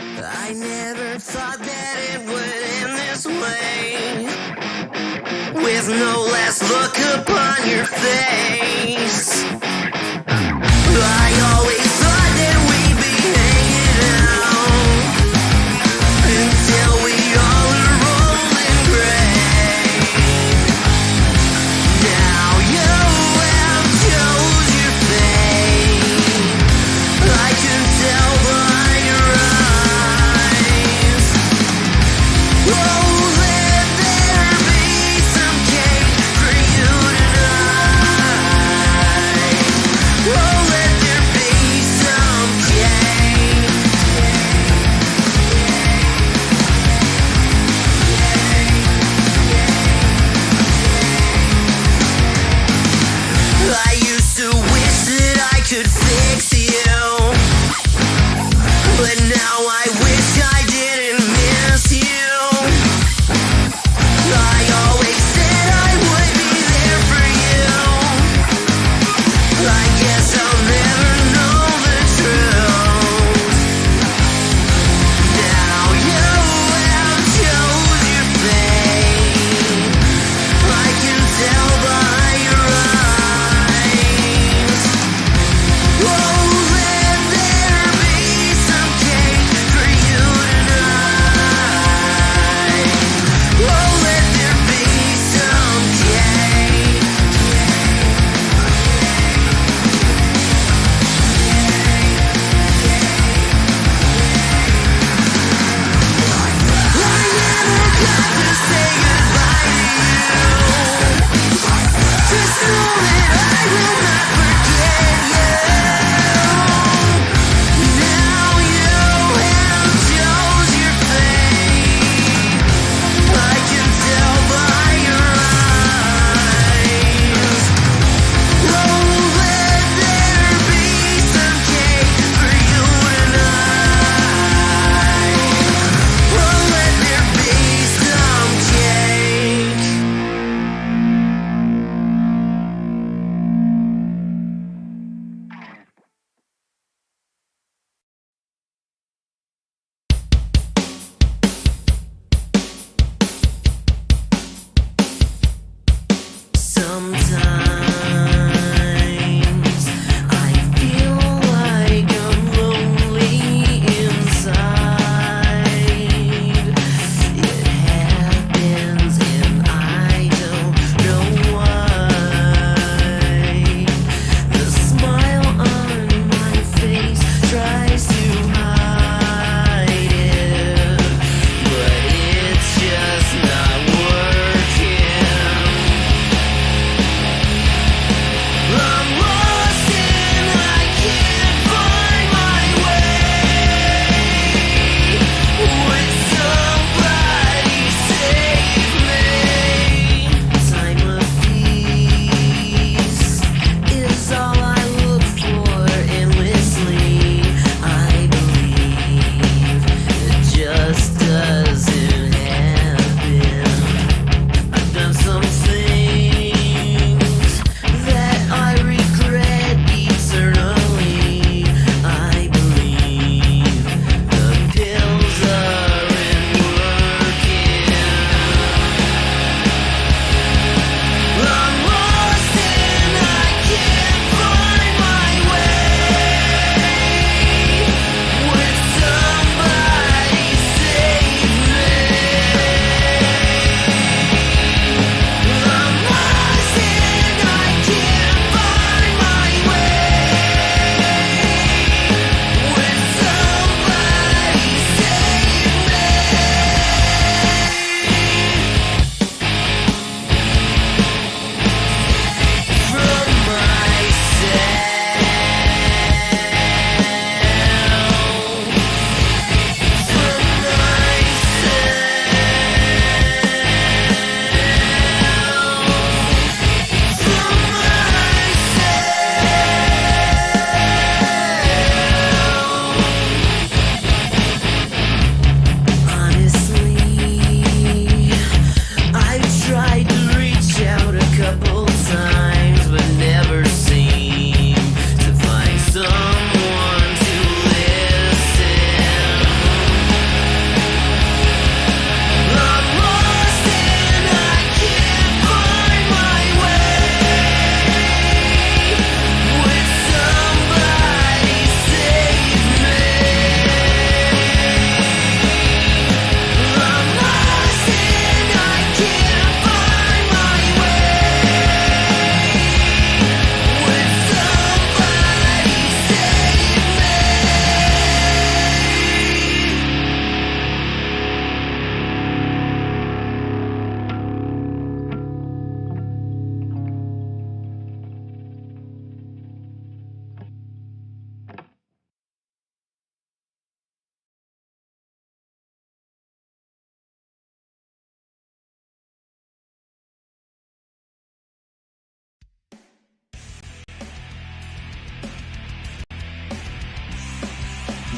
I never thought that it would end this way, with no last look upon your face. I always thought that we'd be hanging out until we all are old and gray. Now you have chose your fate. I can tell by your eyes. Oh, let there be some cake for you tonight. Oh, let there be some cake. I used to wish that I could fix you, but now I wish I didn't miss you. I always said I would be there for you. I guess I'll never know the truth. Now you have chose your fate. I can tell by your eyes. Oh, let there be some cake for you tonight. Oh, let there be some cake.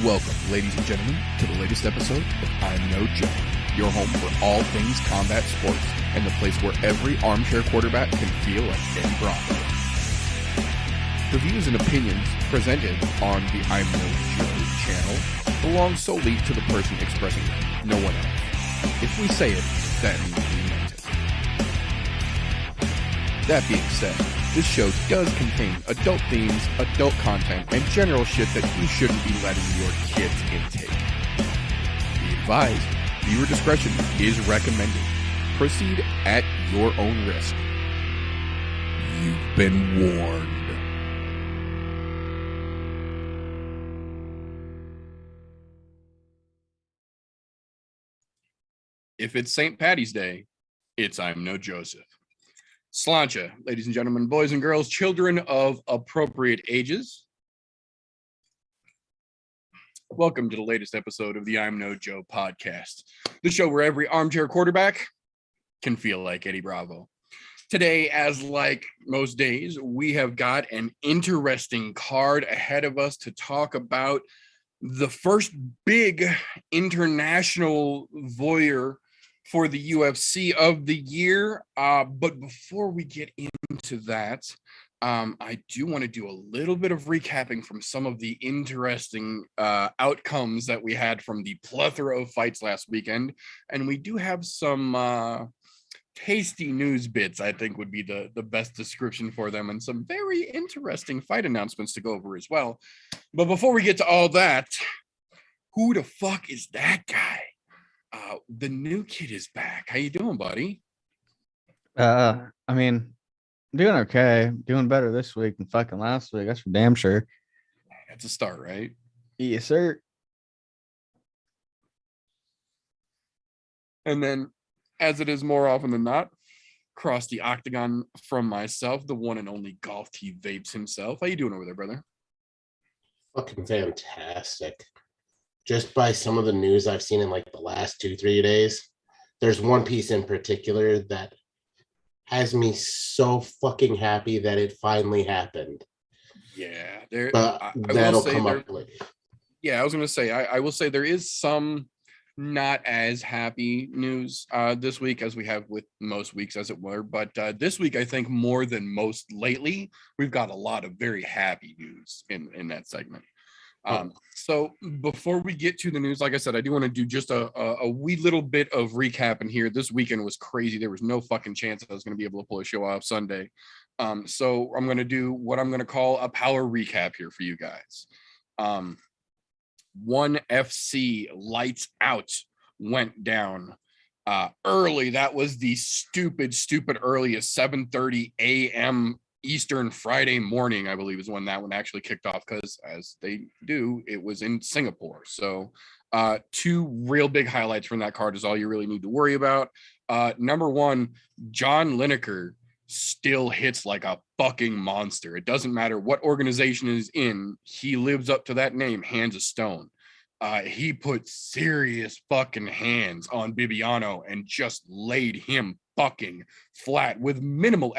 Welcome, ladies and gentlemen, to the latest episode of I'm No Joe, your home for all things combat sports, and the place where every armchair quarterback can feel like Eddie Bravo. The views and opinions presented on the I'm No Joe channel belong solely to the person expressing them, no one else. If we say it, that means we meant it. That being said, this show does contain adult themes, adult content, and general shit that you shouldn't be letting your kids intake. Be advised, viewer discretion is recommended. Proceed at your own risk. You've been warned. If it's St. Patty's Day, it's I'm No Joseph. Sláinte, ladies and gentlemen, boys and girls, children of appropriate ages. Welcome to the latest episode of the I'm No Joe podcast, the show where every armchair quarterback can feel like Eddie Bravo. Today, as like most days, we have got an interesting card ahead of us to talk about the first big international voyeur for the UFC of the year. But before we get into that, I do want to do a little bit of recapping from some of the interesting outcomes that we had from the plethora of fights last weekend. And we do have some tasty news bits, I think would be the best description for them, and some very interesting fight announcements to go over as well. But before we get to all that, who the fuck is that guy? The new kid is back. How you doing, buddy? I mean, doing okay. Doing better this week than fucking last week. That's for damn sure. That's a start, right? Yes, sir. And then, as it is more often than not, across the octagon from myself, the one and only Golf T Vapes himself. How you doing over there, brother? Fucking fantastic. Just by some of the news I've seen in like the last 2-3 days, there's one piece in particular that has me so fucking happy that it finally happened. Yeah, that'll come up later. Yeah, I was gonna say I will say there is some not as happy news this week as we have with most weeks, as it were. But this week, I think more than most lately, we've got a lot of very happy news in that segment. So before we get to the news, like I said, I do want to do just a wee little bit of recap in here. This weekend was crazy. There was no fucking chance I was going to be able to pull a show off Sunday. So I'm going to do what I'm going to call a power recap here for you guys. One FC Lights Out went down early. That was the stupid early at 7:30 a.m. Eastern Friday morning, I believe, is when that one actually kicked off, because as they do, it was in Singapore. So two real big highlights from that card is all you really need to worry about. Number one, John Lineker still hits like a fucking monster. It doesn't matter what organization is in, he lives up to that name, hands of stone. He put serious fucking hands on Bibiano and just laid him fucking flat with minimal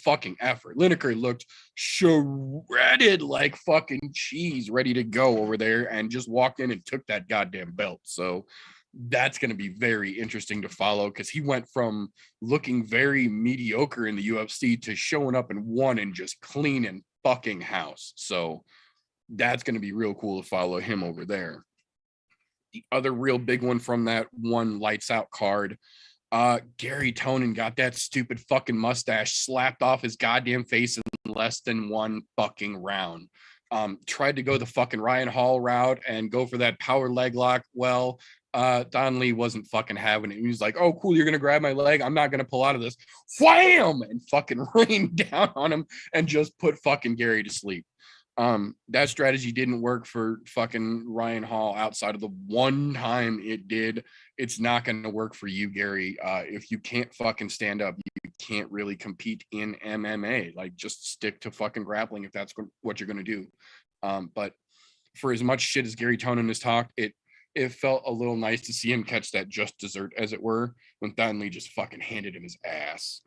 fucking effort. Lineker looked shredded like fucking cheese, ready to go over there, and just walked in and took that goddamn belt. So that's going to be very interesting to follow, because he went from looking very mediocre in the UFC to showing up and won and just cleaning fucking house. So that's going to be real cool to follow him over there. The other real big one from that one Lights Out card, Gary Tonin got that stupid fucking mustache slapped off his goddamn face in less than one fucking round. Tried to go the fucking Ryan Hall route and go for that power leg lock. Well, Don Lee wasn't fucking having it. He was like, oh, cool, you're going to grab my leg. I'm not going to pull out of this. Wham! And fucking rained down on him and just put fucking Gary to sleep. That strategy didn't work for fucking Ryan Hall outside of the one time it did. It's not going to work for you, Gary. If you can't fucking stand up, you can't really compete in MMA. Like, just stick to fucking grappling if that's what you're going to do. But for as much shit as Gary Tonin has talked, it felt a little nice to see him catch that just dessert, as it were, when Don Lee just fucking handed him his ass.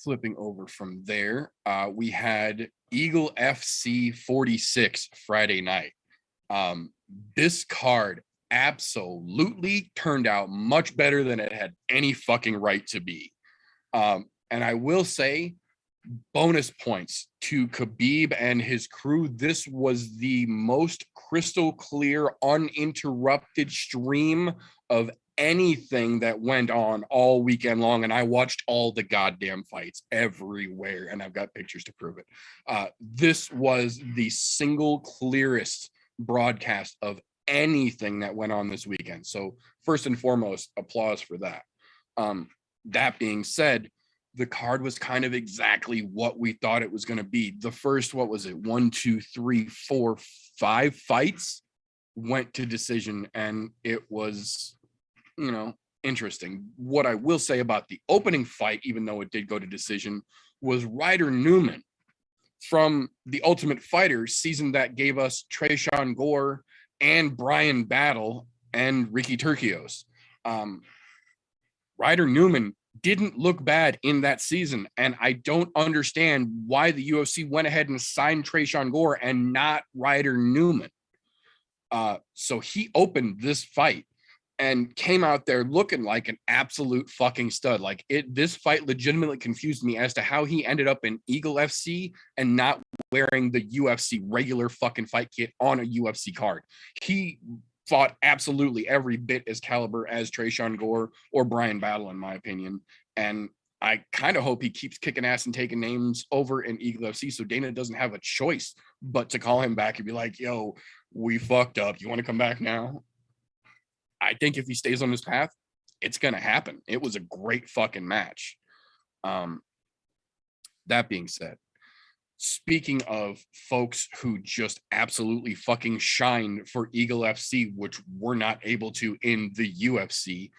flipping over from there, we had Eagle FC 46 Friday night. This card absolutely turned out much better than it had any fucking right to be. And I will say, bonus points to Khabib and his crew. This was the most crystal clear, uninterrupted stream of anything that went on all weekend long, and I watched all the goddamn fights everywhere, and I've got pictures to prove it. This was the single clearest broadcast of anything that went on this weekend. So first and foremost, applause for that. That being said, the card was kind of exactly what we thought it was going to be. The first, what was it? 1, 2, 3, 4, 5 fights went to decision, and it was, you know, interesting. What I will say about the opening fight, even though it did go to decision, was Ryder Newman from The Ultimate Fighter season that gave us Tresean Gore and Brian Battle and Ricky Turcios. Ryder Newman didn't look bad in that season, and I don't understand why the UFC went ahead and signed Tresean Gore and not Ryder Newman. So he opened this fight and came out there looking like an absolute fucking stud. Like this fight legitimately confused me as to how he ended up in Eagle FC and not wearing the UFC regular fucking fight kit on a UFC card. He fought absolutely every bit as caliber as Tresean Gore or Brian Battle, in my opinion. And I kind of hope he keeps kicking ass and taking names over in Eagle FC, so Dana doesn't have a choice but to call him back and be like, yo, we fucked up. You want to come back now? I think if he stays on this path, it's going to happen. It was a great fucking match. That being said, speaking of folks who just absolutely fucking shined for Eagle FC, which we're not able to in the UFC,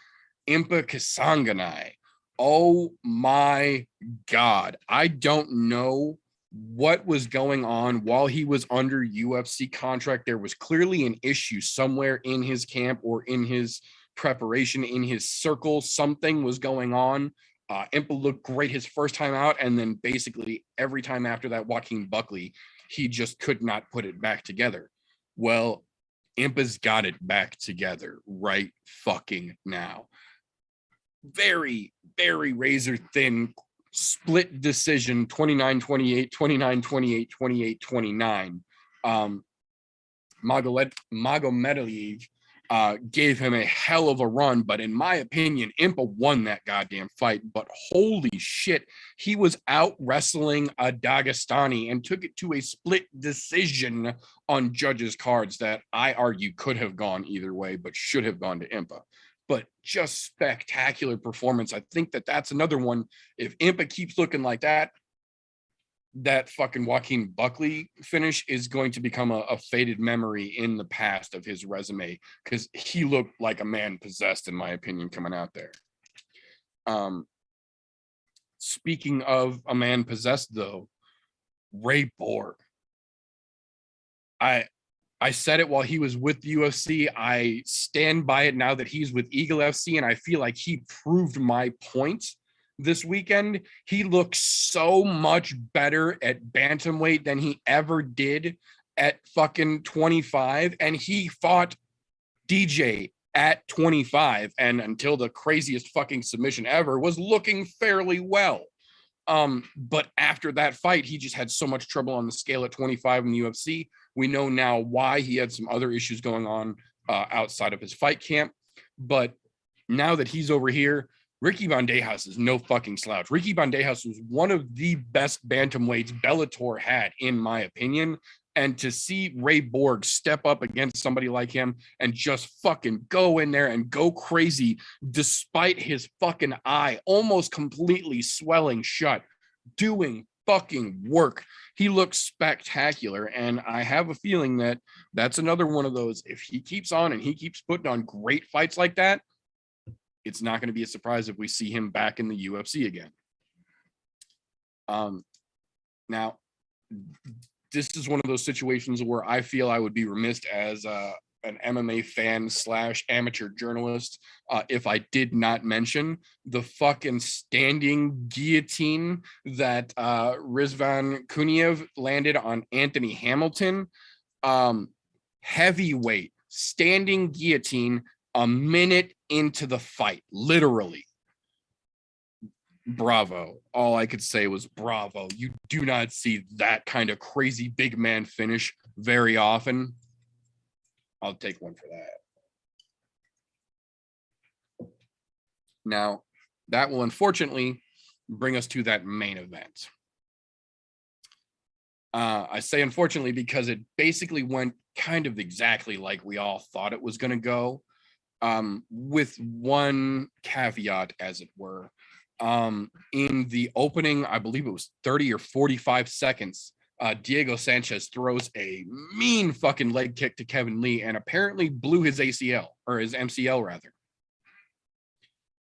Impa Kasanganay. Oh my God. I don't know what was going on while he was under UFC contract. There was clearly an issue somewhere in his camp or in his preparation, in his circle. Something was going on. Impa looked great his first time out, and then basically every time after that, Joaquin Buckley, he just could not put it back together. Well, Impa's got it back together right fucking now. Very, very razor thin split decision, 29-28, 29-28, 28-29. Magomedov gave him a hell of a run, but in my opinion, Impa won that goddamn fight. But holy shit, he was out wrestling a Dagestani and took it to a split decision on judges' cards that I argue could have gone either way, but should have gone to Impa. But just spectacular performance. I think that's another one. If Impa keeps looking like that, that fucking Joaquin Buckley finish is going to become a faded memory in the past of his resume, because he looked like a man possessed, in my opinion, coming out there. Speaking of a man possessed, though, Ray Borg. I said it while he was with the UFC. I stand by it now that he's with Eagle FC, and I feel like he proved my point this weekend. He looks so much better at bantamweight than he ever did at fucking 25, and he fought DJ at 25, and until the craziest fucking submission ever, was looking fairly well. But after that fight, he just had so much trouble on the scale at 25 in the UFC. We know now why. He had some other issues going on outside of his fight camp. But now that he's over here, Ricky Bandejas is no fucking slouch. Ricky Bandejas was one of the best bantamweights Bellator had, in my opinion. And to see Ray Borg step up against somebody like him and just fucking go in there and go crazy, despite his fucking eye almost completely swelling shut, doing fucking work. He looks spectacular. And I have a feeling that that's another one of those, if he keeps on and he keeps putting on great fights like that, it's not going to be a surprise if we see him back in the UFC again. Now, this is one of those situations where I feel I would be remiss as an MMA fan / amateur journalist if I did not mention the fucking standing guillotine that Rizvan Kuniev landed on Anthony Hamilton. Heavyweight standing guillotine a minute into the fight, literally. Bravo. All I could say was bravo. You do not see that kind of crazy big man finish very often. I'll take one for that. Now, that will unfortunately bring us to that main event. I say unfortunately because it basically went kind of exactly like we all thought it was going to go, with one caveat, as it were. In the opening, I believe it was 30 or 45 seconds, Diego Sanchez throws a mean fucking leg kick to Kevin Lee and apparently blew his ACL, or his MCL rather.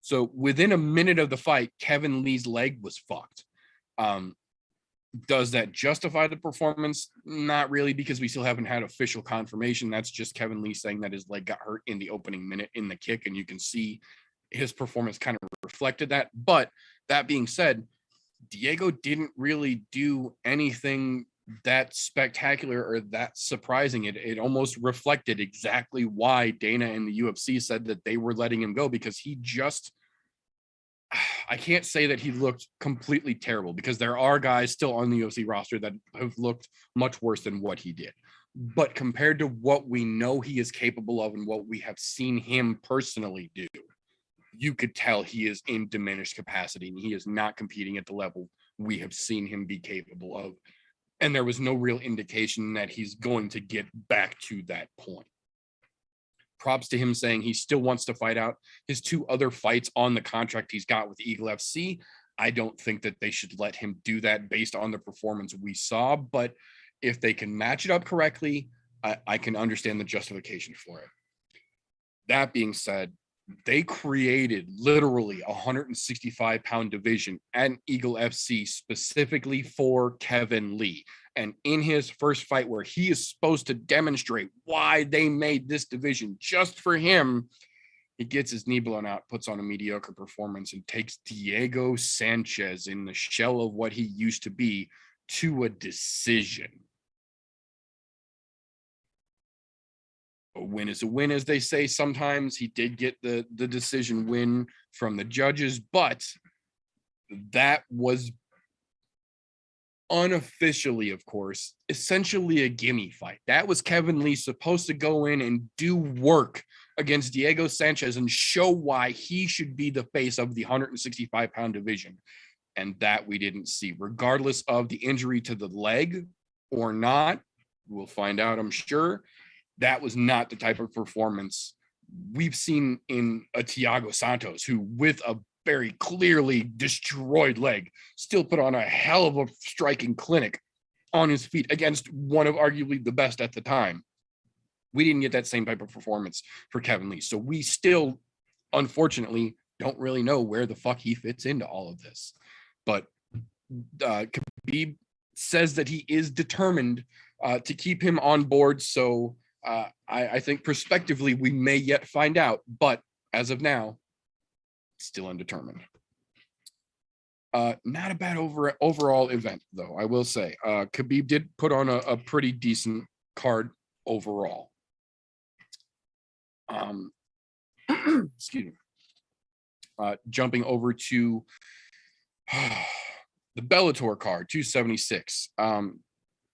So within a minute of the fight, Kevin Lee's leg was fucked. Does that justify the performance? Not really, because we still haven't had official confirmation. That's just Kevin Lee saying that his leg got hurt in the opening minute in the kick, and you can see his performance kind of reflected that. But that being said, Diego didn't really do anything that spectacular or that surprising. It almost reflected exactly why Dana and the UFC said that they were letting him go, because he just, I can't say that he looked completely terrible, because there are guys still on the UFC roster that have looked much worse than what he did. But compared to what we know he is capable of and what we have seen him personally do, you could tell he is in diminished capacity and he is not competing at the level we have seen him be capable of. And there was no real indication that he's going to get back to that point. Props to him saying he still wants to fight out his 2 other fights on the contract he's got with Eagle FC. I don't think that they should let him do that based on the performance we saw, but if they can match it up correctly, I can understand the justification for it. That being said, they created literally a 165-pound division at Eagle FC specifically for Kevin Lee. And in his first fight, where he is supposed to demonstrate why they made this division just for him, he gets his knee blown out, puts on a mediocre performance, and takes Diego Sanchez, in the shell of what he used to be, to a decision. A win is a win, as they say sometimes. He did get the decision win from the judges, but that was unofficially, of course, essentially a gimme fight. That was Kevin Lee supposed to go in and do work against Diego Sanchez and show why he should be the face of the 165-pound division. And that we didn't see, regardless of the injury to the leg or not. We'll find out, I'm sure. That was not the type of performance we've seen in a Thiago Santos, who, with a very clearly destroyed leg, still put on a hell of a striking clinic on his feet against one of arguably the best at the time. We didn't get that same type of performance for Kevin Lee. So we still, unfortunately, don't really know where the fuck he fits into all of this. But Khabib says that he is determined to keep him on board. So I think prospectively we may yet find out. But as of now, still undetermined. Not a bad overall event, though, I will say. Khabib did put on a pretty decent card overall. Excuse me. Jumping over to the Bellator card, 276.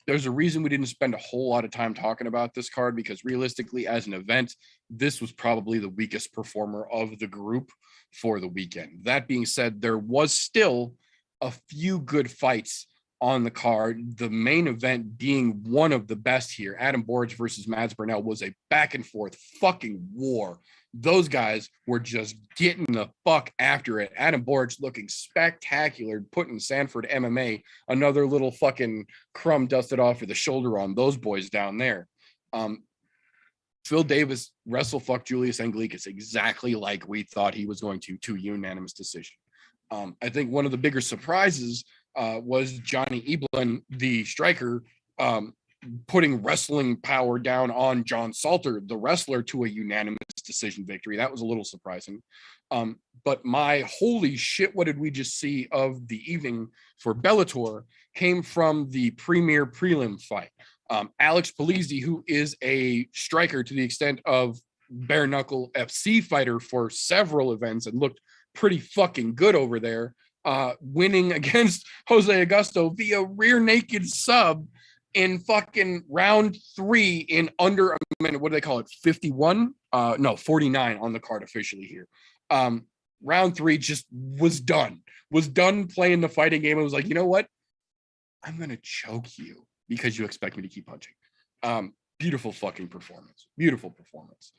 There's a reason we didn't spend a whole lot of time talking about this card, because realistically, as an event, this was probably the weakest performer of the group for the weekend. That being said, there was still a few good fights on the card. The main event being one of the best here, Adam Borge versus Mads Burnell, was a back and forth fucking war. Those guys were just getting the fuck after it. Adam Borge looking spectacular, putting Sanford MMA another little fucking crumb dusted off of the shoulder on those boys down there. Phil Davis wrestle fuck Julius Anglickas exactly like we thought he was going to unanimous decision. I think one of the bigger surprises was Johnny Eblin, the striker, putting wrestling power down on John Salter, the wrestler, to a unanimous decision victory. That was a little surprising. But my holy shit, what did we just see of the evening for Bellator came from the premier prelim fight. Alex Polizzi, who is a striker to the extent of bare knuckle FC fighter for several events and looked pretty fucking good over there, winning against Jose Augusto via rear naked sub in fucking round 3 in under a minute. What do they call it? 51? No, 49 on the card officially here. Round 3 just was done playing the fighting game. I was like, you know what? I'm going to choke you because you expect me to keep punching. Beautiful fucking performance. Beautiful performance.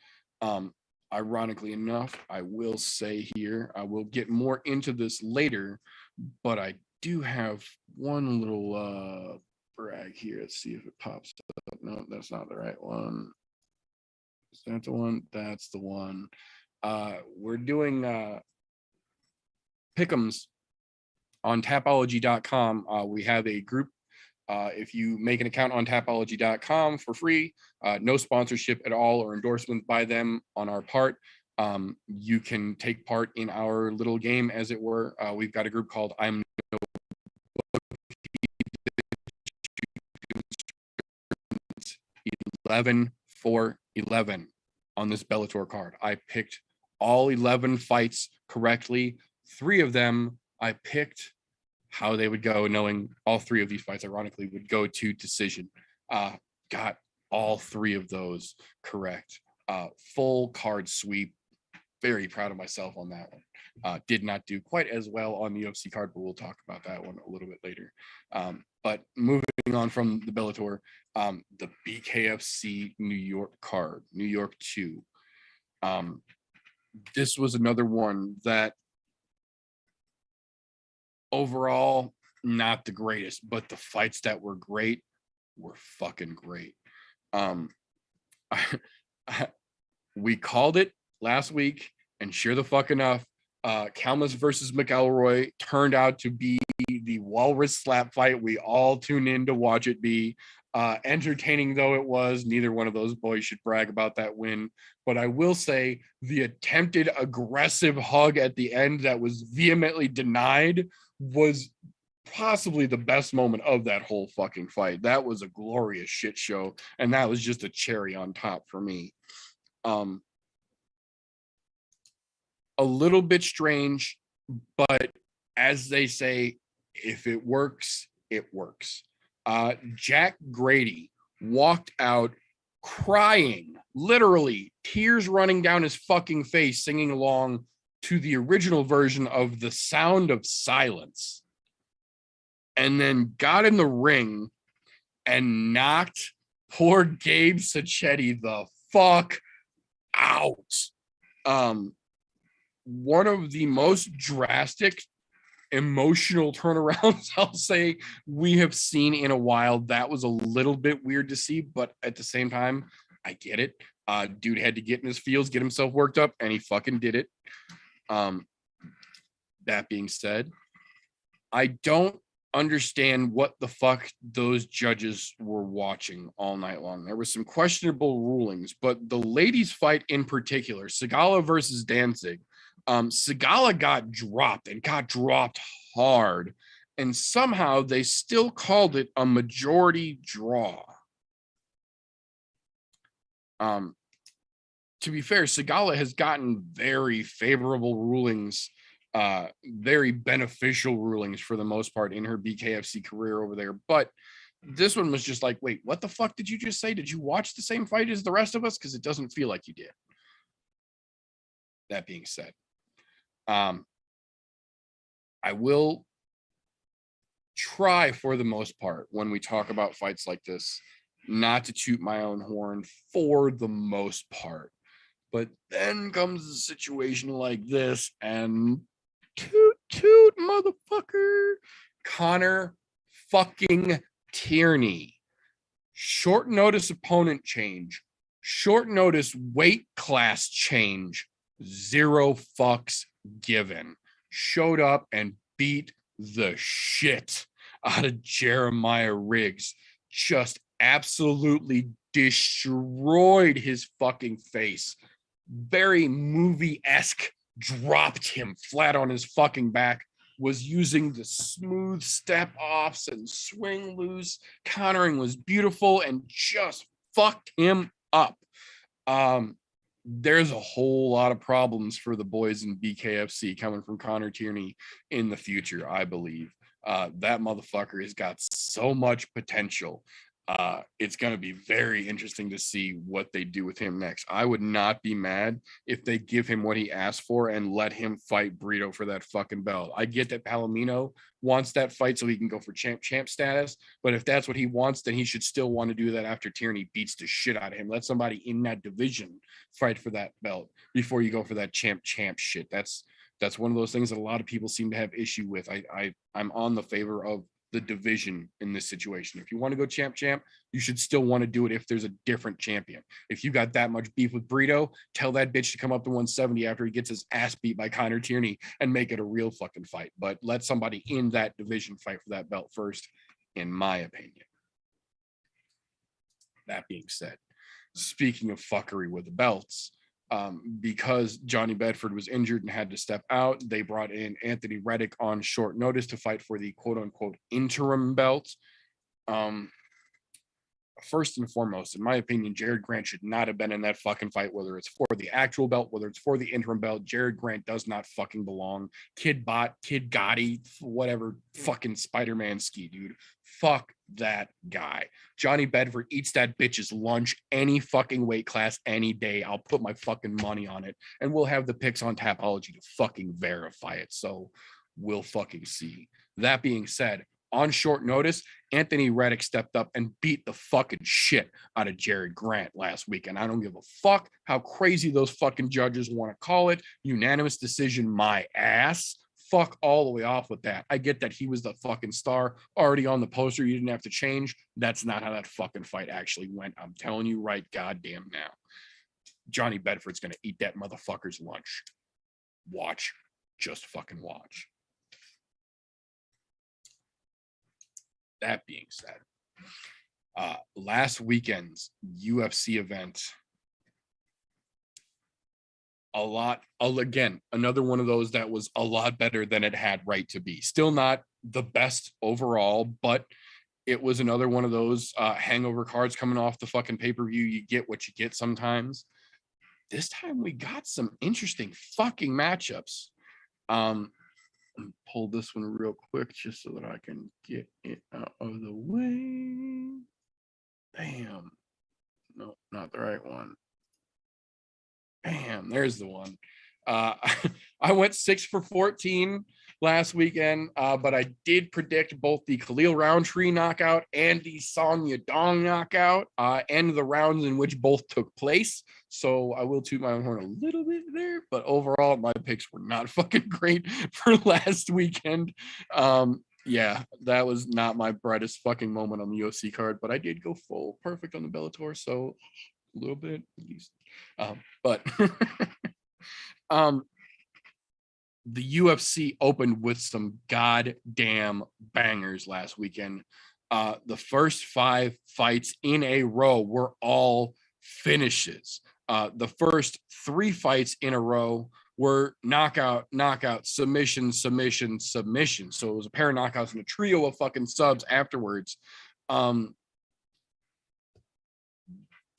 Ironically enough, I will say here, I will get more into this later, but I do have one little brag here. Let's see if it pops up. No, that's not the right one. Is that the one? That's the one. We're doing pick'ems on tapology.com. We have a group. If you make an account on tapology.com for free, no sponsorship at all or endorsement by them on our part, you can take part in our little game, as it were. We've got a group called I'm No 11 for 11 on this Bellator card. I picked all 11 fights correctly. 3 of them I picked how they would go, knowing all 3 of these fights, ironically, would go to decision. Got all 3 of those correct. Full card sweep. Very proud of myself on that one. Did not do quite as well on the UFC card, but we'll talk about that one a little bit later. But moving on from the Bellator, the BKFC New York card, New York 2. This was another one that overall, not the greatest, but the fights that were great were fucking great. We called it last week, and sure the fuck enough, Kalmas versus McElroy turned out to be the walrus slap fight we all tuned in to watch it be. Entertaining though it was, neither one of those boys should brag about that win. But I will say the attempted aggressive hug at the end that was vehemently denied was possibly the best moment of that whole fucking fight. That was a glorious shit show, and that was just a cherry on top for me. A little bit strange, but as they say, if it works, it works. Jack Grady walked out crying, literally tears running down his fucking face, singing along to the original version of The Sound of Silence, and then got in the ring and knocked poor Gabe Sacchetti the fuck out. One of the most drastic emotional turnarounds I'll say we have seen in a while. That was a little bit weird to see, but at the same time, I get it. Dude had to get in his feels, get himself worked up, and he fucking did it. That being said, I don't understand what the fuck those judges were watching all night long. There were some questionable rulings, but the ladies' fight in particular, Sigala versus Danzig, Sigala got dropped and got dropped hard, and somehow they still called it a majority draw. To be fair, Sigala has gotten very favorable rulings, very beneficial rulings for the most part in her BKFC career over there. But this one was just like, wait, what the fuck did you just say? Did you watch the same fight as the rest of us? Because it doesn't feel like you did. That being said, I will try for the most part when we talk about fights like this, not to toot my own horn for the most part. But then comes a situation like this, and toot, motherfucker, Connor fucking Tierney. Short notice opponent change, short notice weight class change, 0 fucks given. Showed up and beat the shit out of Jeremiah Riggs. Just absolutely destroyed his fucking face. Very movie-esque, dropped him flat on his fucking back, was using the smooth step offs and swing loose. Countering was beautiful and just fucked him up. There's a whole lot of problems for the boys in BKFC coming from Connor Tierney in the future, I believe. That motherfucker has got so much potential. It's going to be very interesting to see what they do with him next. I would not be mad if they give him what he asked for and let him fight Brito for that fucking belt. I get that Palomino wants that fight so he can go for champ status, but if that's what he wants, then he should still want to do that after Tierney beats the shit out of him. Let somebody in that division fight for that belt before you go for that champ shit. That's one of those things that a lot of people seem to have issue with. I'm on the favor of the division in this situation. If you want to go champ, you should still want to do it if there's a different champion. If you got that much beef with Brito, tell that bitch to come up to 170 after he gets his ass beat by Connor Tierney and make it a real fucking fight. But let somebody in that division fight for that belt first, in my opinion. That being said, speaking of fuckery with the belts, because Johnny Bedford was injured and had to step out, they brought in Anthony Reddick on short notice to fight for the quote unquote interim belt. First and foremost, in my opinion, Jared Grant should not have been in that fucking fight, whether it's for the actual belt, whether it's for the interim belt. Jared Grant does not fucking belong. Kid Gotti, whatever, fucking Spider-Man ski, dude. Fuck that guy. Johnny Bedford eats that bitch's lunch any fucking weight class, any day. I'll put my fucking money on it, and we'll have the picks on Tapology to fucking verify it. So we'll fucking see. That being said, on short notice, Anthony Reddick stepped up and beat the fucking shit out of Jared Grant last week. And I don't give a fuck how crazy those fucking judges want to call it. Unanimous decision, my ass. Fuck all the way off with that. I get that he was the fucking star already on the poster. You didn't have to change. That's not how that fucking fight actually went. I'm telling you right goddamn now. Johnny Bedford's going to eat that motherfucker's lunch. Watch. Just fucking watch. That being said, last weekend's UFC event, again, another one of those that was a lot better than it had right to be. Still not the best overall, but it was another one of those hangover cards coming off the fucking pay-per-view. You get what you get sometimes. This time we got some interesting fucking matchups. Pull this one real quick just so that I can get it out of the way. Bam. No, not the right one. Bam, there's the one. I went 6 for 14 last weekend, but I did predict both the Khalil Roundtree knockout and the Song Yadong knockout, and the rounds in which both took place. So I will toot my own horn a little bit there, but overall my picks were not fucking great for last weekend. Yeah, that was not my brightest fucking moment on the UFC card, but I did go full perfect on the Bellator, so a little bit at least. But the UFC opened with some goddamn bangers last weekend. The first 5 fights in a row were all finishes. The first 3 fights in a row were knockout, submission. So it was a pair of knockouts and a trio of fucking subs afterwards.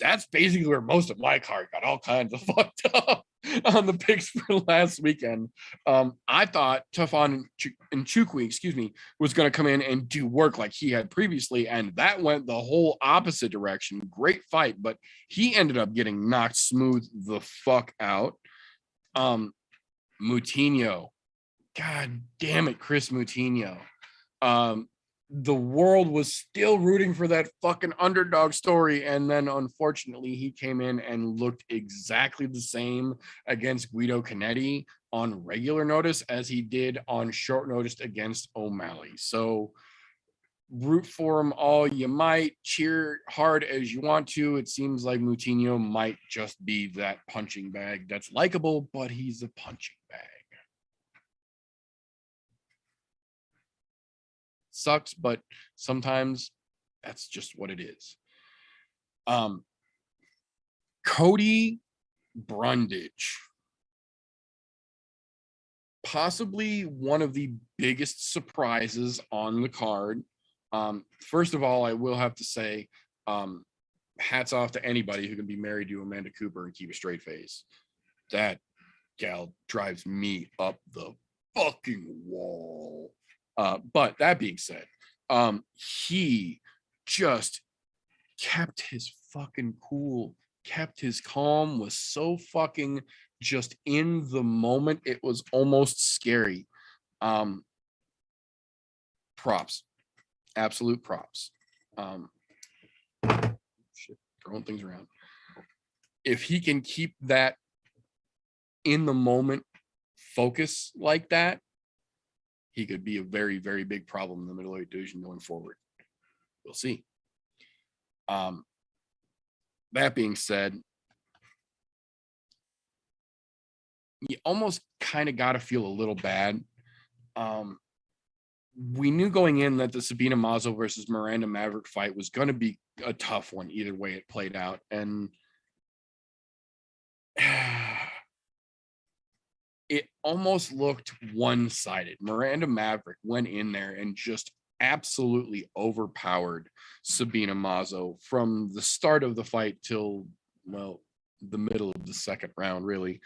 That's basically where most of my card got all kinds of fucked up on the picks for last weekend. I thought Tufan Nchukwi, was going to come in and do work like he had previously, and that went the whole opposite direction. Great fight, but he ended up getting knocked smooth the fuck out. Moutinho, god damn it, Chris Moutinho. The world was still rooting for that fucking underdog story, and then unfortunately he came in and looked exactly the same against Guido Canetti on regular notice as he did on short notice against O'Malley. So root for him all you might, cheer hard as you want to. It seems like Moutinho might just be that punching bag that's likable, but he's a punching bag. Sucks, but sometimes that's just what it is. Cody Brundage, possibly one of the biggest surprises on the card. First of all, I will have to say, hats off to anybody who can be married to Amanda Cooper and keep a straight face. That gal drives me up the fucking wall. But that being said, he just kept his fucking cool, kept his calm, was so fucking just in the moment. It was almost scary. Props, absolute props. Shit, throwing things around. If he can keep that in the moment focus like that, he could be a very, very big problem in the middleweight division going forward. We'll see. That being said, you almost kind of got to feel a little bad. We knew going in that the Sabina Mazo versus Miranda Maverick fight was going to be a tough one either way it played out. And it almost looked one-sided. Miranda Maverick went in there and just absolutely overpowered Sabina Mazo from the start of the fight till, well, the middle of the second round, really.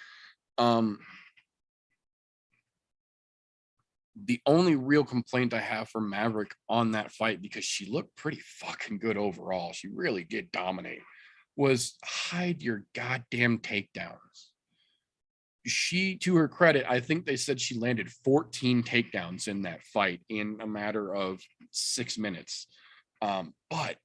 The only real complaint I have for Maverick on that fight, because she looked pretty fucking good overall, she really did dominate, was hide your goddamn takedowns. She, to her credit, I think they said she landed 14 takedowns in that fight in a matter of 6 minutes. But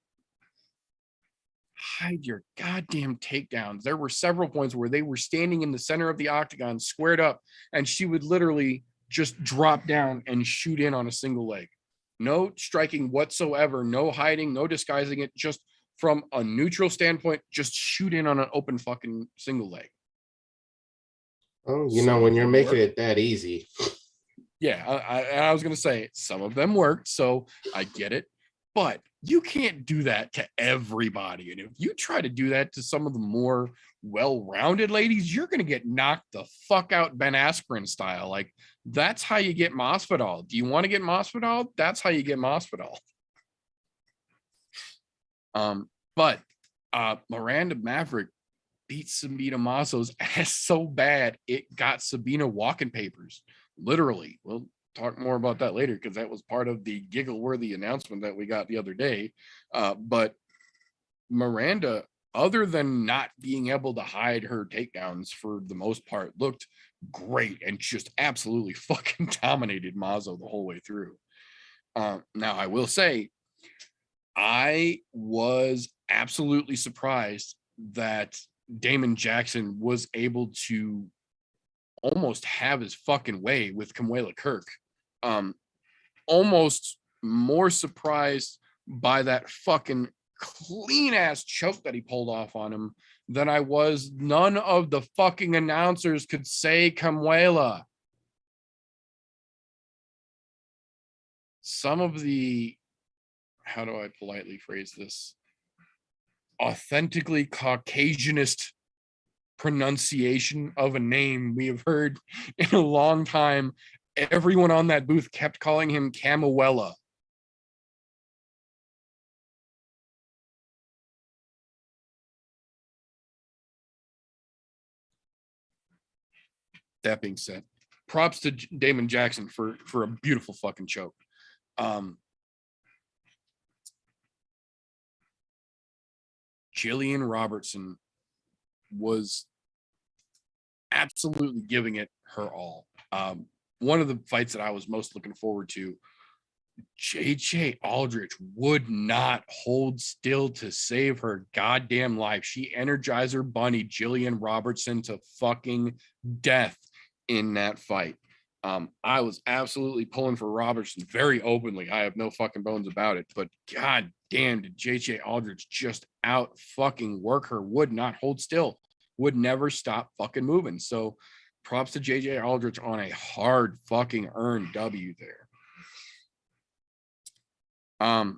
hide your goddamn takedowns. There were several points where they were standing in the center of the octagon, squared up, and she would literally just drop down and shoot in on a single leg. No striking whatsoever, no hiding, no disguising it, just from a neutral standpoint, just shoot in on an open fucking single leg. Oh, you know, when you're making it that easy. Yeah, I was going to say some of them worked, so I get it. But you can't do that to everybody. And if you try to do that to some of the more well-rounded ladies, you're going to get knocked the fuck out Ben Askren style. Like, that's how you get Masvidal. Do you want to get Masvidal? That's how you get Masvidal. But Miranda Maverick beat Sabina Mazo's ass so bad it got Sabina walking papers, literally. We'll talk more about that later because that was part of the giggle-worthy announcement that we got the other day. But Miranda, other than not being able to hide her takedowns for the most part, looked great and just absolutely fucking dominated Mazo the whole way through. Now, I will say, I was absolutely surprised that Damon Jackson was able to almost have his fucking way with Kamuela Kirk. Almost more surprised by that fucking clean ass choke that he pulled off on him than I was. None of the fucking announcers could say Kamuela. Some of the, how do I politely phrase this, authentically Caucasianist pronunciation of a name we have heard in a long time, everyone on that booth kept calling him Camuela. That being said, props to Damon Jackson for a beautiful fucking choke. Jillian Robertson was absolutely giving it her all. One of the fights that I was most looking forward to, JJ Aldrich would not hold still to save her goddamn life. She Energizer Bunny Jillian Robertson to fucking death in that fight. I was absolutely pulling for Robertson very openly. I have no fucking bones about it, but god damn, did JJ Aldrich just out fucking work her, would not hold still, would never stop fucking moving. So props to JJ Aldrich on a hard fucking earned W there. I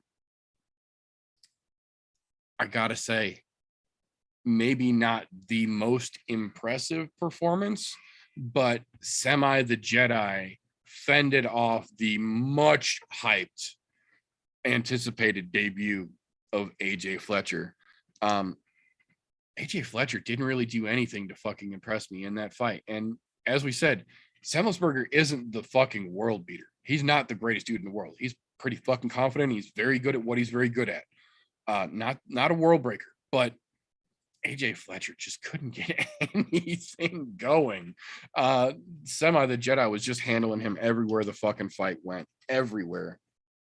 gotta say, maybe not the most impressive performance, but Semi the Jedi fended off the much hyped, anticipated debut of AJ Fletcher. AJ Fletcher didn't really do anything to fucking impress me in that fight. And as we said, Semelsberger isn't the fucking world beater. He's not the greatest dude in the world. He's pretty fucking confident. He's very good at what he's very good at. Not a world breaker, but AJ Fletcher just couldn't get anything going. Semi the Jedi was just handling him everywhere the fucking fight went. Everywhere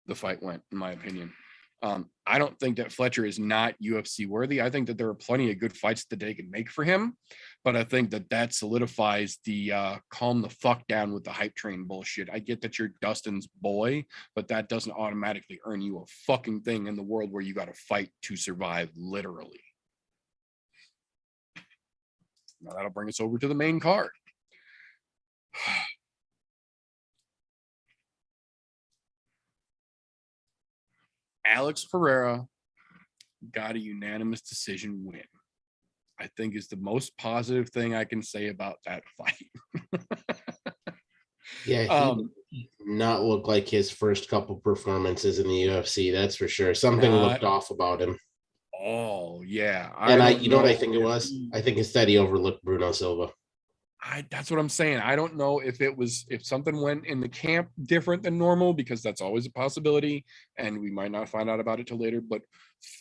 the fight went, in my opinion. I don't think that Fletcher is not UFC worthy. I think that there are plenty of good fights that they can make for him, but I think that that solidifies the calm the fuck down with the hype train bullshit. I get that you're Dustin's boy, but that doesn't automatically earn you a fucking thing in the world where you got to fight to survive, literally. Now that'll bring us over to the main card. Alex Pereira got a unanimous decision win. I think is the most positive thing I can say about that fight. Yeah, he did not look like his first couple performances in the UFC. That's for sure. Something looked off about him. Oh yeah, You know what I think it was? I think instead he overlooked Bruno Silva. That's what I'm saying. I don't know if something went in the camp different than normal, because that's always a possibility, and we might not find out about it till later. But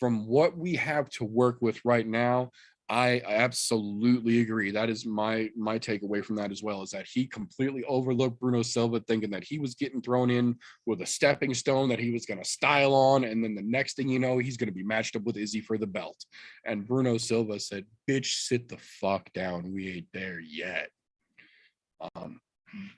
from what we have to work with right now, I absolutely agree. That is my takeaway from that as well, is that he completely overlooked Bruno Silva, thinking that he was getting thrown in with a stepping stone that he was going to style on. And then the next thing you know, he's going to be matched up with Izzy for the belt. And Bruno Silva said, bitch, sit the fuck down. We ain't there yet.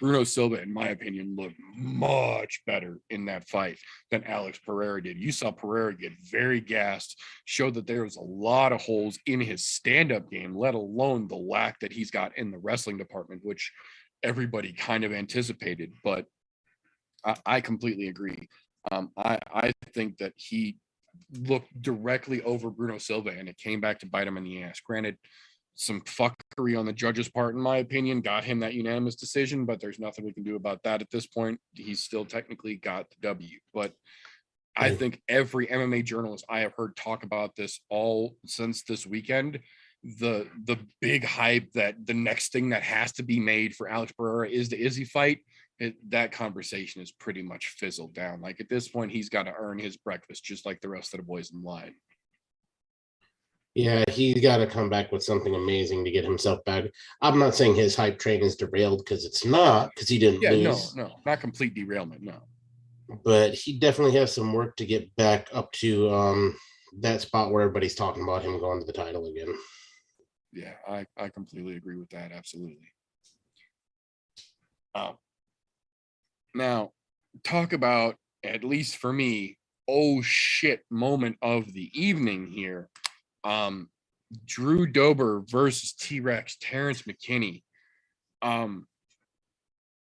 Bruno Silva, in my opinion, looked much better in that fight than Alex Pereira did. You saw Pereira get very gassed, showed that there was a lot of holes in his stand-up game, let alone the lack that he's got in the wrestling department, which everybody kind of anticipated. But I completely agree. I think that he looked directly over Bruno Silva, and it came back to bite him in the ass. Granted, some fuckery on the judge's part, in my opinion, got him that unanimous decision, but there's nothing we can do about that at this point. He's still technically got the W. But I think every MMA journalist I have heard talk about this all since this weekend, the big hype that the next thing that has to be made for Alex Pereira is the Izzy fight, that conversation is pretty much fizzled down. Like, at this point, he's got to earn his breakfast just like the rest of the boys in line. Yeah, he's got to come back with something amazing to get himself back. I'm not saying his hype train is derailed, because it's not, because he didn't lose. No, not complete derailment, no. But he definitely has some work to get back up to that spot where everybody's talking about him going to the title again. Yeah, I completely agree with that, absolutely. Now, talk about, at least for me, oh shit moment of the evening here. Drew Dober versus T-Rex, Terrence McKinney.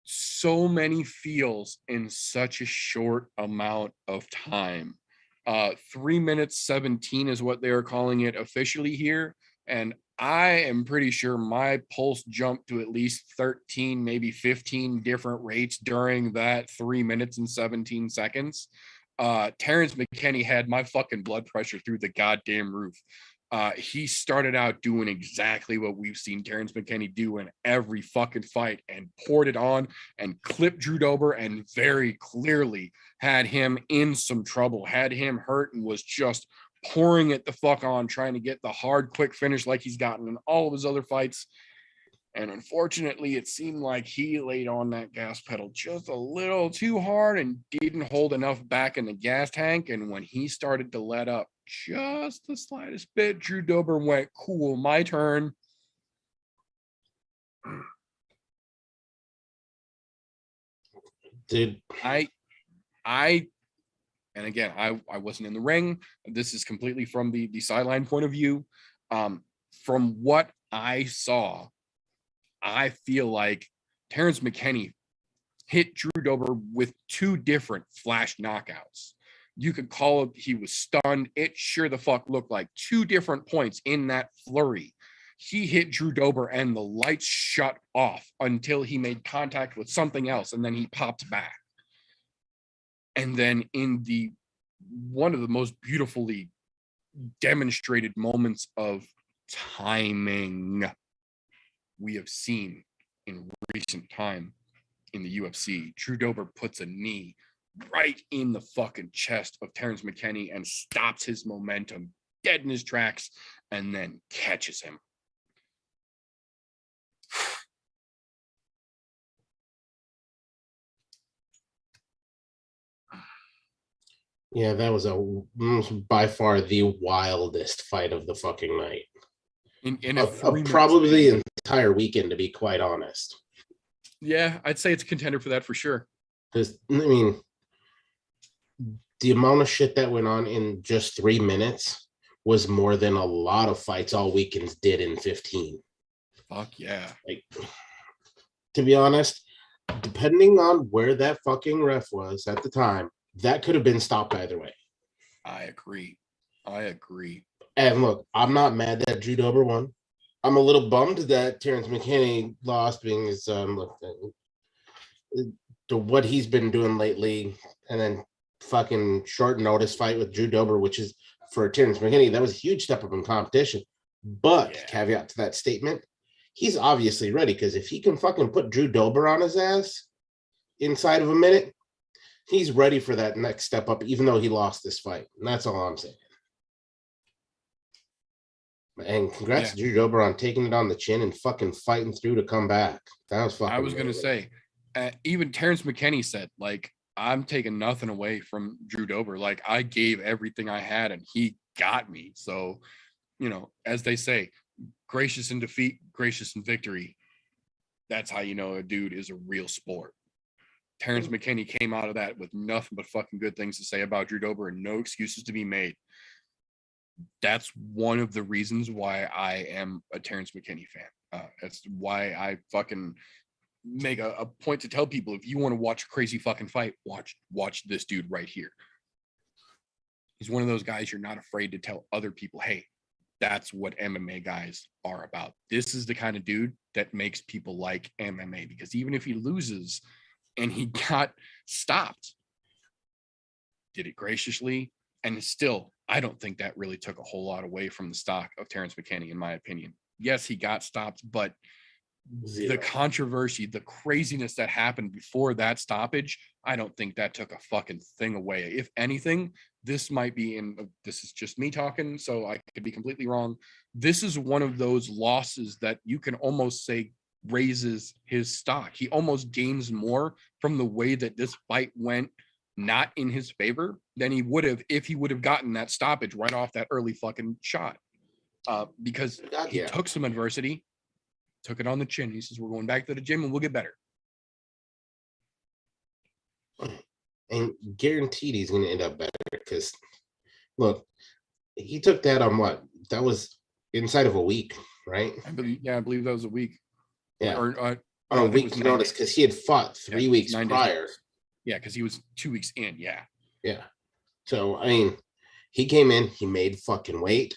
So many feels in such a short amount of time. 3 minutes 17 is what they are calling it officially here. And I am pretty sure my pulse jumped to at least 13, maybe 15 different rates during that 3 minutes and 17 seconds. Terrence McKinney had my fucking blood pressure through the goddamn roof. He started out doing exactly what we've seen Terrence McKinney do in every fucking fight, and poured it on and clipped Drew Dober, and very clearly had him in some trouble, had him hurt, and was just pouring it the fuck on, trying to get the hard, quick finish like he's gotten in all of his other fights. And unfortunately, it seemed like he laid on that gas pedal just a little too hard and didn't hold enough back in the gas tank. And when he started to let up just the slightest bit, Drew Dober went, cool, my turn. Dude, and again, I wasn't in the ring. This is completely from the sideline point of view. From what I saw, I feel like Terrence McKinney hit Drew Dober with two different flash knockouts. You could call it he was stunned. It sure the fuck looked like two different points in that flurry. He hit Drew Dober and the lights shut off until he made contact with something else, and then he popped back. And then in the one of the most beautifully demonstrated moments of timing we have seen in recent time in the UFC, Drew Dober puts a knee right in the fucking chest of Terrence McKinney and stops his momentum dead in his tracks and then catches him. Yeah, that was by far the wildest fight of the fucking night. Probably the entire weekend, to be quite honest. Yeah, I'd say it's a contender for that for sure. Because, I mean, the amount of shit that went on in just 3 minutes was more than a lot of fights all weekends did in 15. Fuck yeah. Like, to be honest, depending on where that fucking ref was at the time, that could have been stopped either way. I agree. And look, I'm not mad that Drew Dober won. I'm a little bummed that Terrence McKinney lost, being his to what he's been doing lately, and then fucking short notice fight with Drew Dober, which is for Terrence McKinney, that was a huge step up in competition. But caveat to that statement, he's obviously ready, because if he can fucking put Drew Dober on his ass inside of a minute, he's ready for that next step up, even though he lost this fight. And that's all I'm saying. And congrats to Drew Dober on taking it on the chin and fucking fighting through to come back. That was fucking. I was going to say, even Terrence McKinney said, like, I'm taking nothing away from Drew Dober. Like, I gave everything I had and he got me. So, you know, as they say, gracious in defeat, gracious in victory. That's how you know a dude is a real sport. Terrence McKinney came out of that with nothing but fucking good things to say about Drew Dober and no excuses to be made. That's one of the reasons why I am a Terrence McKinney fan. That's why I fucking make a point to tell people, if you want to watch a crazy fucking fight, watch this dude right here. He's one of those guys you're not afraid to tell other people, hey, that's what MMA guys are about. This is the kind of dude that makes people like MMA, because even if he loses and he got stopped, did it graciously, and still, I don't think that really took a whole lot away from the stock of Terrence McKinney, in my opinion. Yes, he got stopped, but the controversy, the craziness that happened before that stoppage, I don't think that took a fucking thing away. If anything, this might be this is just me talking, so I could be completely wrong. This is one of those losses that you can almost say raises his stock. He almost gains more from the way that this fight went not in his favor than he would have if he would have gotten that stoppage right off that early fucking shot. Because he took some adversity, took it on the chin. He says, we're going back to the gym and we'll get better. And guaranteed he's going to end up better, because look, he took that on what? That was inside of a week, right? I believe that was a week. Yeah. On a week's notice, because he had fought 3 weeks prior. Yeah, because he was 2 weeks in. Yeah. So, I mean, he came in, he made fucking weight,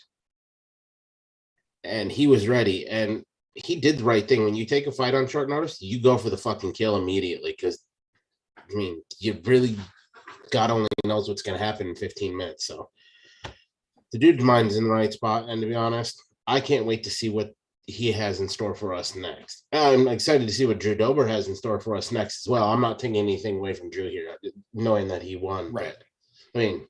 and he was ready. And he did the right thing. When you take a fight on short notice, you go for the fucking kill immediately, because, I mean, you really, God only knows what's going to happen in 15 minutes. So, the dude's mind's in the right spot. And to be honest, I can't wait to see what he has in store for us next. I'm excited to see what Drew Dober has in store for us next as well. I'm not taking anything away from Drew here, knowing that he won. Right. But, I mean,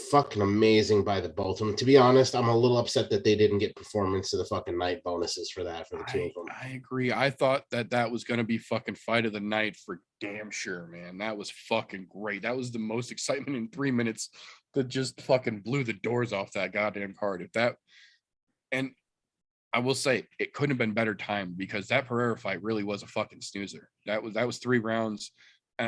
fucking amazing by the both of them. To be honest, I'm a little upset that they didn't get performance of the fucking night bonuses for that, for the two of them. I agree. I thought that was going to be fucking fight of the night for damn sure, man. That was fucking great. That was the most excitement in 3 minutes that just fucking blew the doors off that goddamn card. And I will say it couldn't have been better timed, because that Pereira fight really was a fucking snoozer. That was 3 rounds.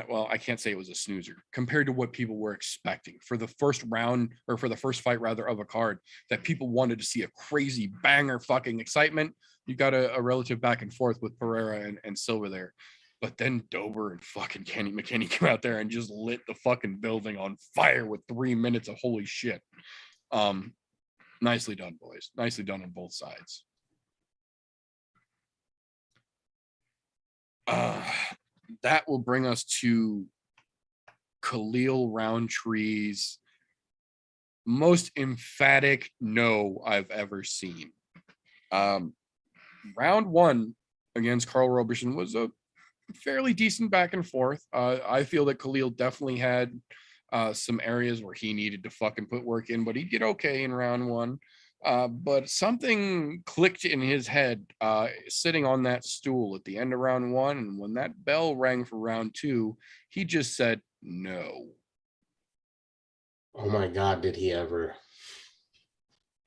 Well, I can't say it was a snoozer compared to what people were expecting for the first round, or for the first fight rather, of a card that people wanted to see a crazy banger fucking excitement. You got a relative back and forth with Pereira and Silva there. But then Dober and fucking Kenny McKinney came out there and just lit the fucking building on fire with 3 minutes of holy shit. Nicely done, boys. Nicely done on both sides. That will bring us to Khalil Roundtree's most emphatic no I've ever seen. Round one against Carl Roberson was a fairly decent back and forth. I feel that Khalil definitely had some areas where he needed to fucking put work in, but he did okay in round one. But something clicked in his head sitting on that stool at the end of round one. And when that bell rang for round two, he just said no. Oh my God, did he ever?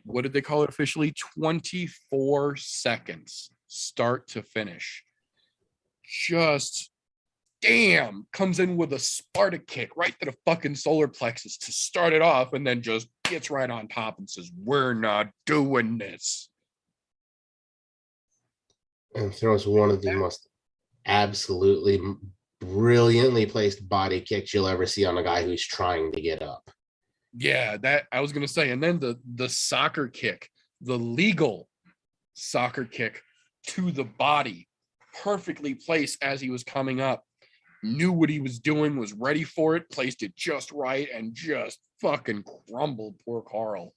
What did they call it officially? 24 seconds start to finish. Just damn, comes in with a Sparta kick right to the fucking solar plexus to start it off, and then just gets right on top and says, "We're not doing this." And throws one of the most absolutely brilliantly placed body kicks you'll ever see on a guy who's trying to get up. Yeah, that I was gonna say. And then the soccer kick, the legal soccer kick to the body, perfectly placed as he was coming up. Knew what he was doing, was ready for it, placed it just right, and just fucking crumbled poor Carl.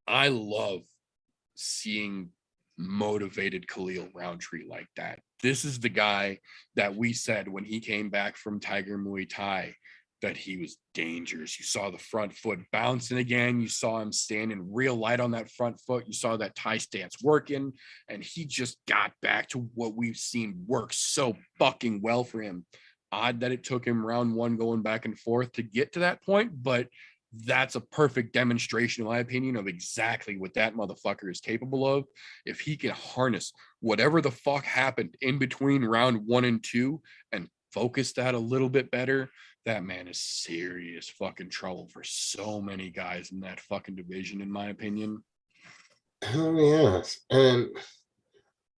I love seeing motivated Khalil Roundtree like that. This is the guy that we said when he came back from Tiger Muay Thai that he was dangerous. You saw the front foot bouncing again. You saw him standing real light on that front foot. You saw that Thai stance working, and he just got back to what we've seen work so fucking well for him. Odd that it took him round one going back and forth to get to that point, but that's a perfect demonstration, in my opinion, of exactly what that motherfucker is capable of. If he can harness whatever the fuck happened in between round one and two and focus that a little bit better, that man is serious fucking trouble for so many guys in that fucking division, in my opinion. Oh, yes. And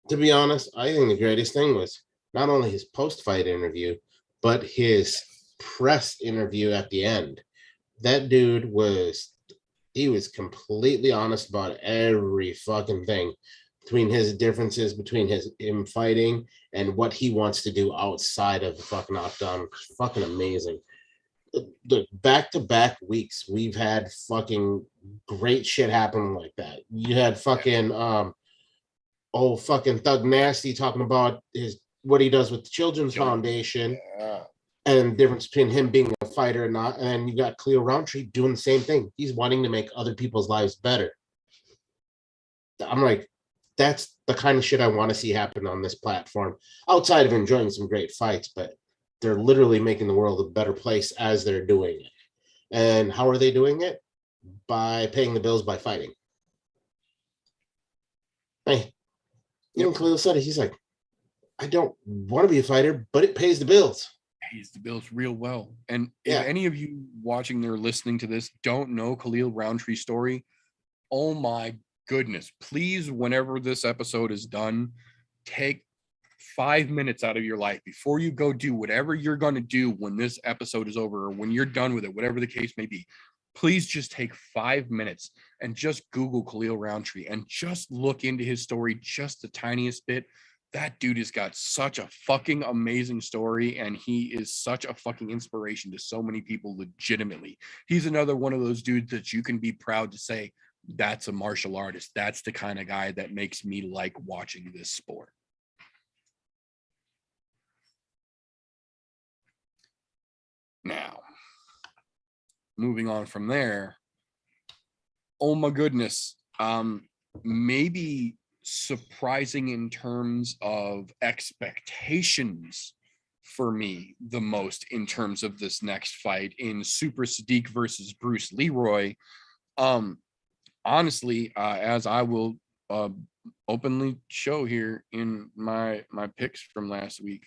to be honest, I think the greatest thing was not only his post-fight interview, but his press interview at the end. That dude was completely honest about every fucking thing between his differences between him fighting and what he wants to do outside of the fucking octagon. Fucking amazing. The back-to-back weeks we've had fucking great shit happen like that. You had fucking fucking Thug Nasty talking about what he does with the Children's Foundation. Yeah. And the difference between him being a fighter or not. And you got Khalil Roundtree doing the same thing. He's wanting to make other people's lives better. I'm like, that's the kind of shit I want to see happen on this platform, outside of enjoying some great fights, but they're literally making the world a better place as they're doing it. And how are they doing it? By paying the bills by fighting. Hey, even Khalil said it. He's like, I don't want to be a fighter, but it pays the bills. Pays the bills real well. And if any of you watching or listening to this don't know Khalil Roundtree's story, oh my goodness, please, whenever this episode is done, take 5 minutes out of your life before you go do whatever you're going to do when this episode is over, or when you're done with it, whatever the case may be. Please just take 5 minutes and just Google Khalil Roundtree and just look into his story just the tiniest bit. That dude has got such a fucking amazing story, and he is such a fucking inspiration to so many people legitimately. He's another one of those dudes that you can be proud to say, that's a martial artist. That's the kind of guy that makes me like watching this sport. Now, moving on from there, oh my goodness, maybe surprising in terms of expectations for me the most in terms of this next fight in Super Sadiq versus Bruce Leroy. Honestly, as I will openly show here in my picks from last week,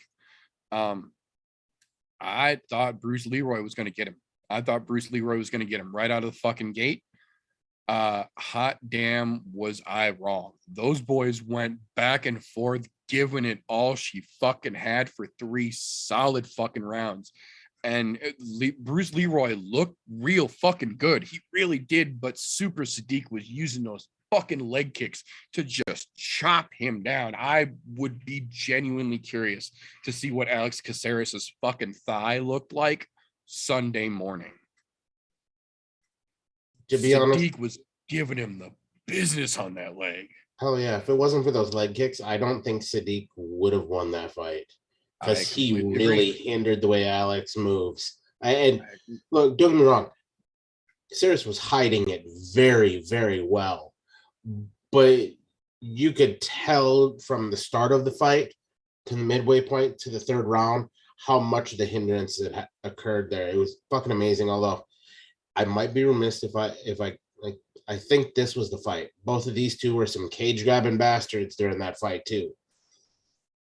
I thought Bruce Leroy was going to get him. I thought Bruce Leroy was going to get him right out of the fucking gate. Hot damn, was I wrong. Those boys went back and forth, giving it all she fucking had for 3 solid fucking rounds. And Bruce Leroy looked real fucking good. He really did. But Super Sadiq was using those fucking leg kicks to just chop him down. I would be genuinely curious to see what Alex Caceres' fucking thigh looked like Sunday morning. To be Sadiq honest, was giving him the business on that leg. hell yeah. If it wasn't for those leg kicks, I don't think Sadiq would have won that fight. Because he really hindered the way Alex moves. And look, don't get me wrong, Caceres was hiding it very, very well. But you could tell from the start of the fight to the midway point to the third round how much of the hindrance that occurred there. It was fucking amazing. Although I might be remiss if I think this was the fight. Both of these two were some cage grabbing bastards during that fight too.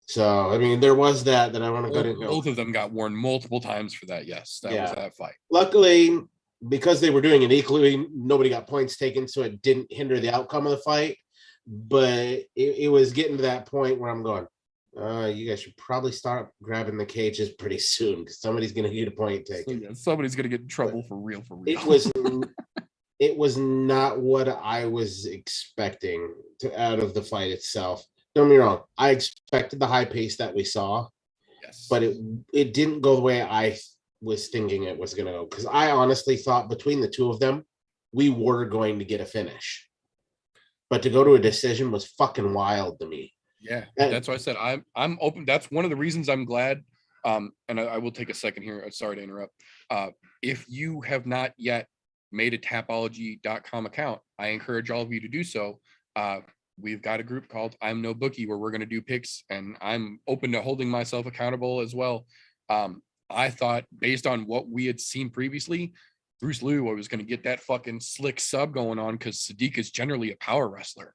So, I mean, there was that I want to go into. Both of them got warned multiple times for that. Yes, that was that fight. Luckily, because they were doing it equally, nobody got points taken, so it didn't hinder the outcome of the fight. But it was getting to that point where I'm going, you guys should probably start grabbing the cages pretty soon because somebody's going to get a point taken. So, yeah, somebody's going to get in trouble for real. It was not what I was expecting out of the fight itself. Don't get me wrong. I expected the high pace that we saw, yes, but it didn't go the way I was thinking it was going to go. Because I honestly thought between the two of them, we were going to get a finish. But to go to a decision was fucking wild to me. Yeah, that's why I said I'm open. That's one of the reasons I'm glad. And I will take a second here. Sorry to interrupt. If you have not yet made a Tapology.com account, I encourage all of you to do so. We've got a group called I'm No Bookie where we're going to do picks, and I'm open to holding myself accountable as well. I thought based on what we had seen previously, Bruce Leroy was going to get that fucking slick sub going on because Sadiq is generally a power wrestler.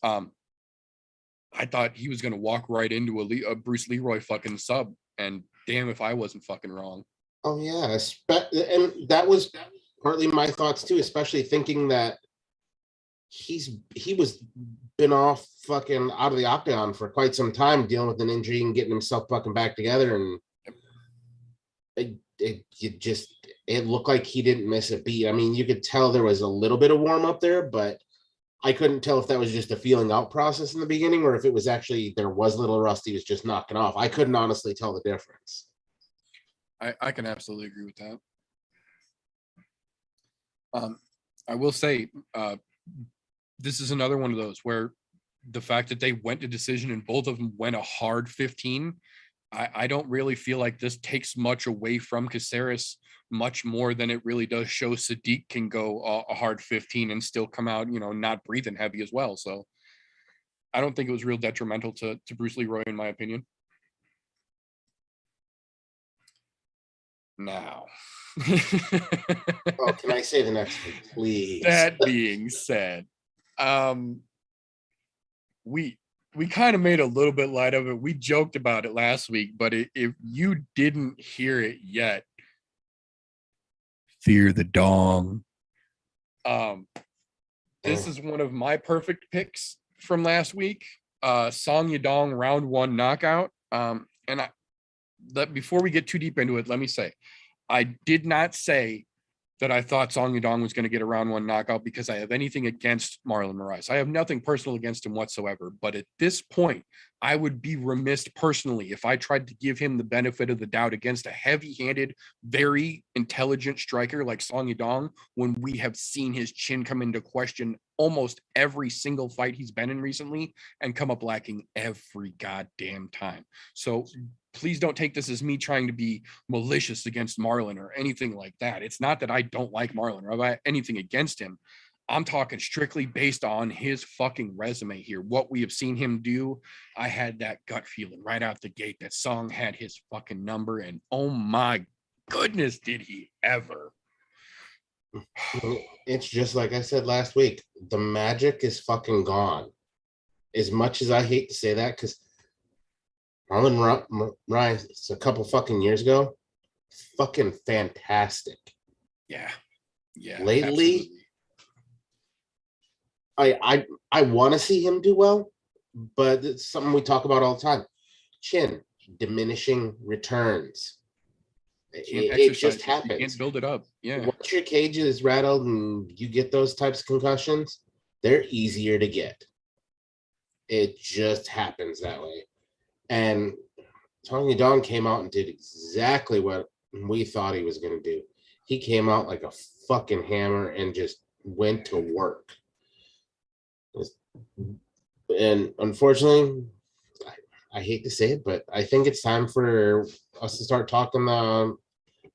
I thought he was going to walk right into a Bruce Leroy fucking sub, and damn if I wasn't fucking wrong. Oh yeah, and that was partly my thoughts too, especially thinking that he was been off fucking out of the octagon for quite some time, dealing with an injury and getting himself fucking back together, and it looked like he didn't miss a beat. I mean, you could tell there was a little bit of warm up there, but I couldn't tell if that was just a feeling out process in the beginning or if it was actually there was a little rust he was just knocking off. I couldn't honestly tell the difference. I can absolutely agree with that. I will say this is another one of those where the fact that they went to decision and both of them went a hard 15, I don't really feel like this takes much away from Caceres much more than it really does show Sadiq can go a hard 15 and still come out, not breathing heavy as well. So I don't think it was real detrimental to Bruce Leroy, in my opinion. Now. Oh, can I say the next one, please? That being said, we kind of made a little bit light of it. We joked about it last week, but if you didn't hear it yet, fear the dong. This is one of my perfect picks from last week. Song Yadong round 1 knockout. Before we get too deep into it, let me say, I did not say that I thought Song Yadong was going to get a round 1 knockout because I have anything against Marlon Moraes. I have nothing personal against him whatsoever. But at this point, I would be remiss personally if I tried to give him the benefit of the doubt against a heavy-handed, very intelligent striker like Song Yadong when we have seen his chin come into question almost every single fight he's been in recently and come up lacking every goddamn time. So please don't take this as me trying to be malicious against Marlon or anything like that. It's not that I don't like Marlon or have anything against him. I'm talking strictly based on his fucking resume here. What we have seen him do, I had that gut feeling right out the gate that Song had his fucking number, and oh my goodness, did he ever. It's just like I said last week. The magic is fucking gone. As much as I hate to say that, because Marlon Moraes a couple fucking years ago, fucking fantastic. Yeah. Lately, absolutely. I want to see him do well, but it's something we talk about all the time. Chin, diminishing returns. Can't It exercise just it. You happens. can't build it up. Yeah. Once your cage is rattled and you get those types of concussions, they're easier to get. It just happens that way. And Tony Don came out and did exactly what we thought he was going to do. He came out like a fucking hammer and just went to work. And unfortunately, I hate to say it, but I think it's time for us to start talking the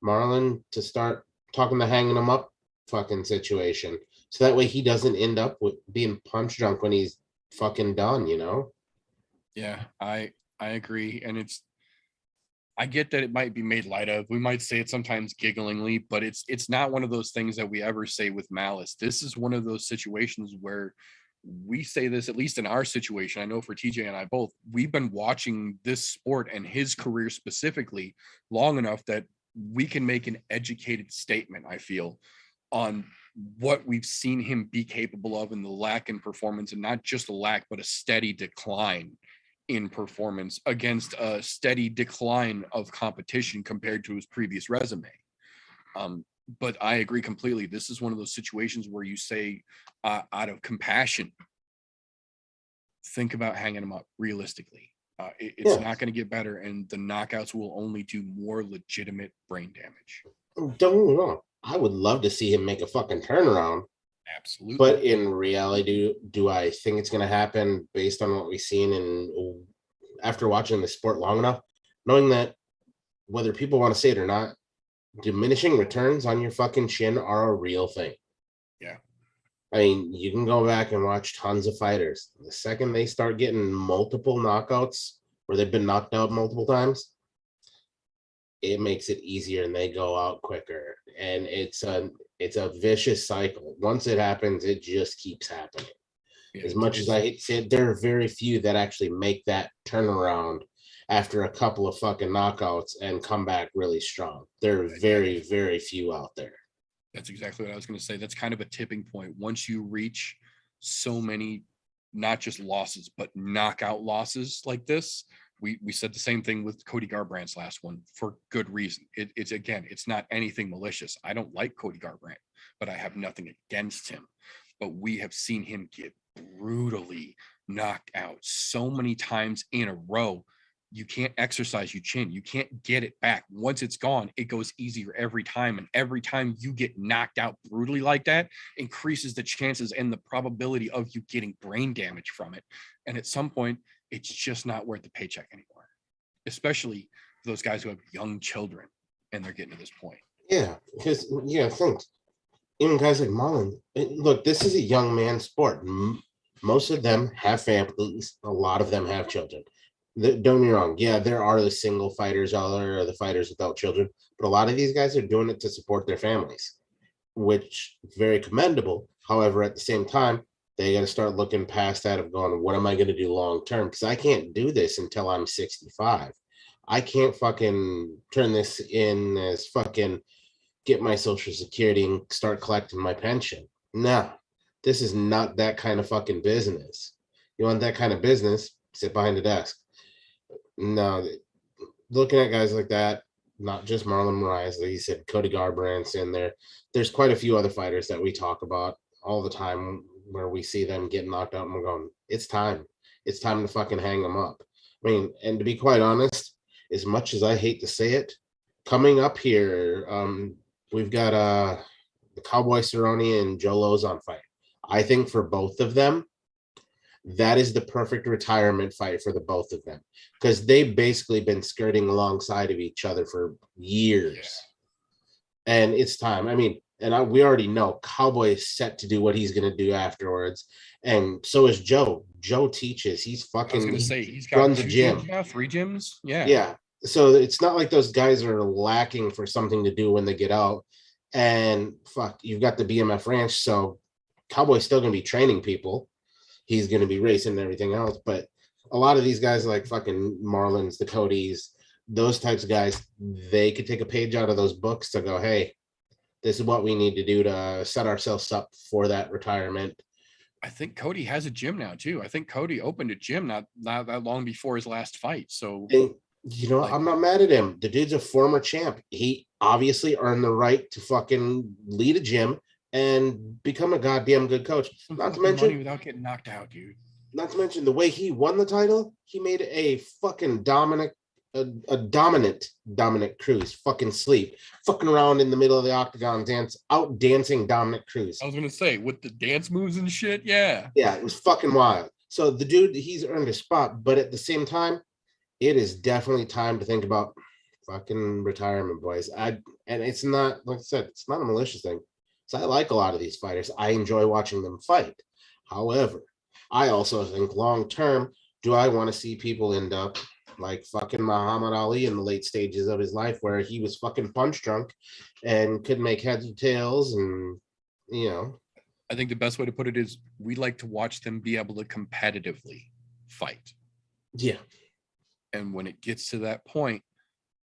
Marlon to start talking the hanging him up fucking situation. So that way he doesn't end up with being punch drunk when he's fucking done, you know? Yeah, I agree. And I get that it might be made light of. We might say it sometimes gigglingly, but it's not one of those things that we ever say with malice. This is one of those situations where we say this, at least in our situation. I know for TJ and I both, we've been watching this sport and his career specifically long enough that we can make an educated statement, I feel, on what we've seen him be capable of, and the lack in performance, and not just a lack, but a steady decline in performance against a steady decline of competition compared to his previous resume. But I agree completely. This is one of those situations where you say, out of compassion, think about hanging him up realistically. It's not going to get better, and the knockouts will only do more legitimate brain damage. Don't get me wrong. I would love to see him make a fucking turnaround. Absolutely. But in reality, do I think it's going to happen based on what we've seen and after watching the sport long enough, knowing that whether people want to say it or not, diminishing returns on your fucking chin are a real thing. Yeah. I mean, you can go back and watch tons of fighters. The second they start getting multiple knockouts where they've been knocked out multiple times, it makes it easier and they go out quicker. And it's a vicious cycle. Once it happens, it just keeps happening. Yeah, as much as I hate to say it, there are very few that actually make that turnaround after a couple of fucking knockouts and come back really strong. There are very, very few out there. That's exactly what I was going to say. That's kind of a tipping point. Once you reach so many, not just losses, but knockout losses like this, we said the same thing with Cody Garbrandt's last one for good reason. It's not anything malicious. I don't like Cody Garbrandt, but I have nothing against him. But we have seen him get brutally knocked out so many times in a row. You can't exercise your chin. You can't get it back. Once it's gone, it goes easier every time. And every time you get knocked out brutally like that, increases the chances and the probability of you getting brain damage from it. And at some point, it's just not worth the paycheck anymore, especially for those guys who have young children and they're getting to this point. Yeah, because, think. Even guys like Marlon, look, this is a young man sport. Most of them have families. A lot of them have children. Don't get me wrong. Yeah, there are the single fighters out there, or the fighters without children, but a lot of these guys are doing it to support their families, which is very commendable. However, at the same time, they got to start looking past that of going, what am I going to do long term? Because I can't do this until I'm 65. I can't fucking turn this in as fucking get my social security and start collecting my pension. No, this is not that kind of fucking business. You want that kind of business, sit behind the desk. No, looking at guys like that, not just Marlon Moraes, like he said, Cody Garbrandt's in there. There's quite a few other fighters that we talk about all the time where we see them getting knocked out and we're going, it's time. It's time to fucking hang them up. I mean, and to be quite honest, as much as I hate to say it, coming up here, we've got the Cowboy Cerrone and Joe Lozon fight. I think for both of them, that is the perfect retirement fight for the both of them because they've basically been skirting alongside of each other for years. And it's time. I mean, we already know Cowboy is set to do what he's going to do afterwards. And so is Joe. Joe teaches. He's fucking, I was going to say, he's got runs a gym. Gyms now, 3 gyms. Yeah. Yeah. So it's not like those guys are lacking for something to do when they get out. And fuck, you've got the BMF ranch. So Cowboy's still going to be training people. He's going to be racing and everything else. But a lot of these guys like fucking Marlins, the Codys, those types of guys, they could take a page out of those books to go, hey, this is what we need to do to set ourselves up for that retirement. I think Cody has a gym now too. I think Cody opened a gym not that long before his last fight. So And you know, like, I'm not mad at him. The dude's a former champ. He obviously earned the right to fucking lead a gym and become a goddamn good coach. some Not to fucking money mention, without getting knocked out, dude. not to mention the way he won the title, he made a fucking dominant Dominic Cruz fucking sleep, fucking around in the middle of the octagon, out dancing Dominic Cruz. I was gonna say with the dance moves and shit, yeah. Yeah, it was fucking wild. So the dude, he's earned a spot, but at the same time, it is definitely time to think about fucking retirement, boys. And it's not, like I said, it's not a malicious thing. So I like a lot of these fighters. I enjoy watching them fight. However, I also think long term, do I want to see people end up like fucking Muhammad Ali in the late stages of his life, where he was fucking punch drunk and couldn't make heads or tails, and you know. I think the best way to put it is we like to watch them be able to competitively fight. Yeah. And when it gets to that point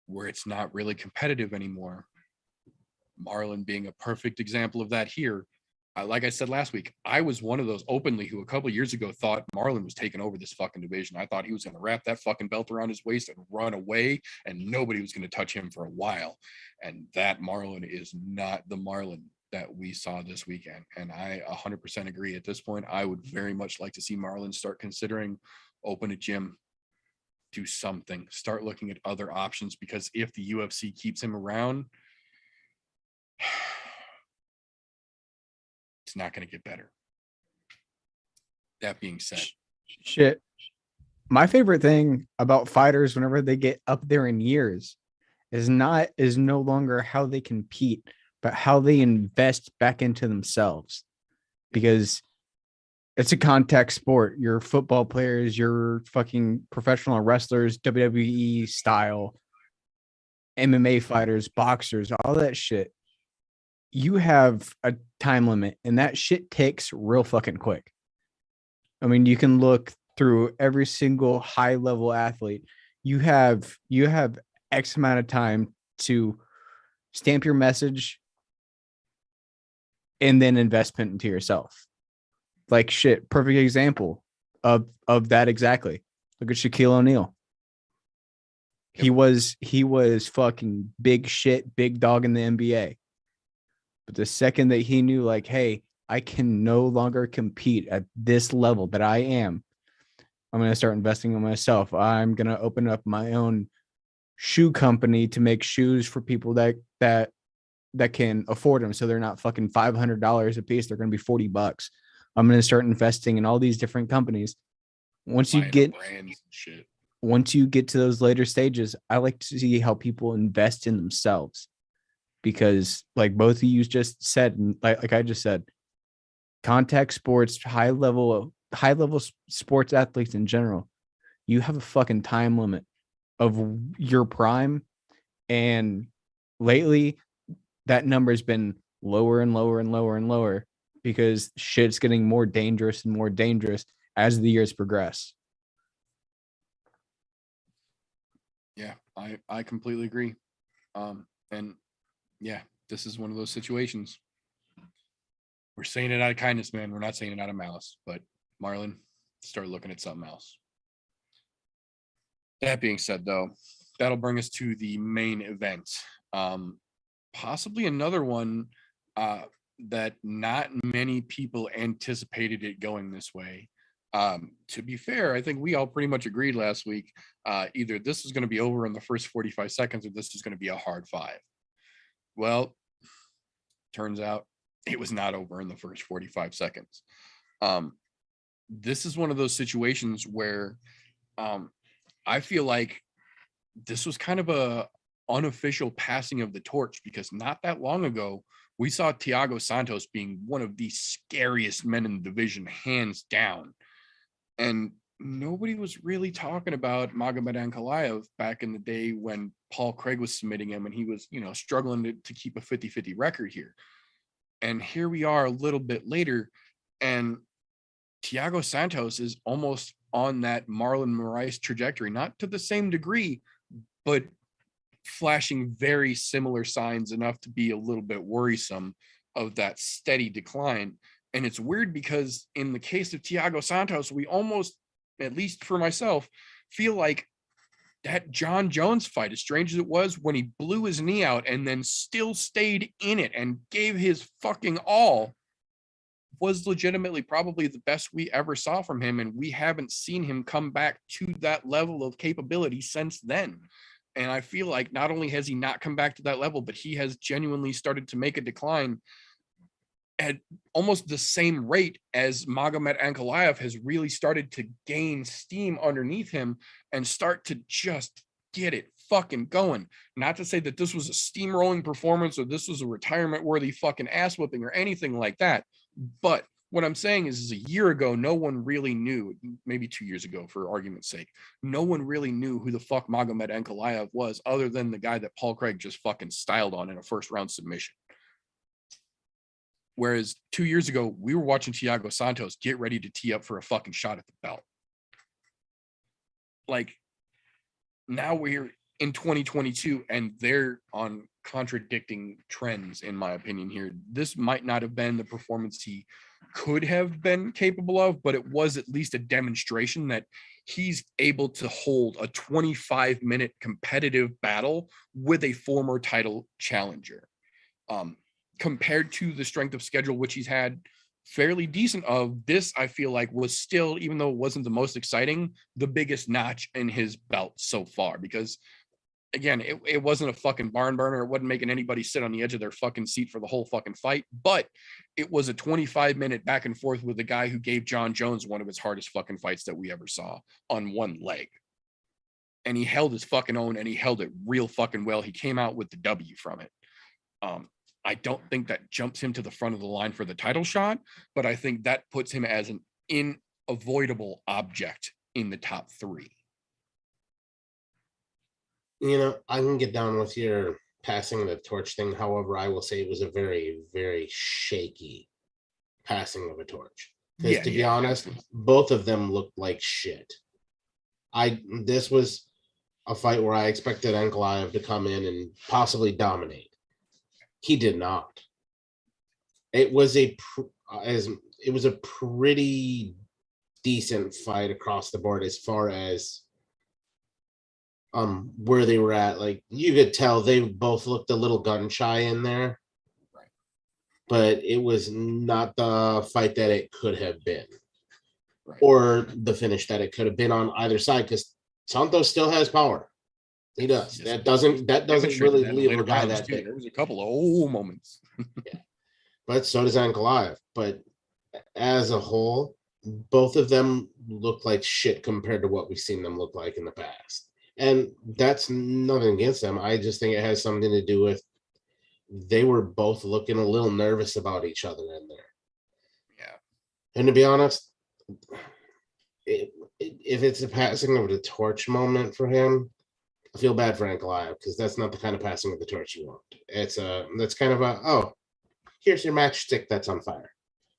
where it's not really competitive anymore, Marlon being a perfect example of that here. Like I said last week, I was one of those openly who a couple of years ago thought Marlon was taking over this fucking division. I thought he was going to wrap that fucking belt around his waist and run away, and nobody was going to touch him for a while. And that Marlon is not the Marlon that we saw this weekend. And I 100% agree. At this point, I would very much like to see Marlon start considering open a gym, do something, start looking at other options, because if the UFC keeps him around, it's not going to get better. That being said, Shit. My favorite thing about fighters whenever they get up there in years is no longer how they compete, but how they invest back into themselves. Because it's a contact sport. Your football players, your fucking professional wrestlers, WWE style, MMA fighters, boxers, all that shit. You have a time limit, and that shit takes real fucking quick. I mean, you can look through every single high level athlete. You have X amount of time to stamp your message and then investment into yourself. Like shit, perfect example of that exactly. Look at Shaquille O'Neal. He was fucking big shit, big dog in the NBA. But the second that he knew, like, hey, I can no longer compete at this level that I am, I'm going to start investing in myself. I'm going to open up my own shoe company to make shoes for people that can afford them. So they're not fucking $500 a piece. They're going to be $40. I'm going to start investing in all these different companies. Once you get to those later stages, I like to see how people invest in themselves. Because like both of you just said, and like I just said, contact sports, high level sports athletes in general, you have a fucking time limit of your prime. And lately that number has been lower and lower and lower and lower, because shit's getting more dangerous and more dangerous as the years progress. Yeah, I completely agree. And yeah, this is one of those situations. We're saying it out of kindness, man. We're not saying it out of malice. But Marlon, start looking at something else. That being said, though, that'll bring us to the main event. Possibly another one that not many people anticipated it going this way. To be fair, I think we all pretty much agreed last week. Either this is going to be over in the first 45 seconds or this is going to be a hard 5. Well, turns out it was not over in the first 45 seconds. This is one of those situations where I feel like this was kind of a unofficial passing of the torch, because not that long ago, we saw Thiago Santos being one of the scariest men in the division, hands down. And nobody was really talking about Magomed Ankalaev back in the day when Paul Craig was submitting him and he was, struggling to keep a 50-50 record here. And here we are a little bit later, and Thiago Santos is almost on that Marlon Moraes trajectory, not to the same degree, but flashing very similar signs enough to be a little bit worrisome of that steady decline. And it's weird because in the case of Thiago Santos, we almost, at least for myself, feel like that John Jones fight, as strange as it was, when he blew his knee out and then still stayed in it and gave his fucking all, was legitimately probably the best we ever saw from him. And we haven't seen him come back to that level of capability since then. And I feel like not only has he not come back to that level, but he has genuinely started to make a decline at almost the same rate as Magomed Ankalaev has really started to gain steam underneath him and start to just get it fucking going. Not to say that this was a steamrolling performance or this was a retirement worthy fucking ass whipping or anything like that. But what I'm saying is a year ago, no one really knew, maybe 2 years ago for argument's sake, no one really knew who the fuck Magomed Ankalaev was other than the guy that Paul Craig just fucking styled on in a first round submission. Whereas 2 years ago, we were watching Thiago Santos get ready to tee up for a fucking shot at the belt. Like, now we're in 2022 and they're on contradicting trends, in my opinion here. This might not have been the performance he could have been capable of, but it was at least a demonstration that he's able to hold a 25-minute competitive battle with a former title challenger. Compared to the strength of schedule, which he's had fairly decent of, this I feel like was still, even though it wasn't the most exciting, the biggest notch in his belt so far. Because again, it wasn't a fucking barn burner. It wasn't making anybody sit on the edge of their fucking seat for the whole fucking fight, but it was a 25-minute back and forth with the guy who gave John Jones one of his hardest fucking fights that we ever saw on one leg. And he held his fucking own, and he held it real fucking well. He came out with the W from it. I don't think that jumps him to the front of the line for the title shot, but I think that puts him as an unavoidable object in the top three. You know, I can get down with your passing the torch thing. However, I will say it was a very, very shaky passing of a torch. Because to be honest, both of them looked like shit. This was a fight where I expected Ankalaev to come in and possibly dominate. He did not. It was a pretty decent fight across the board as far as where they were at. Like, you could tell they both looked a little gun shy in there. Right. But it was not the fight that it could have been. Right. Or the finish that it could have been on either side, because Santos still has power. He does. Yes. That doesn't really leave a guy that big. There was a couple of moments. Yeah. But so does Ankalaev. But as a whole, both of them look like shit compared to what we've seen them look like in the past. And that's nothing against them. I just think it has something to do with they were both looking a little nervous about each other in there. Yeah. And to be honest, if it's a passing of the torch moment for him, I feel bad for Ankalaev, because that's not the kind of passing of the torch you want. That's kind of here's your matchstick that's on fire.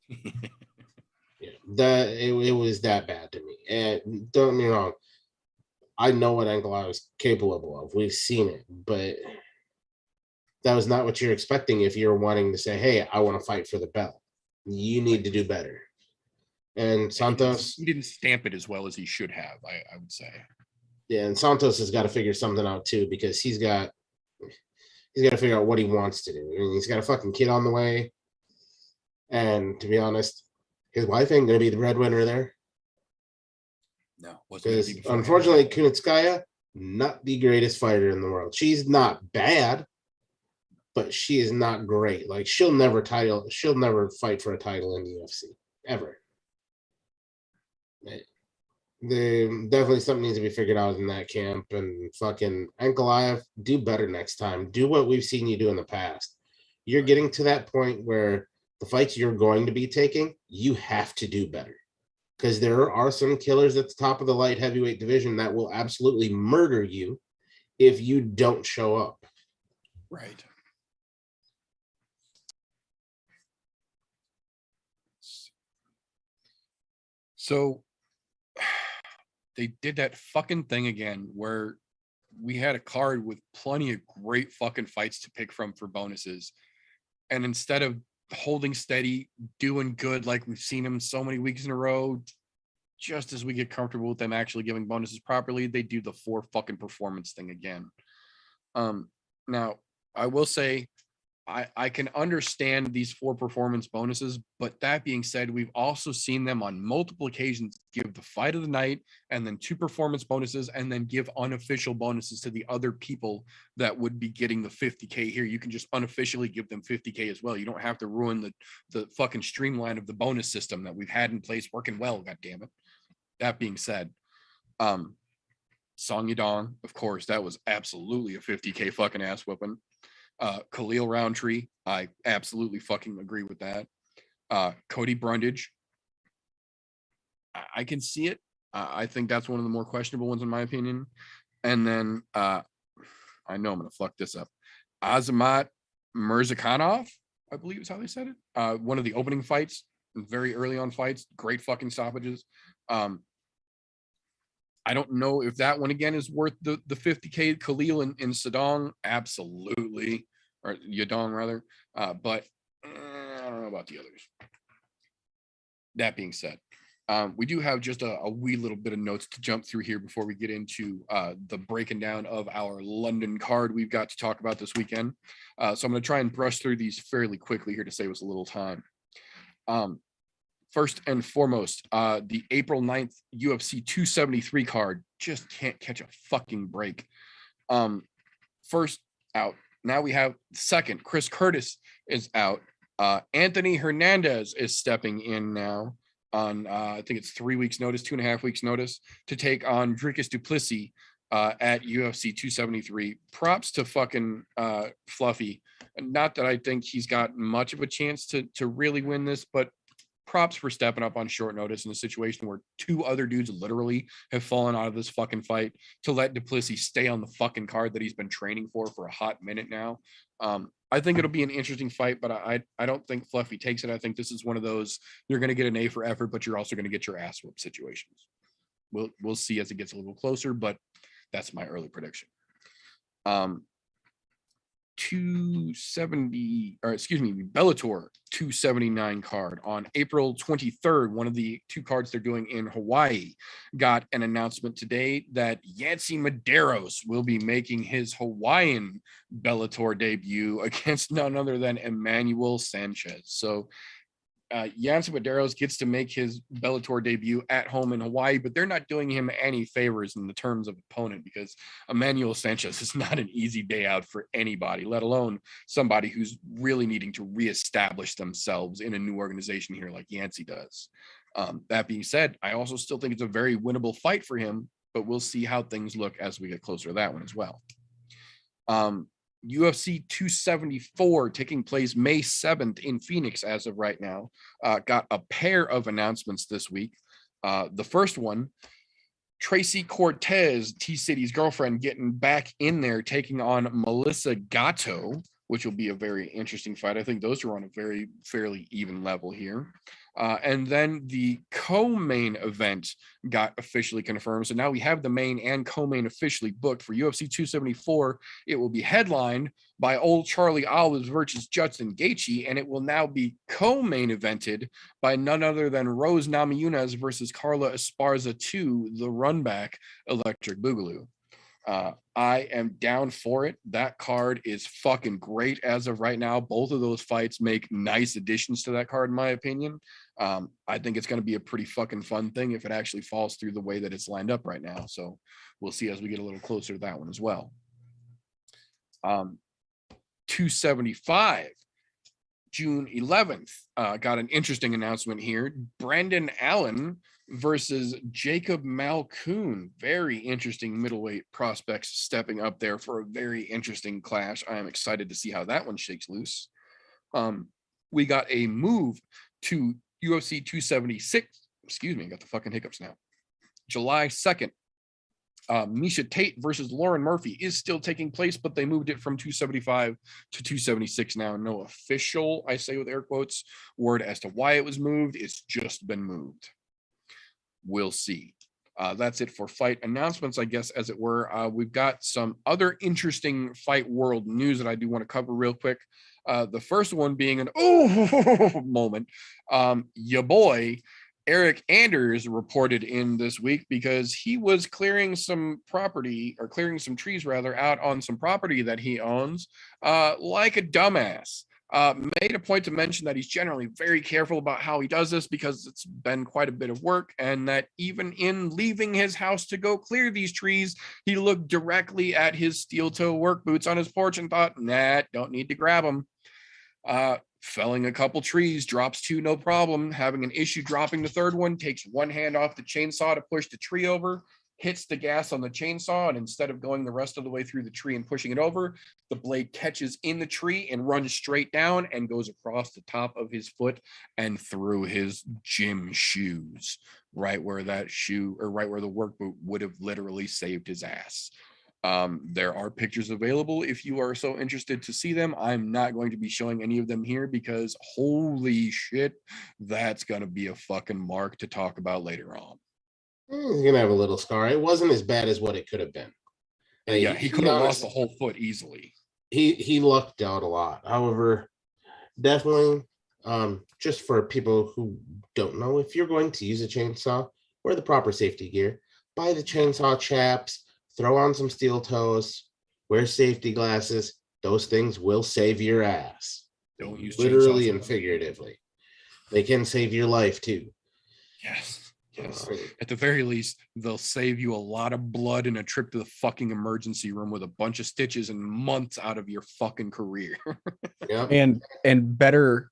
Yeah, it was that bad to me. And don't get me wrong, I know what Ankalaev is capable of. We've seen it, but that was not what you're expecting if you're wanting to say, hey, I want to fight for the belt. You need to do better. And Santos, he didn't stamp it as well as he should have, I would say. Yeah, and Santos has got to figure something out too, because he's got to figure out what he wants to do. I mean, he's got a fucking kid on the way, and to be honest, his wife ain't gonna be the breadwinner there. No, because unfortunately, Kunitskaya, not the greatest fighter in the world. She's not bad, but she is not great. Like, she'll never fight for a title in the UFC ever. Definitely something needs to be figured out in that camp. And fucking Ankalaev, do better next time. Do what we've seen you do in the past. You're getting to that point where the fights you're going to be taking, you have to do better. Because there are some killers at the top of the light heavyweight division that will absolutely murder you if you don't show up. Right. So they did that fucking thing again where we had a card with plenty of great fucking fights to pick from for bonuses. And instead of holding steady, doing good like we've seen him so many weeks in a row. Just as we get comfortable with them actually giving bonuses properly, they do the 4 fucking performance thing again. Now, I will say, I can understand these 4 performance bonuses, but that being said, we've also seen them on multiple occasions give the fight of the night and then 2 performance bonuses and then give unofficial bonuses to the other people that would be getting the 50K here. You can just unofficially give them 50K as well. You don't have to ruin the fucking streamline of the bonus system that we've had in place working well, God damn it. That being said, Song Yadong, of course, that was absolutely a 50K fucking ass whooping. Khalil Roundtree, I absolutely fucking agree with that. Cody Brundage, I can see it. I think that's one of the more questionable ones in my opinion. And then I know I'm gonna fuck this up. Azamat Mirzakhanov, I believe is how they said it. One of the opening fights, very early on fights, great fucking stoppages. I don't know if that one again is worth the 50K. Khalil and Sadong, absolutely, or Yadong rather. But I don't know about the others. That being said, we do have just a wee little bit of notes to jump through here before we get into the breaking down of our London card we've got to talk about this weekend. So I'm going to try and brush through these fairly quickly here to save us a little time. First and foremost, the April 9th UFC 273 card just can't catch a fucking break. First out. Now we have second. Chris Curtis is out. Anthony Hernandez is stepping in now on, I think it's 3 weeks notice, 2.5 weeks notice to take on Dricus du Plessis at UFC 273. Props to fucking Fluffy. Not that I think he's got much of a chance to really win this, but props for stepping up on short notice in a situation where 2 other dudes literally have fallen out of this fucking fight to let du Plessis stay on the fucking card that he's been training for a hot minute now. I think it'll be an interesting fight, but I don't think Fluffy takes it. I think this is one of those, you're going to get an A for effort, but you're also going to get your ass whooped situations. We'll see as it gets a little closer, but that's my early prediction. 270, or excuse me, Bellator 279 card on April 23rd. One of the 2 cards they're doing in Hawaii got an announcement today that Yancy Medeiros will be making his Hawaiian Bellator debut against none other than Emmanuel Sanchez. So Yancy Medeiros gets to make his Bellator debut at home in Hawaii, but they're not doing him any favors in the terms of opponent because Emmanuel Sanchez is not an easy day out for anybody, let alone somebody who's really needing to reestablish themselves in a new organization here like Yancy does. That being said, I also still think it's a very winnable fight for him, but we'll see how things look as we get closer to that one as well. UFC 274 taking place May 7th in Phoenix as of right now, got a pair of announcements this week. The first one, Tracy Cortez, T-City's girlfriend, getting back in there, taking on Melissa Gatto, which will be a very interesting fight. I think those are on a very fairly even level here. And then the co-main event got officially confirmed. So now we have the main and co-main officially booked for UFC 274. It will be headlined by Old Charlie Olives versus Justin Gaethje, and it will now be co-main evented by none other than Rose Namajunas versus Carla Esparza 2, the runback Electric Boogaloo. I am down for it. That card is fucking great as of right now. Both of those fights make nice additions to that card, in my opinion. I think it's going to be a pretty fucking fun thing if it actually falls through the way that it's lined up right now. So we'll see as we get a little closer to that one as well. 275, June 11th, got an interesting announcement here. Brandon Allen versus Jacob Malkoon. Very interesting middleweight prospects stepping up there for a very interesting clash. I am excited to see how that one shakes loose. We got a move to UFC 276. Excuse me, I got the fucking hiccups now. July 2nd. Misha Tate versus Lauren Murphy is still taking place, but they moved it from 275 to 276 now. No official, I say with air quotes, word as to why it was moved. It's just been moved. We'll see. That's it for fight announcements, I guess, as it were. We've got some other interesting fight world news that I do want to cover real quick. The first one being an moment. Your boy Eric Anders reported in this week because he was clearing some property, or clearing some trees rather, out on some property that he owns, like a dumbass. Made a point to mention that he's generally very careful about how he does this because it's been quite a bit of work, and that even in leaving his house to go clear these trees, he looked directly at his steel toe work boots on his porch and thought, nah, don't need to grab them. Felling a couple trees, drops two, no problem. Having an issue dropping the third one, takes one hand off the chainsaw to push the tree over, hits the gas on the chainsaw, and instead of going the rest of the way through the tree and pushing it over, the blade catches in the tree and runs straight down and goes across the top of his foot and through his gym shoes, right where that shoe, or right where the work boot would have literally saved his ass. There are pictures available if you are so interested to see them. I'm not going to be showing any of them here because holy shit, that's going to be a fucking mark to talk about later on. He's gonna have a little scar. It wasn't as bad as what it could have been. Yeah, he could have lost the whole foot easily. He lucked out a lot. However, definitely, just for people who don't know, if you're going to use a chainsaw, wear the proper safety gear. Buy the chainsaw chaps. Throw on some steel toes. Wear safety glasses. Those things will save your ass. Don't use literally and figuratively. They can save your life too. Yes. At the very least, they'll save you a lot of blood and a trip to the fucking emergency room with a bunch of stitches and months out of your fucking career. Yep. And better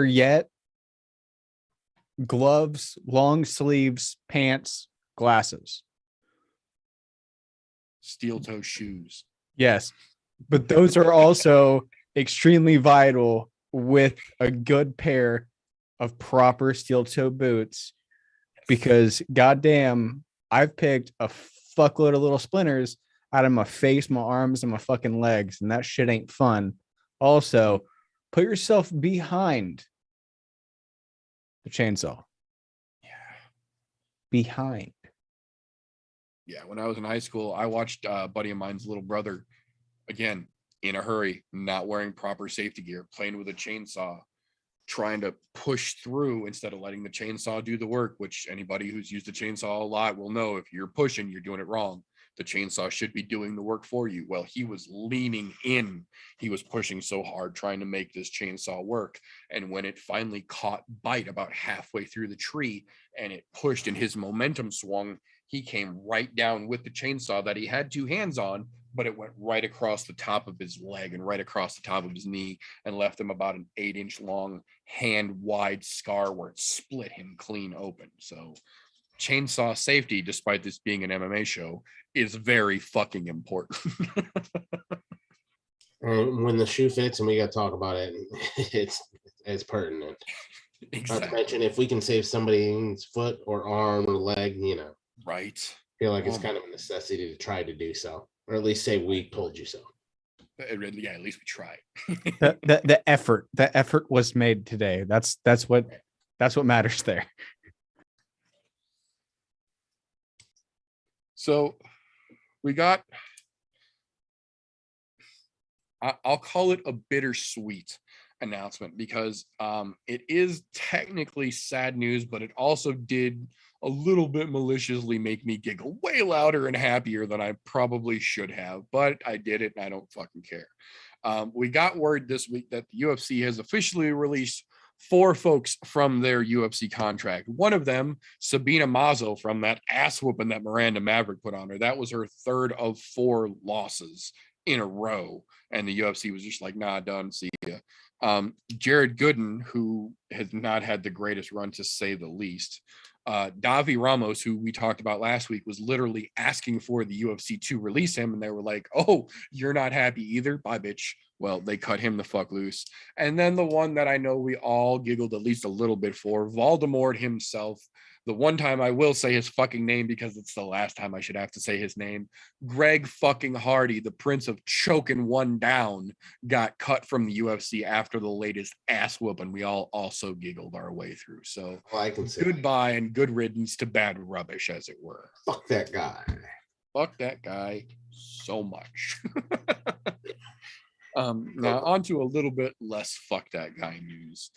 yet, gloves, long sleeves, pants, glasses, steel toe shoes. Yes, but those are also extremely vital with a good pair of proper steel toe boots, because goddamn, I've picked a fuckload of little splinters out of my face, my arms, and my fucking legs, and that shit ain't fun. Also, put yourself behind the chainsaw. Yeah. Behind. Yeah, when I was in high school, I watched a buddy of mine's little brother, again, in a hurry, not wearing proper safety gear, playing with a chainsaw, trying to push through instead of letting the chainsaw do the work, which anybody who's used a chainsaw a lot will know. If you're pushing, you're doing it wrong. The chainsaw should be doing the work for you. Well, he was leaning in. He was pushing so hard trying to make this chainsaw work. And when it finally caught bite about halfway through the tree and it pushed and his momentum swung, he came right down with the chainsaw that he had two hands on, but it went right across the top of his leg and right across the top of his knee and left him about an 8-inch long hand wide scar where it split him clean open. So chainsaw safety, despite this being an MMA show, is very fucking important. And when the shoe fits and we got to talk about it, it's pertinent. Exactly. Not to mention, if we can save somebody's foot or arm or leg, Right. I feel like it's kind of a necessity to try to do so, or at least say we told you so. Yeah, at least we tried. the effort was made today. That's what matters there. So we got, I'll call it a bittersweet announcement because it is technically sad news, but it also did a little bit maliciously make me giggle way louder and happier than I probably should have, but I did it and I don't fucking care. We got word this week that the UFC has officially released 4 folks from their UFC contract. One of them, Sabina Mazo, from that ass whooping that Miranda Maverick put on her. That was her 3rd of 4 losses in a row. And the UFC was just like, nah, done, see ya. Jared Gooden, who has not had the greatest run to say the least. Davi Ramos, who we talked about last week, was literally asking for the UFC to release him. And they were like, oh, you're not happy either? Bye, bitch. Well, they cut him the fuck loose. And then the one that I know we all giggled at least a little bit for, Voldemort himself. The one time I will say his fucking name because it's the last time I should have to say his name. Greg fucking Hardy, the prince of choking one down, got cut from the UFC after the latest ass whooping. We all also giggled our way through. So I can say goodbye and good riddance to bad rubbish, as it were. fuck that guy. Fuck that guy so much. Now on to a little bit less fuck that guy news.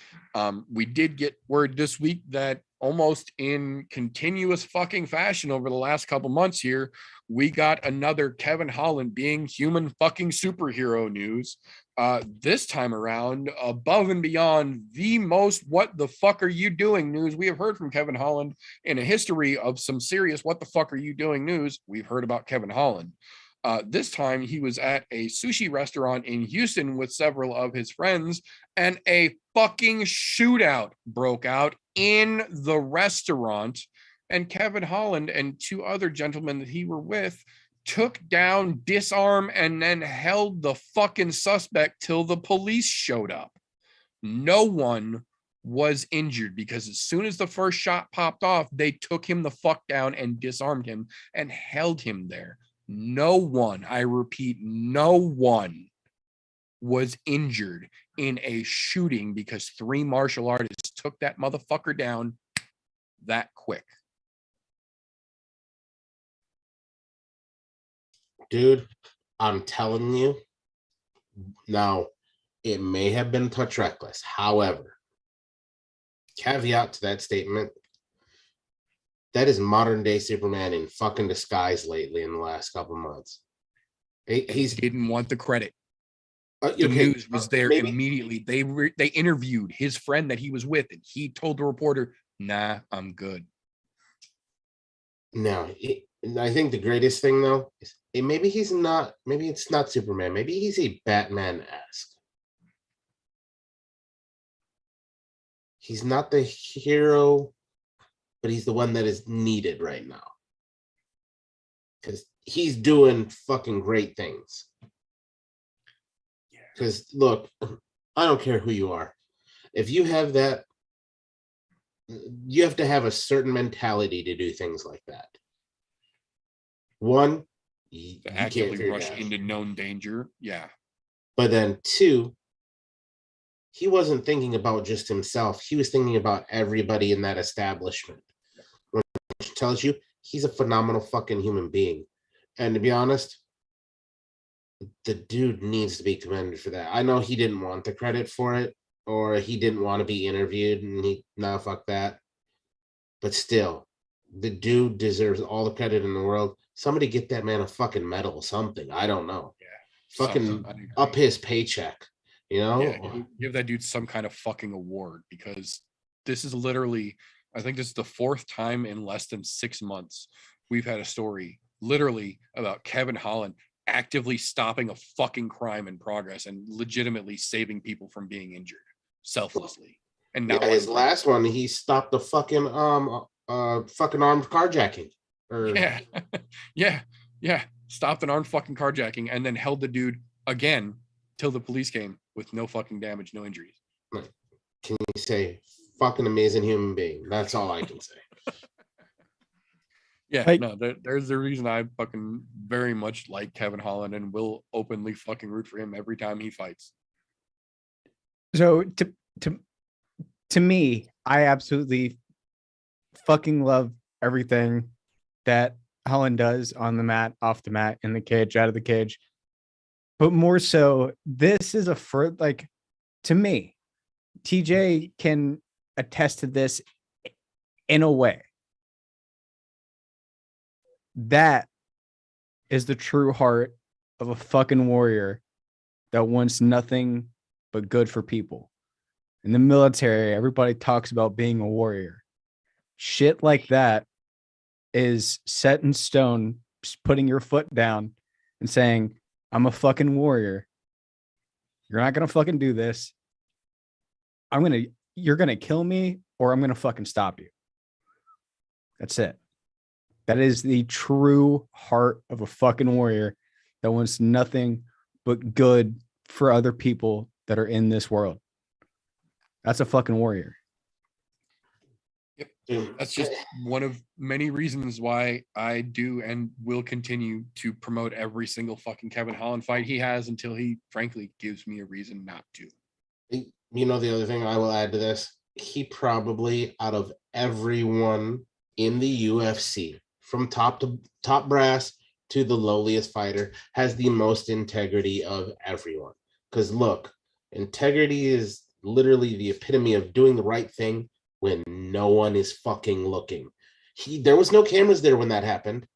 We did get word this week that almost in continuous fucking fashion over the last couple months here, we got another Kevin Holland being human fucking superhero news. This time around, above and beyond the most what the fuck are you doing news we have heard from Kevin Holland in a history of some serious what the fuck are you doing news we've heard about Kevin Holland. This time he was at a sushi restaurant in Houston with several of his friends, and a fucking shootout broke out in the restaurant. And Kevin Holland and two other gentlemen that he were with took down, disarmed, and then held the fucking suspect till the police showed up. No one was injured because as soon as the first shot popped off, they took him the fuck down and disarmed him and held him there. No one, I repeat, no one was injured in a shooting because 3 martial artists took that motherfucker down that quick. Dude, I'm telling you, now, it may have been touch reckless. However, caveat to that statement, that is modern day Superman in fucking disguise lately in the last couple months. He's Didn't want the credit. The okay, news was there maybe. immediately. They interviewed his friend that he was with, and he told the reporter, "Nah, I'm good." No, I think the greatest thing though is maybe he's not. Maybe it's not Superman. Maybe he's a Batman-esque. He's not the hero, but he's the one that is needed right now because he's doing fucking great things. Because look, I don't care who you are. If you have that, you have to have a certain mentality to do things like that. One, you To can't actively fear rush death. into known danger. Yeah. But then two, he wasn't thinking about just himself. He was thinking about everybody in that establishment. Which tells you he's a phenomenal fucking human being. And to be honest, the dude needs to be commended for that. I know he didn't want the credit for it, or he didn't want to be interviewed, and fuck that. But still, the dude deserves all the credit in the world. Somebody get that man a fucking medal or something. I don't know. Yeah. Fucking Something, I agree. up his paycheck, you know? Yeah, give that dude some kind of fucking award, because this is literally, I think this is the 4th time in less than 6 months we've had a story literally about Kevin Holland actively stopping a fucking crime in progress and legitimately saving people from being injured selflessly. And now his last one, he stopped the fucking fucking armed carjacking. Yeah. Stopped an armed fucking carjacking and then held the dude again till the police came with no fucking damage, no injuries. Can you say fucking amazing human being? That's all I can say. Yeah, Like- no, there's the reason I fucking very much like Kevin Holland and will openly fucking root for him every time he fights. So to me, I absolutely fucking love everything that Holland does on the mat, off the mat, in the cage, out of the cage. But more so, this is to me, TJ can attest to this in a way. That is the true heart of a fucking warrior that wants nothing but good for people. In the military, everybody talks about being a warrior. Shit like that is set in stone, just putting your foot down and saying, I'm a fucking warrior. You're not going to fucking do this. You're going to kill me, or I'm going to fucking stop you. That's it. That is the true heart of a fucking warrior that wants nothing but good for other people that are in this world. That's a fucking warrior. Yep. That's just one of many reasons why I do and will continue to promote every single fucking Kevin Holland fight he has until he frankly gives me a reason not to. You know, the other thing I will add to this, he probably, out of everyone in the UFC, from top brass to the lowliest fighter, has the most integrity of everyone. Because look, integrity is literally the epitome of doing the right thing when no one is fucking looking. There was no cameras there when that happened.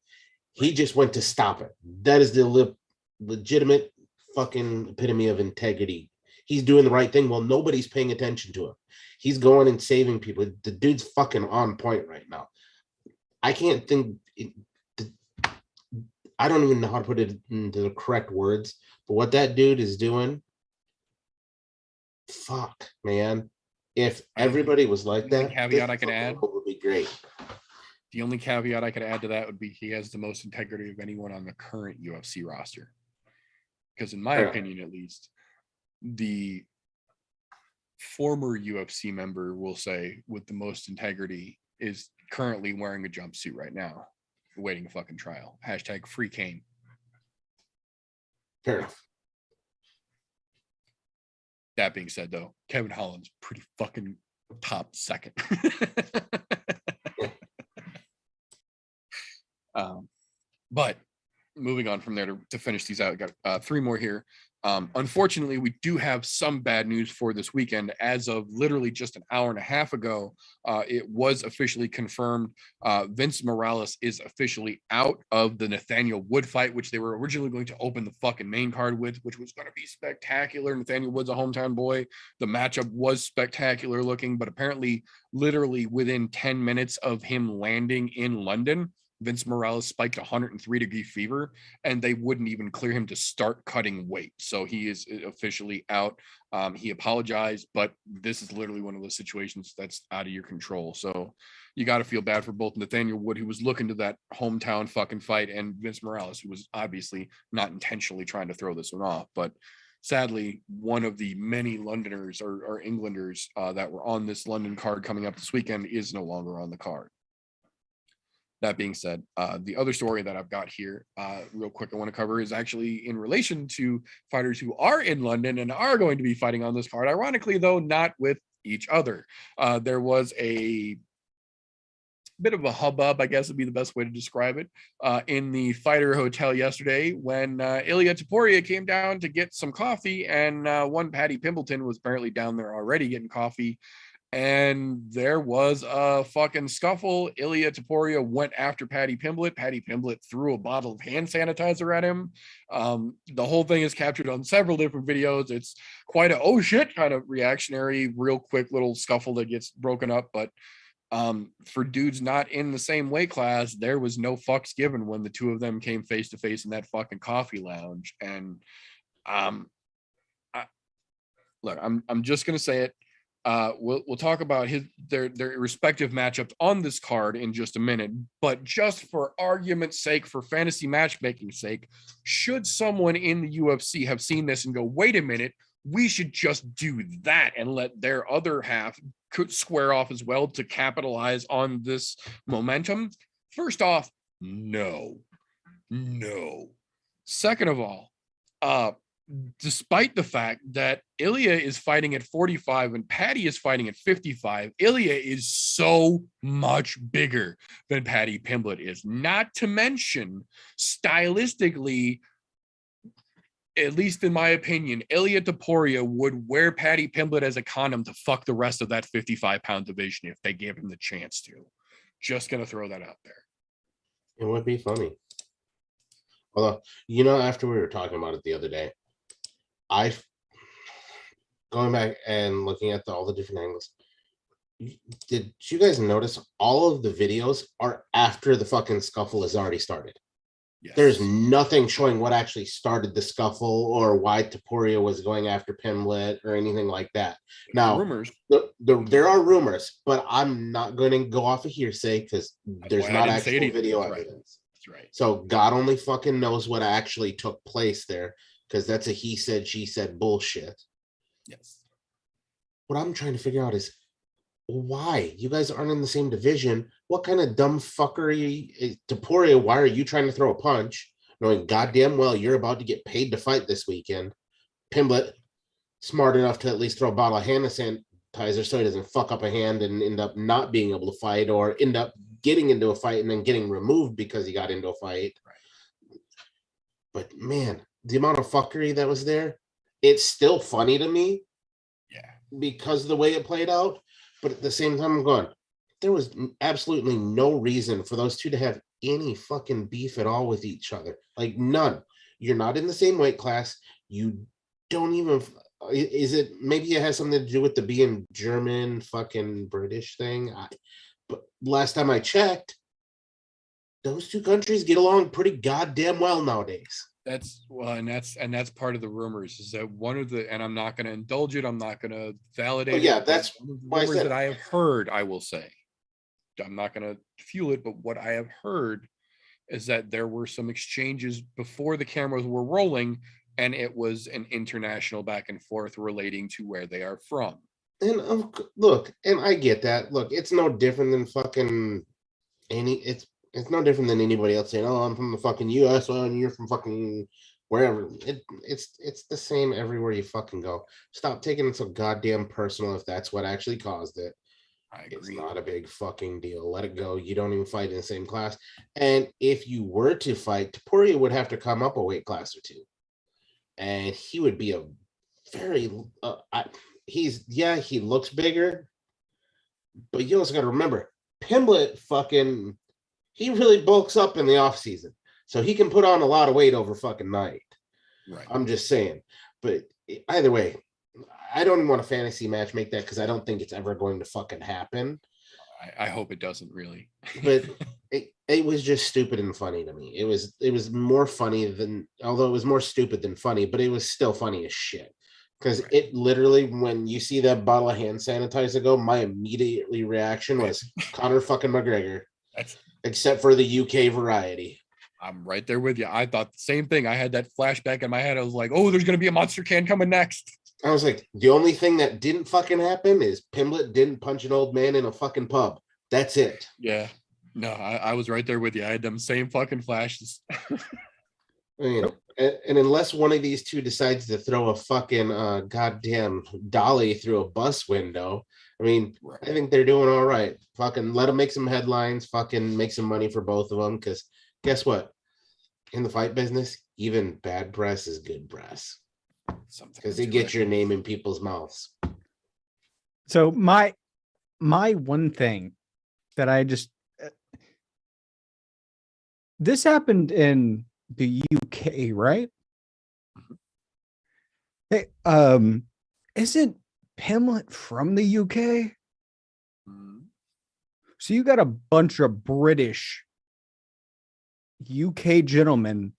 He just went to stop it. That is the legitimate fucking epitome of integrity. He's doing the right thing while nobody's paying attention to him. He's going and saving people. The dude's fucking on point right now. I can't think. I don't even know how to put it into the correct words, but what that dude is doing, fuck, man. If everybody was like that, caveat I could add would be great. The only caveat I could add to that would be he has the most integrity of anyone on the current UFC roster. Because in my opinion, at least, the former UFC member, will say, with the most integrity is currently wearing a jumpsuit right now, waiting a fucking trial. Hashtag free Kane. Fair enough. That being said, though, Kevin Holland's pretty fucking top second. But moving on from there to finish these out, got 3 more here. Unfortunately, we do have some bad news for this weekend. As of literally just an hour and a half ago, it was officially confirmed. Vince Morales is officially out of the Nathaniel Wood fight, which they were originally going to open the fucking main card with, which was going to be spectacular. Nathaniel Wood's a hometown boy. The matchup was spectacular looking, but apparently literally within 10 minutes of him landing in London, Vince Morales spiked 103-degree fever, and they wouldn't even clear him to start cutting weight. So he is officially out. He apologized, but this is literally one of those situations that's out of your control. So you got to feel bad for both Nathaniel Wood, who was looking to that hometown fucking fight, and Vince Morales, who was obviously not intentionally trying to throw this one off. But sadly, one of the many Londoners or Englanders that were on this London card coming up this weekend is no longer on the card. That being said, the other story that I've got here real quick I want to cover is actually in relation to fighters who are in London and are going to be fighting on this card. Ironically, though, not with each other. There was a bit of a hubbub, I guess would be the best way to describe it, in the Fighter Hotel yesterday when Ilia Topuria came down to get some coffee, and one Paddy Pimbleton was apparently down there already getting coffee. And there was a fucking scuffle. Ilia Topuria went after Paddy Pimblett. Paddy Pimblett threw a bottle of hand sanitizer at him. The whole thing is captured on several different videos. It's quite a oh shit kind of reactionary, real quick little scuffle that gets broken up. But for dudes not in the same weight class, there was no fucks given when the two of them came face to face in that fucking coffee lounge. And look, I'm just gonna say it. We'll talk about their respective matchups on this card in just a minute, but just for argument's sake, for fantasy matchmaking's sake, should someone in the UFC have seen this and go, wait a minute, we should just do that and let their other half square off as well to capitalize on this momentum? First off, no. Second of all, despite the fact that Ilia is fighting at 45 and Paddy is fighting at 55, Ilia is so much bigger than Paddy Pimblett is. Not to mention, stylistically, at least in my opinion, Ilia Topuria would wear Paddy Pimblett as a condom to fuck the rest of that 55-pound division if they gave him the chance to. Just going to throw that out there. It would be funny. Although, after we were talking about it the other day, going back and looking at all the different angles, did you guys notice all of the videos are after the fucking scuffle has already started? Yes. There's nothing showing what actually started the scuffle or why Topuria was going after Pimblett or anything like that. Now, rumors. There are rumors, but I'm not going to go off of hearsay because there's not actual video evidence. That's right. So God only fucking knows what actually took place there. because that's a he said, she said bullshit. Yes. What I'm trying to figure out is why you guys aren't in the same division. What kind of dumb fuckery, Taporia? Why are you trying to throw a punch, knowing goddamn well you're about to get paid to fight this weekend? Pimblett, smart enough to at least throw a bottle of hand sanitizer so he doesn't fuck up a hand and end up not being able to fight, or end up getting into a fight and then getting removed because he got into a fight. Right. But man, the amount of fuckery that was there, it's still funny to me. Yeah. Because of the way it played out. But at the same time, I'm going, there was absolutely no reason for those two to have any fucking beef at all with each other. Like none. You're not in the same weight class. You don't even, is it, maybe it has something to do with the being German fucking British thing. But last time I checked, those two countries get along pretty goddamn well nowadays. That's well, and that's part of the rumors is that one of the, and I'm not going to indulge it, I'm not going to validate it. That's one of the rumors that I have heard. I will say, I'm not going to fuel it, but what I have heard is that there were some exchanges before the cameras were rolling, and it was an international back and forth relating to where they are from. And look, and I get that. Look, it's no different than fucking it's no different than anybody else saying, "Oh, I'm from the fucking U.S. and you're from fucking wherever." It's the same everywhere you fucking go. Stop taking it so goddamn personal if that's what actually caused it. I agree. It's not a big fucking deal. Let it go. You don't even fight in the same class. And if you were to fight, Taporia would have to come up a weight class or two, and he would be a very he looks bigger, but you also got to remember Pimblett fucking. He really bulks up in the off season, so he can put on a lot of weight over fucking night. Right. I'm just saying. But either way, I don't even want a fantasy match make that because I don't think it's ever going to fucking happen. I hope it doesn't really. But it was just stupid and funny to me. It was more funny than, although it was more stupid than funny, but it was still funny as shit. Because it literally, when you see that bottle of hand sanitizer go, my immediate reaction was Conor fucking McGregor. Except for the UK variety. I'm right there with you. I thought the same thing. I had that flashback in my head. I was like, oh, there's going to be a monster can coming next. I was like, the only thing that didn't fucking happen is Pimblett didn't punch an old man in a fucking pub. That's it. Yeah. No, I was right there with you. I had them same fucking flashes. And unless one of these two decides to throw a fucking goddamn dolly through a bus window, I mean, right. I think they're doing all right. Fucking let them make some headlines, fucking make some money for both of them. Because guess what? In the fight business, even bad press is good press. Because it gets your name in people's mouths. So my one thing that I just this happened in the UK, right? Hey, isn't Pimblett from the UK? So you got a bunch of British UK gentlemen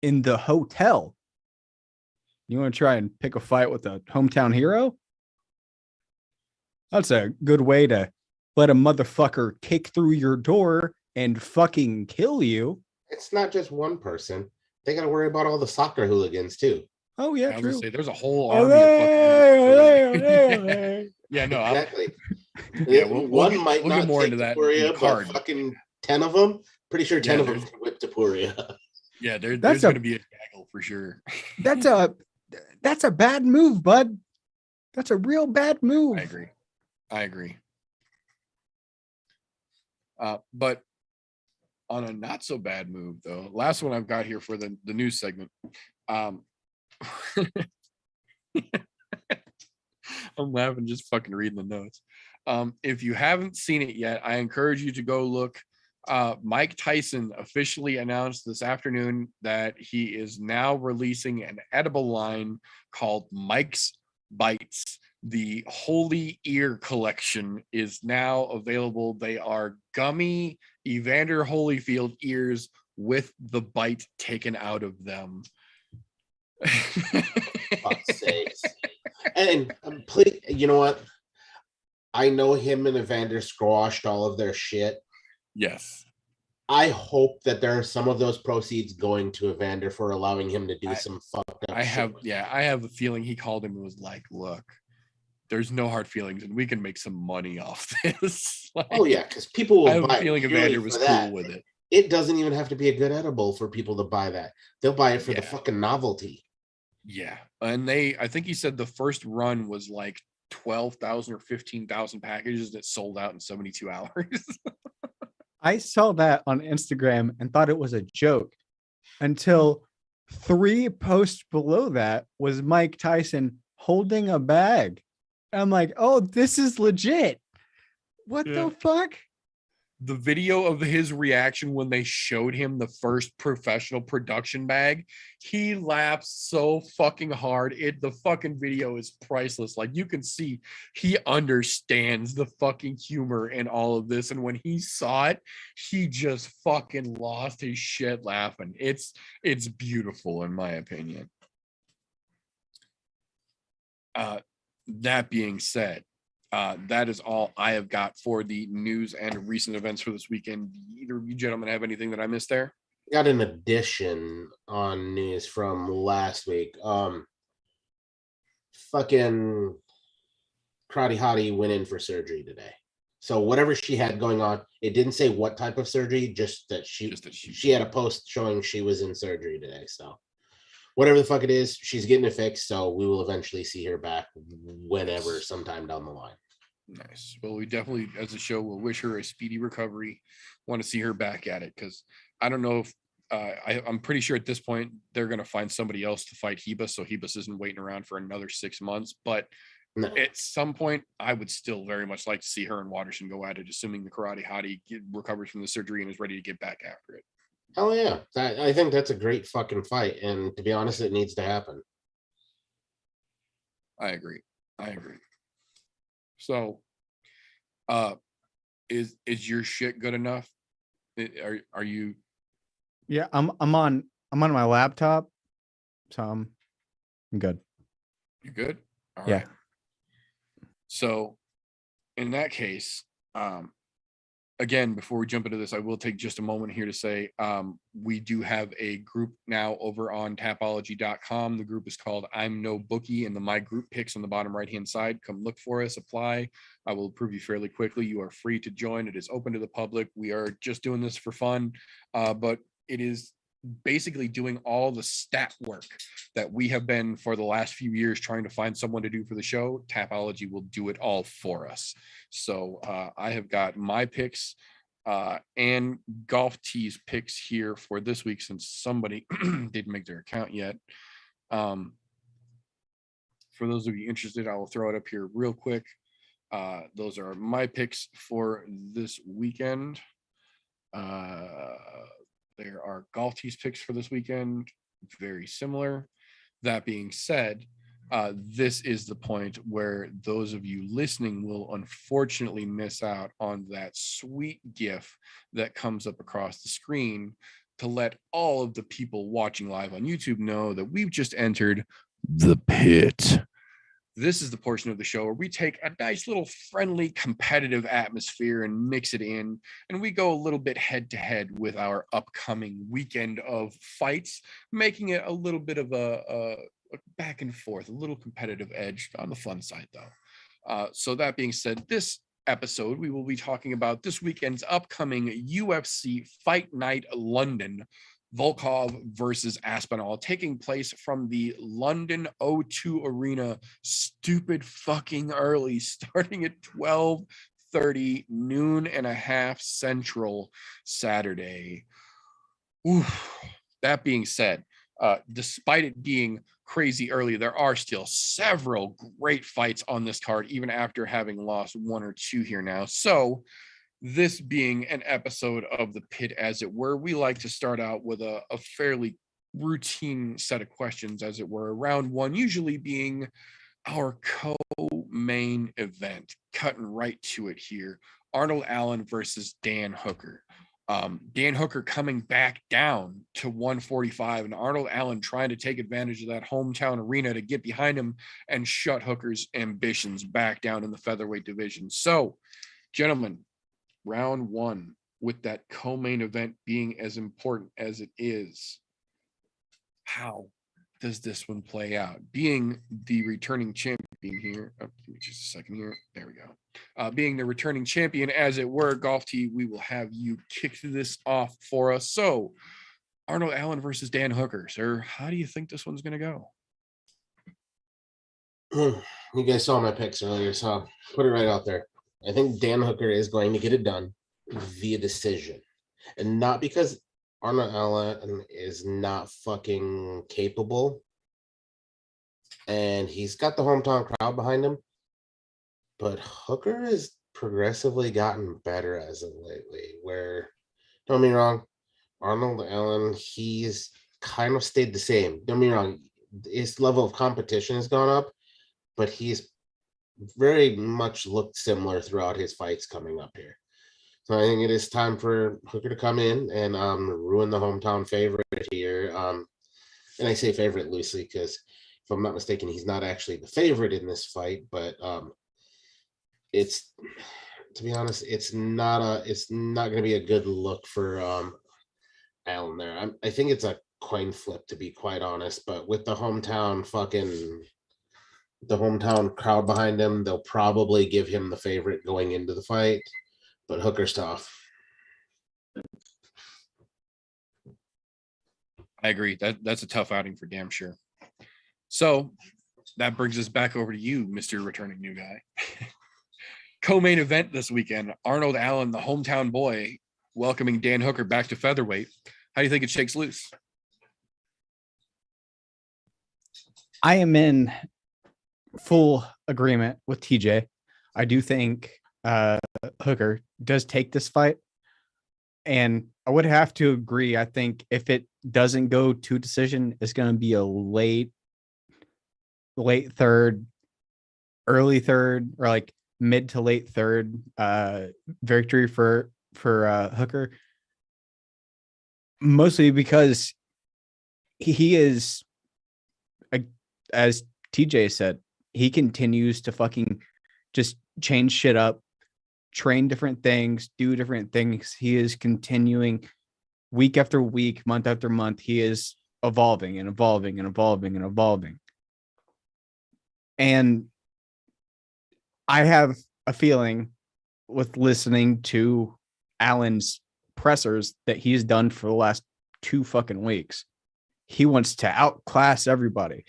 in the hotel. You want to try and pick a fight with a hometown hero? That's a good way to let a motherfucker kick through your door and fucking kill you. It's not just one person. They got to worry about all the soccer hooligans too. Oh yeah, true. Say, there's a whole army of fucking yeah, no, exactly. Yeah, one might we'll not get more take into that Taporia, but fucking 10 of them. Pretty sure 10 of them can whip Taporia. Yeah, there's going to be a gaggle for sure. That's a bad move, bud. That's a real bad move. I agree. But on a not so bad move, though, last one I've got here for the news segment. I'm laughing just fucking reading the notes. If you haven't seen it yet, I encourage you to go look. Mike Tyson officially announced this afternoon that he is now releasing an edible line called Mike's Bites. The Holy Ear Collection is now available. They are gummy Evander Holyfield ears with the bite taken out of them. Fuck's sakes. And please, you know what? I know him and Evander squashed all of their shit. Yes. I hope that there are some of those proceeds going to Evander for allowing him to do some fucked up shit. I have a feeling he called him and was like, look, there's no hard feelings and we can make some money off this. Like, Oh yeah, because people will I have buy a feeling it purely Evander for was that. cool with it. It doesn't even have to be a good edible for people to buy that. They'll buy it for the Yeah. fucking novelty. Yeah. And I think he said the first run was like 12,000 or 15,000 packages that sold out in 72 hours. I saw that on Instagram and thought it was a joke until 3 posts below that was Mike Tyson holding a bag. I'm like, oh, this is legit. What the fuck? The video of his reaction when they showed him the first professional production bag, he laughed so fucking hard. The fucking video is priceless. Like, you can see he understands the fucking humor in all of this. And when he saw it, he just fucking lost his shit laughing. It's beautiful in my opinion. That being said, that is all I have got for the news and recent events for this weekend. Either of you gentlemen have anything that I missed there? Got an addition on news from last week. Fucking Karate Hottie went in for surgery today. So whatever she had going on, it didn't say what type of surgery, just that she had a post showing she was in surgery today. So whatever the fuck it is, she's getting it fixed. So we will eventually see her back whenever, sometime down the line. Nice. Well, we definitely, as a show, will wish her a speedy recovery. Want to see her back at it, because I don't know if I'm pretty sure at this point they're going to find somebody else to fight Hebus, so Hebus isn't waiting around for another 6 months. But No. at some point, I would still very much like to see her and Watterson go at it, assuming the Karate Hottie recovers from the surgery and is ready to get back after it. Hell yeah. I think that's a great fucking fight. And to be honest, it needs to happen. I agree. So, is your shit good enough? Are you? Yeah, I'm on my laptop, so I'm good. You good? All Yeah. right. So, in that case, again, before we jump into this, I will take just a moment here to say we do have a group now over on tapology.com. The group is called I'm No Bookie, and the My Group picks on the bottom right-hand side. Come look for us, apply. I will approve you fairly quickly. You are free to join. It is open to the public. We are just doing this for fun, but it is basically doing all the stat work that we have been for the last few years trying to find someone to do for the show. Tapology will do it all for us. So I have got my picks and Golf Tee's picks here for this week, since somebody didn't make their account yet. For those of you interested, I will throw it up here real quick. Those are my picks for this weekend. There are Golf Tee's picks for this weekend, very similar. That being said, this is the point where those of you listening will unfortunately miss out on that sweet GIF that comes up across the screen to let all of the people watching live on YouTube know that we've just entered the pit. This is the portion of the show where we take a nice little friendly competitive atmosphere and mix it in, and we go a little bit head to head with our upcoming weekend of fights, making it a little bit of a back and forth, a little competitive edge on the fun side though. So that being said, this episode, we will be talking about this weekend's upcoming UFC Fight Night London, Volkov versus Aspinall, taking place from the London O2 Arena, stupid fucking early, starting at 12:30, noon and a half Central Saturday. Oof. That being said, despite it being crazy early, there are still several great fights on this card, even after having lost one or two here now. So this being an episode of the pit, as it were, we like to start out with a fairly routine set of questions, as it were. Round one usually being our co-main event, cutting right to it here. Arnold Allen versus Dan Hooker. Dan Hooker coming back down to 145, and Arnold Allen trying to take advantage of that hometown arena to get behind him and shut Hooker's ambitions back down in the featherweight division. So, gentlemen, round one, with that co-main event being as important as it is, how does this one play out? Being the returning champion here, give me just a second here. There we go. Being the returning champion, as it were, Golf Tee, we will have you kick this off for us. So, Arnold Allen versus Dan Hooker, sir. How do you think this one's going to go? You guys saw my picks earlier, so I'll put it right out there. I think Dan Hooker is going to get it done via decision, and not because Arnold Allen is not fucking capable, and he's got the hometown crowd behind him, but Hooker has progressively gotten better as of lately. Where, don't get me wrong, Arnold Allen, he's kind of stayed the same. Don't get me wrong, his level of competition has gone up, but he's very much looked similar throughout his fights coming up here. So I think it is time for Hooker to come in and ruin the hometown favorite here. And I say favorite loosely because if I'm not mistaken, he's not actually the favorite in this fight, but it's, to be honest, it's not going to be a good look for Allen there. I think it's a coin flip, to be quite honest, but with the hometown crowd behind him, they'll probably give him the favorite going into the fight, but Hooker's tough. I agree. That's a tough outing for damn sure. So that brings us back over to you, Mr. Returning New Guy. Co-main event this weekend, Arnold Allen, the hometown boy, welcoming Dan Hooker back to featherweight. How do you think it shakes loose? I am in full agreement with TJ. I do think Hooker does take this fight, and I would have to agree. I think if it doesn't go to decision, it's going to be a late third, early third, or like mid to late third victory for Hooker, mostly because he is, as TJ said, he continues to fucking just change shit up, train different things, do different things. He is continuing week after week, month after month. He is evolving and evolving and evolving and evolving. And I have a feeling with listening to Allen's pressers that he's done for the last 2 fucking weeks. He wants to outclass everybody.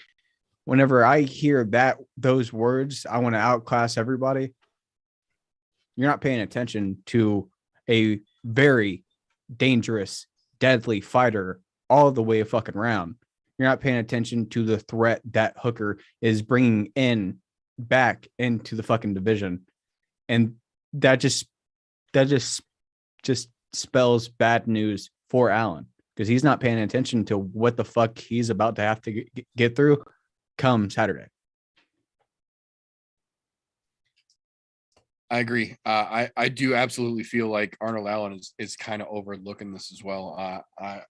Whenever I hear those words, I want to outclass everybody, you're not paying attention to a very dangerous, deadly fighter all the way fucking around. You're not paying attention to the threat that Hooker is bringing back into the fucking division. And that just spells bad news for Allen, because he's not paying attention to what the fuck he's about to have to get through come Saturday. I agree. I do absolutely feel like Arnold Allen is kind of overlooking this as well.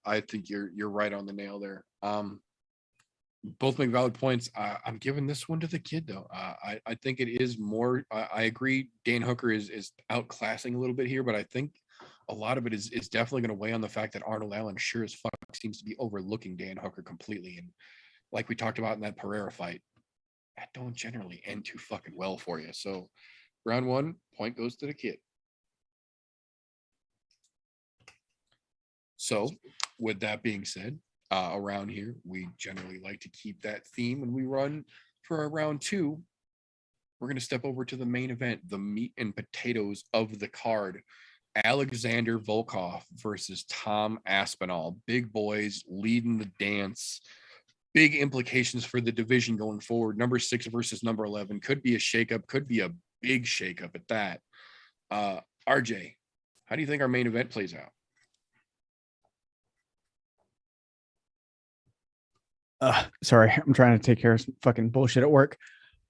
I think you're right on the nail there. Both make valid points. I'm giving this one to the kid though. I think it is more. I agree. Dan Hooker is outclassing a little bit here, but I think a lot of it is definitely going to weigh on the fact that Arnold Allen sure as fuck seems to be overlooking Dan Hooker completely. And like we talked about in that Pereira fight, that don't generally end too fucking well for you. So round 1, point goes to the kid. So with that being said, around here, we generally like to keep that theme when we run for our round 2. We're going to step over to the main event, the meat and potatoes of the card. Alexander Volkov versus Tom Aspinall. Big boys leading the dance. Big implications for the division going forward. Number 6 versus number 11. Could be a shakeup, could be a big shakeup at that. RJ, how do you think our main event plays out? Sorry, I'm trying to take care of some fucking bullshit at work.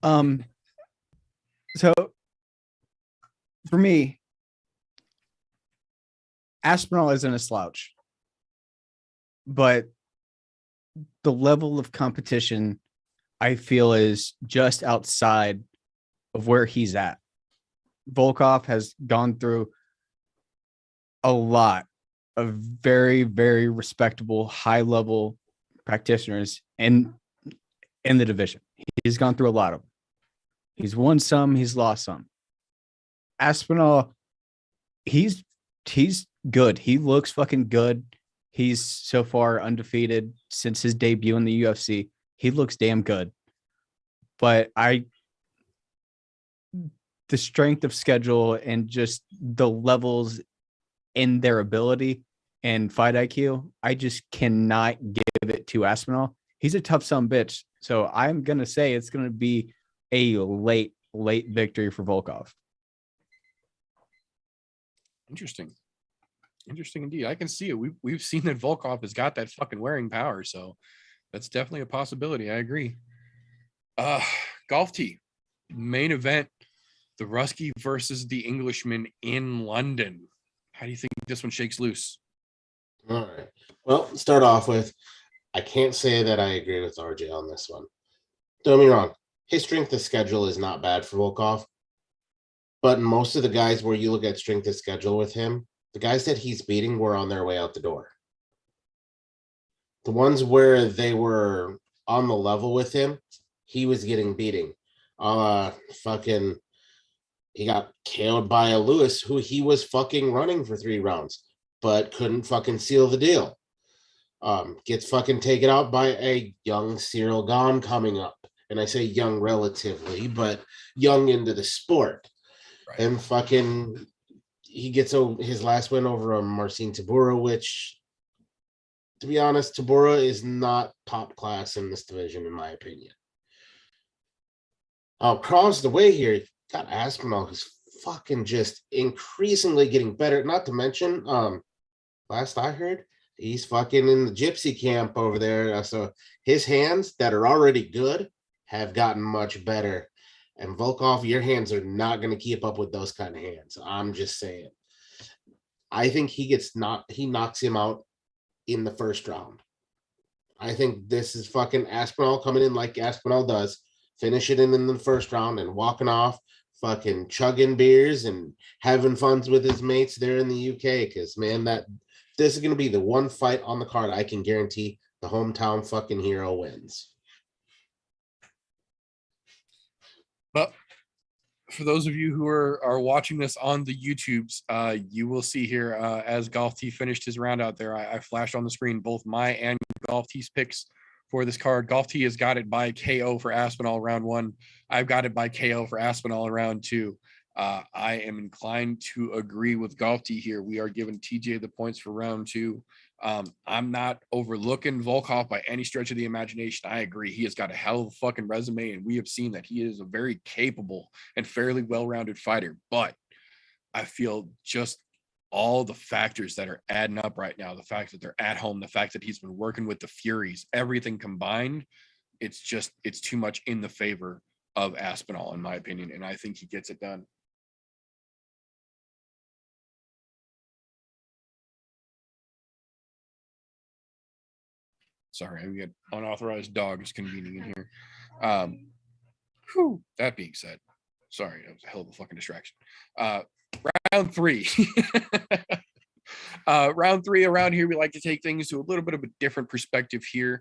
So for me, Aspinall isn't a slouch, but the level of competition I feel is just outside of where he's at. Volkov has gone through a lot of very, very respectable, high level practitioners in the division. He's gone through a lot of them. He's won some, he's lost some. Aspinall, he's good. He looks fucking good. He's so far undefeated since his debut in the UFC. He looks damn good. But the strength of schedule and just the levels in their ability and fight IQ, I just cannot give it to Aspinall. He's a tough son bitch. So I'm going to say it's going to be a late victory for Volkov. Interesting indeed. I can see it. We've seen that Volkov has got that fucking wearing power, so that's definitely a possibility. I agree. Golf tee main event, the Rusky versus the Englishman in London. How do you think this one shakes loose? All right. Well, start off with, I can't say that I agree with RJ on this one. Don't get me wrong. His strength of schedule is not bad for Volkov. But most of the guys where you look at strength of schedule with him, the guys that he's beating were on their way out the door. The ones where they were on the level with him, he was getting beating. He got KO'd by a Lewis who he was fucking running for 3 rounds, but couldn't fucking seal the deal. Gets fucking taken out by a young Cyril Gahn coming up. And I say young relatively, but young into the sport. Right. And fucking, he gets his last win over Marcin Tybura, which, to be honest, Tybura is not top class in this division, in my opinion. Across the way here, got Aspinall, who's fucking just increasingly getting better. Not to mention, last I heard, he's fucking in the gypsy camp over there. So his hands that are already good have gotten much better. And Volkov, your hands are not going to keep up with those kind of hands. I'm just saying. I think he knocks him out in the first round. I think this is fucking Aspinall coming in like Aspinall does, finish it in the first round and walking off, fucking chugging beers and having fun with his mates there in the UK. Because, man, this is going to be the one fight on the card I can guarantee the hometown fucking hero wins. But for those of you who are watching this on the YouTubes, you will see here as Golf T finished his round out there, I flashed on the screen both my and Golf T's picks for this card. Golf T has got it by KO for Aspinall round 1. I've got it by KO for Aspinall in round 2. I am inclined to agree with Golf T here. We are giving TJ the points for round 2. I'm not overlooking Volkov by any stretch of the imagination. I agree. He has got a hell of a fucking resume, and we have seen that he is a very capable and fairly well-rounded fighter. But I feel just all the factors that are adding up right now, the fact that they're at home, the fact that he's been working with the Furies, everything combined, it's too much in the favor of Aspinall, in my opinion, and I think he gets it done. Sorry, I get unauthorized dogs convening in here. That being said, sorry, that was a hell of a fucking distraction. Round 3. Round 3 around here, we like to take things to a little bit of a different perspective here.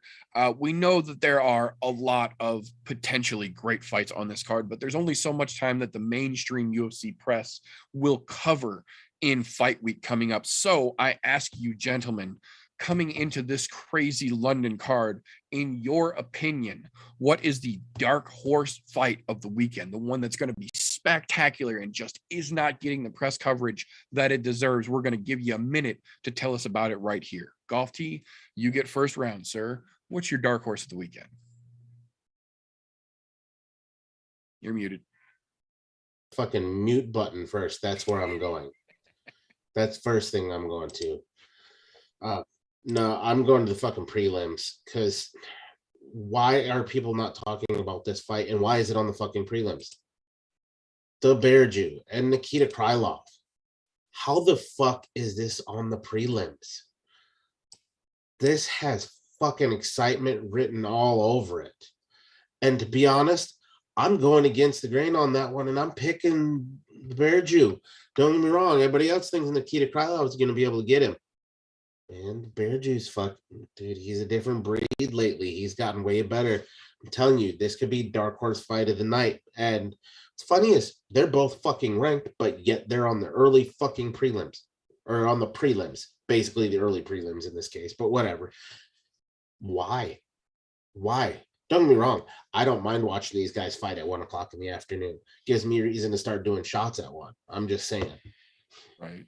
We know that there are a lot of potentially great fights on this card, but there's only so much time that the mainstream UFC press will cover in fight week coming up. So I ask you, gentlemen, coming into this crazy London card, in your opinion, what is the dark horse fight of the weekend? The one that's going to be spectacular and just is not getting the press coverage that it deserves. We're going to give you a minute to tell us about it right here. Golf T, you get first round, sir. What's your dark horse of the weekend? You're muted. Fucking mute button first. That's where I'm going. That's first thing I'm going to. No, I'm going to the fucking prelims, because why are people not talking about this fight, and why is it on the fucking prelims? The Bear Jew and Nikita Krylov. How the fuck is this on the prelims? This has fucking excitement written all over it. And to be honest, I'm going against the grain on that one, and I'm picking the Bear Jew. Don't get me wrong. Everybody else thinks Nikita Krylov is going to be able to get him. And the Bear Jew's dude, he's a different breed lately. He's gotten way better. I'm telling you, this could be dark horse fight of the night. And what's funny is they're both fucking ranked, but yet they're on the early fucking prelims. Or on the prelims. Basically the early prelims in this case. But whatever. Why? Don't get me wrong. I don't mind watching these guys fight at 1 o'clock in the afternoon. Gives me a reason to start doing shots at 1. I'm just saying. Right.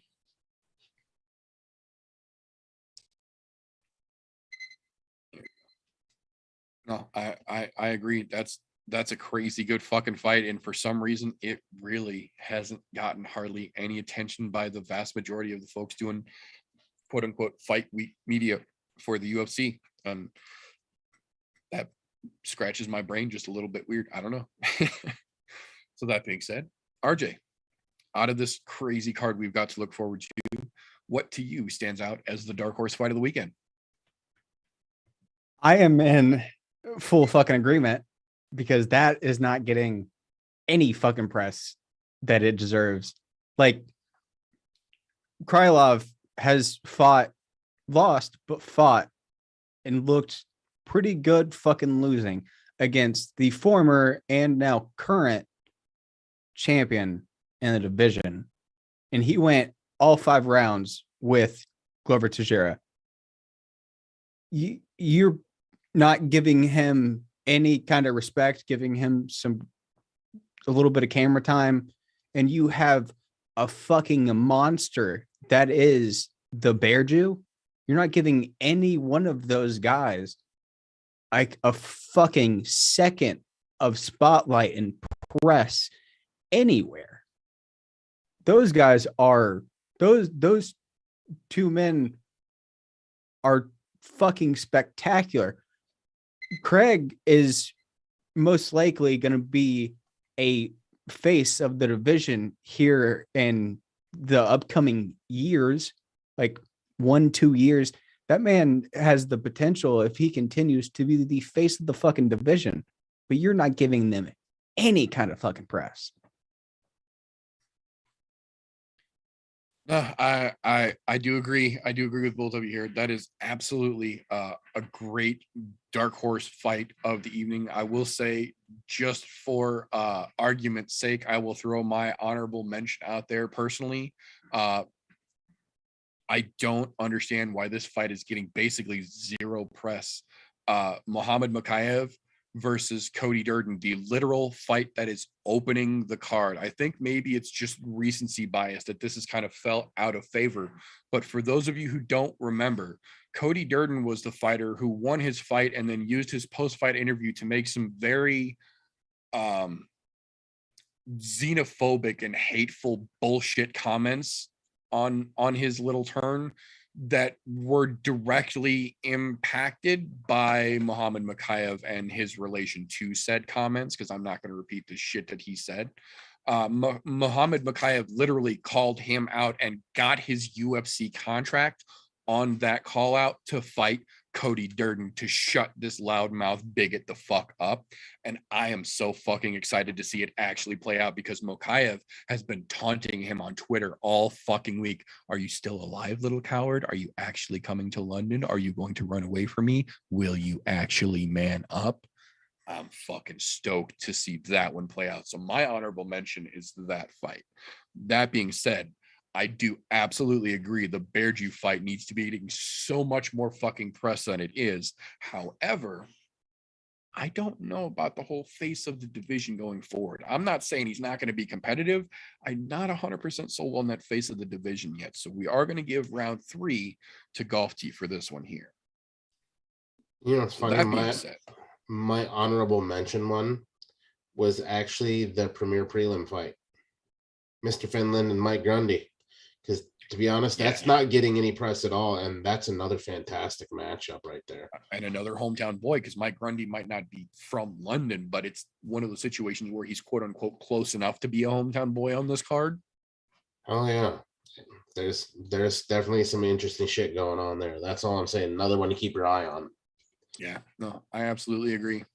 No, I agree. That's a crazy good fucking fight. And for some reason, it really hasn't gotten hardly any attention by the vast majority of the folks doing quote unquote fight week media for the UFC. And that scratches my brain just a little bit weird. I don't know. So that being said, RJ, out of this crazy card we've got to look forward to, what to you stands out as the dark horse fight of the weekend? I am in full fucking agreement because that is not getting any fucking press that it deserves. Like, Krylov has lost, but fought and looked pretty good fucking losing against the former and now current champion in the division. And he went all 5 rounds with Glover Teixeira. You're not giving him any kind of respect, giving him a little bit of camera time, and you have a fucking monster that is the Bear Jew. You're not giving any one of those guys like a fucking second of spotlight and press anywhere. Those guys are those 2 men are fucking spectacular. Craig is most likely going to be a face of the division here in the upcoming years, like 1-2 years. That man has the potential, if he continues, to be the face of the fucking division, but you're not giving them any kind of fucking press. I do agree. I do agree with both of you here. That is absolutely a great dark horse fight of the evening. I will say, just for argument's sake, I will throw my honorable mention out there personally. I don't understand why this fight is getting basically zero press. Muhammad Mokaev versus Cody Durden, the literal fight that is opening the card. I think maybe it's just recency bias that this has kind of fell out of favor. But for those of you who don't remember, Cody Durden was the fighter who won his fight and then used his post-fight interview to make some very xenophobic and hateful bullshit comments on his little turn that were directly impacted by Muhammad Mokaev and his relation to said comments, because I'm not going to repeat the shit that he said. Muhammad Mokaev literally called him out and got his UFC contract on that call out to fight Cody Durden to shut this loudmouth bigot the fuck up. And I am so fucking excited to see it actually play out, because Mokaev has been taunting him on Twitter all fucking week. Are you still alive, little coward? Are you actually coming to London? Are you going to run away from me? Will you actually man up? I'm fucking stoked to see that one play out. So my honorable mention is that fight. That being said, I do absolutely agree the Bear Jew fight needs to be getting so much more fucking press than it is. However, I don't know about the whole face of the division going forward. I'm not saying he's not going to be competitive. I'm not 100% sold on that face of the division yet. So we are going to give round 3 to Golf Tee for this one here. You know, it's funny. That being said, my honorable mention one was actually the premier prelim fight, Mr. Finland and Mike Grundy. Because to be honest, that's not getting any press at all. And that's another fantastic matchup right there. And another hometown boy, because Mike Grundy might not be from London, but it's one of those situations where he's quote unquote close enough to be a hometown boy on this card. Oh yeah. There's definitely some interesting shit going on there. That's all I'm saying. Another one to keep your eye on. Yeah, no, I absolutely agree.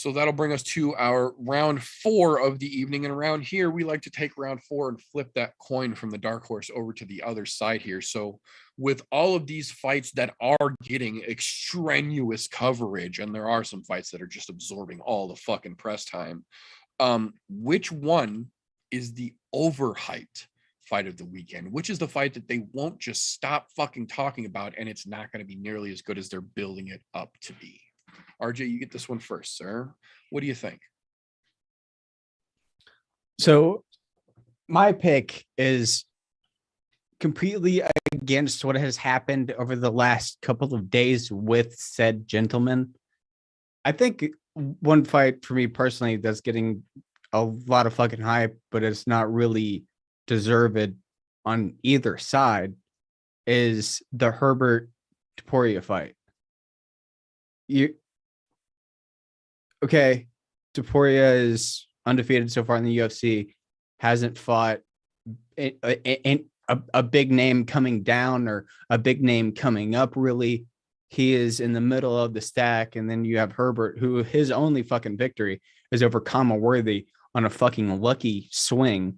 So that'll bring us to our round 4 of the evening. And around here, we like to take round 4 and flip that coin from the dark horse over to the other side here. So with all of these fights that are getting extraneous coverage, and there are some fights that are just absorbing all the fucking press time, which one is the overhyped fight of the weekend? Which is the fight that they won't just stop fucking talking about, and it's not going to be nearly as good as they're building it up to be? RJ, you get this one first, sir. What do you think? So my pick is completely against what has happened over the last couple of days with said gentleman. I think one fight for me personally that's getting a lot of fucking hype, but it's not really deserved on either side, is the Herbert Topuria fight. Okay, Topuria is undefeated so far in the UFC, hasn't fought a big name coming down or a big name coming up, really. He is in the middle of the stack, and then you have Herbert, who his only fucking victory is over Kama Worthy on a fucking lucky swing,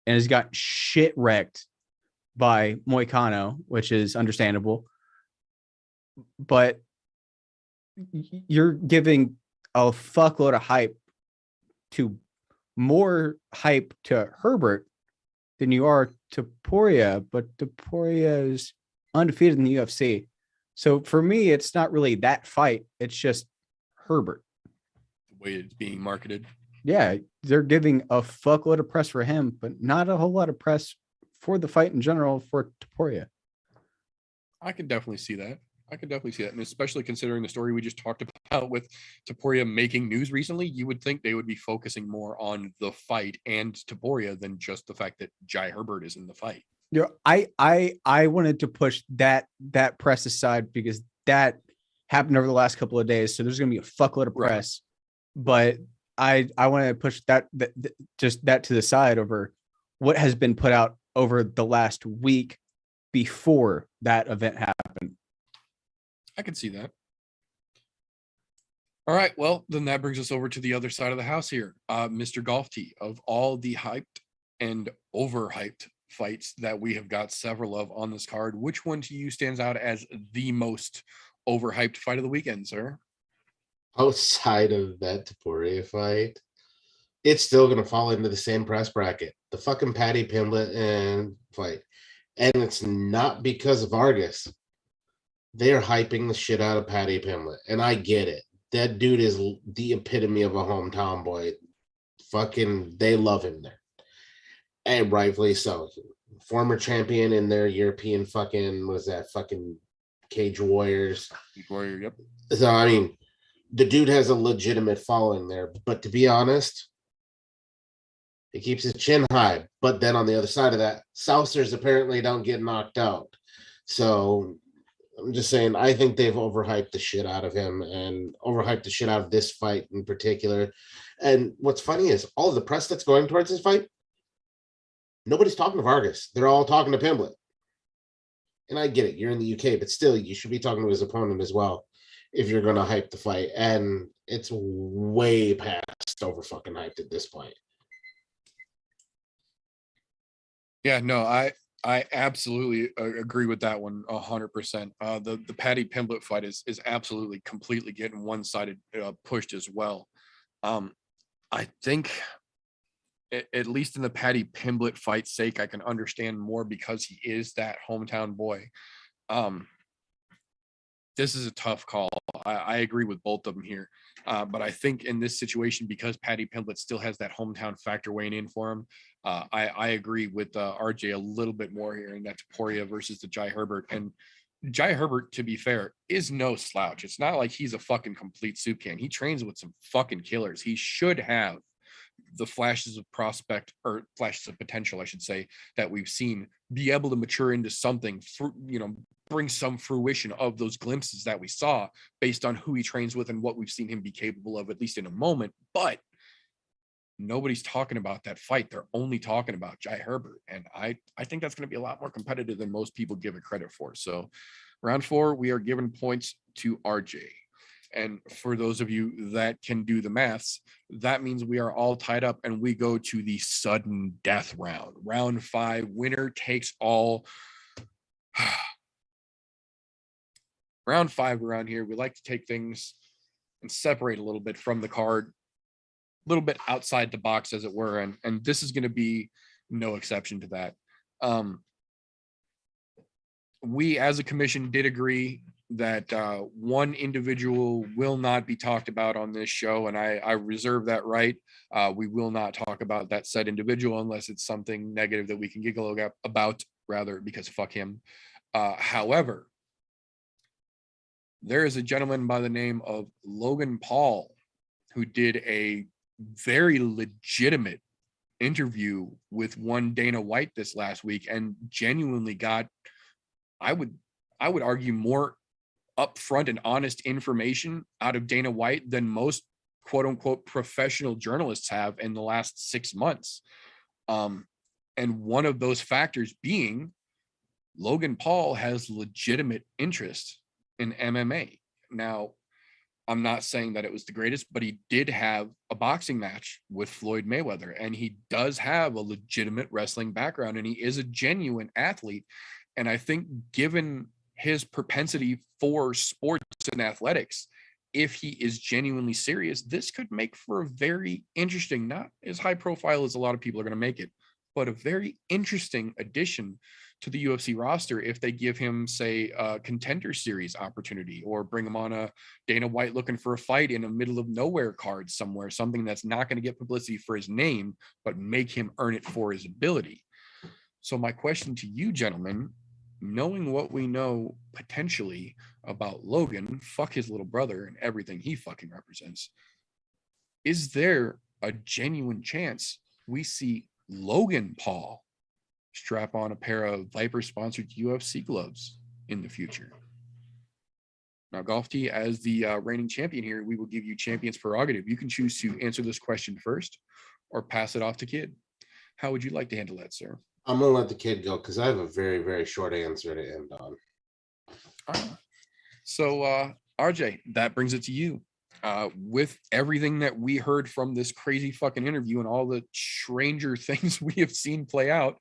and has got shit wrecked by Moicano, which is understandable. But you're giving a fuckload of hype to Herbert than you are to Topuria, but Topuria is undefeated in the UFC. So for me, it's not really that fight. It's just Herbert. The way it's being marketed. Yeah, they're giving a fuckload of press for him, but not a whole lot of press for the fight in general for Topuria. I can definitely see that. And especially considering the story we just talked about with Topuria making news recently, you would think they would be focusing more on the fight and Topuria than just the fact that Jai Herbert is in the fight. Yeah, I wanted to push that press aside because that happened over the last couple of days. So there's going to be a fuckload of press, but I want to push that just that to the side over what has been put out over the last week before that event happened. I can see that. All right, well, then that brings us over to the other side of the house here. Mr. Golf Tee, of all the hyped and overhyped fights that we have got several of on this card, which one to you stands out as the most overhyped fight of the weekend, sir? Outside of that Topuria fight, it's still going to fall into the same press bracket. The fucking Paddy Pimblett and fight. And it's not because of Vargas. They're hyping the shit out of Paddy Pimblett. And I get it. That dude is the epitome of a hometown boy. Fucking, they love him there. And rightfully so. Former champion in their European fucking, what is that, fucking Cage Warriors. Warrior, yep. So, I mean, the dude has a legitimate following there. But to be honest, he keeps his chin high. But then on the other side of that, Southers apparently don't get knocked out. So I'm just saying, I think they've overhyped the shit out of him and overhyped the shit out of this fight in particular. And what's funny is all of the press that's going towards this fight, nobody's talking to Vargas. They're all talking to Pimblett. And I get it. You're in the UK, but still, you should be talking to his opponent as well if you're going to hype the fight. And it's way past over fucking hyped at this point. Yeah, no, I absolutely agree with that one 100%. The Paddy Pimblett fight is absolutely completely getting one-sided pushed as well. I think at least in the Paddy Pimblett fight's sake, I can understand more because he is that hometown boy. This is a tough call. I agree with both of them here. But I think in this situation, because Paddy Pimblett still has that hometown factor weighing in for him, I agree with RJ a little bit more here, and that's Topuria versus the Jai Herbert. And Jai Herbert, to be fair, is no slouch. It's not like he's a fucking complete soup can. He trains with some fucking killers. He should have the flashes of prospect, or flashes of potential, I should say, that we've seen be able to mature into something, bring some fruition of those glimpses that we saw based on who he trains with and what we've seen him be capable of, at least in a moment. But nobody's talking about that fight. They're only talking about Jai Herbert. And I think that's going to be a lot more competitive than most people give it credit for. So round 4, we are giving points to RJ. And for those of you that can do the maths, that means we are all tied up and we go to the sudden death round. Round 5, winner takes all. Round 5 around here, we like to take things and separate a little bit from the card, a little bit outside the box, as it were. And this is going to be no exception to that. We as a commission did agree that one individual will not be talked about on this show, and I reserve that right. We will not talk about that said individual unless it's something negative that we can giggle about, rather, because fuck him. However, there is a gentleman by the name of Logan Paul who did a very legitimate interview with one Dana White this last week and genuinely got, I would argue, more upfront and honest information out of Dana White than most quote unquote professional journalists have in the last 6 months. And one of those factors being Logan Paul has legitimate interest in MMA. Now, I'm not saying that it was the greatest, but he did have a boxing match with Floyd Mayweather, and he does have a legitimate wrestling background, and he is a genuine athlete. And I think given his propensity for sports and athletics, if he is genuinely serious, this could make for a very interesting, not as high profile as a lot of people are going to make it, but a very interesting addition to the UFC roster if they give him, say, a contender series opportunity, or bring him on a Dana White looking for a fight in a middle of nowhere card somewhere, something that's not going to get publicity for his name, but make him earn it for his ability. So my question to you, gentlemen, knowing what we know potentially about Logan, fuck his little brother and everything he fucking represents, is there a genuine chance we see Logan Paul strap on a pair of Viper sponsored UFC gloves in the future? Now, Golf T, as the reigning champion here, we will give you champion's prerogative. You can choose to answer this question first or pass it off to Kid. How would you like to handle that, sir? I'm gonna let the kid go because I have a very, very short answer to end on. All right. So, RJ, that brings it to you. With everything that we heard from this crazy fucking interview and all the stranger things we have seen play out,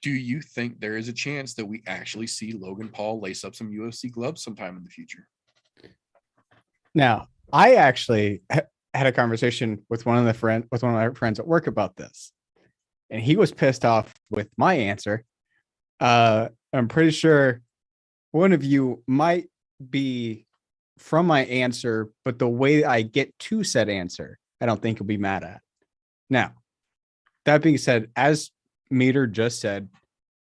do you think there is a chance that we actually see Logan Paul lace up some UFC gloves sometime in the future? Now, I actually had a conversation with one of my friends at work about this, and he was pissed off with my answer. I'm pretty sure one of you might be from my answer, but the way I get to said answer, I don't think he'll be mad at. Now, that being said, as Meter just said,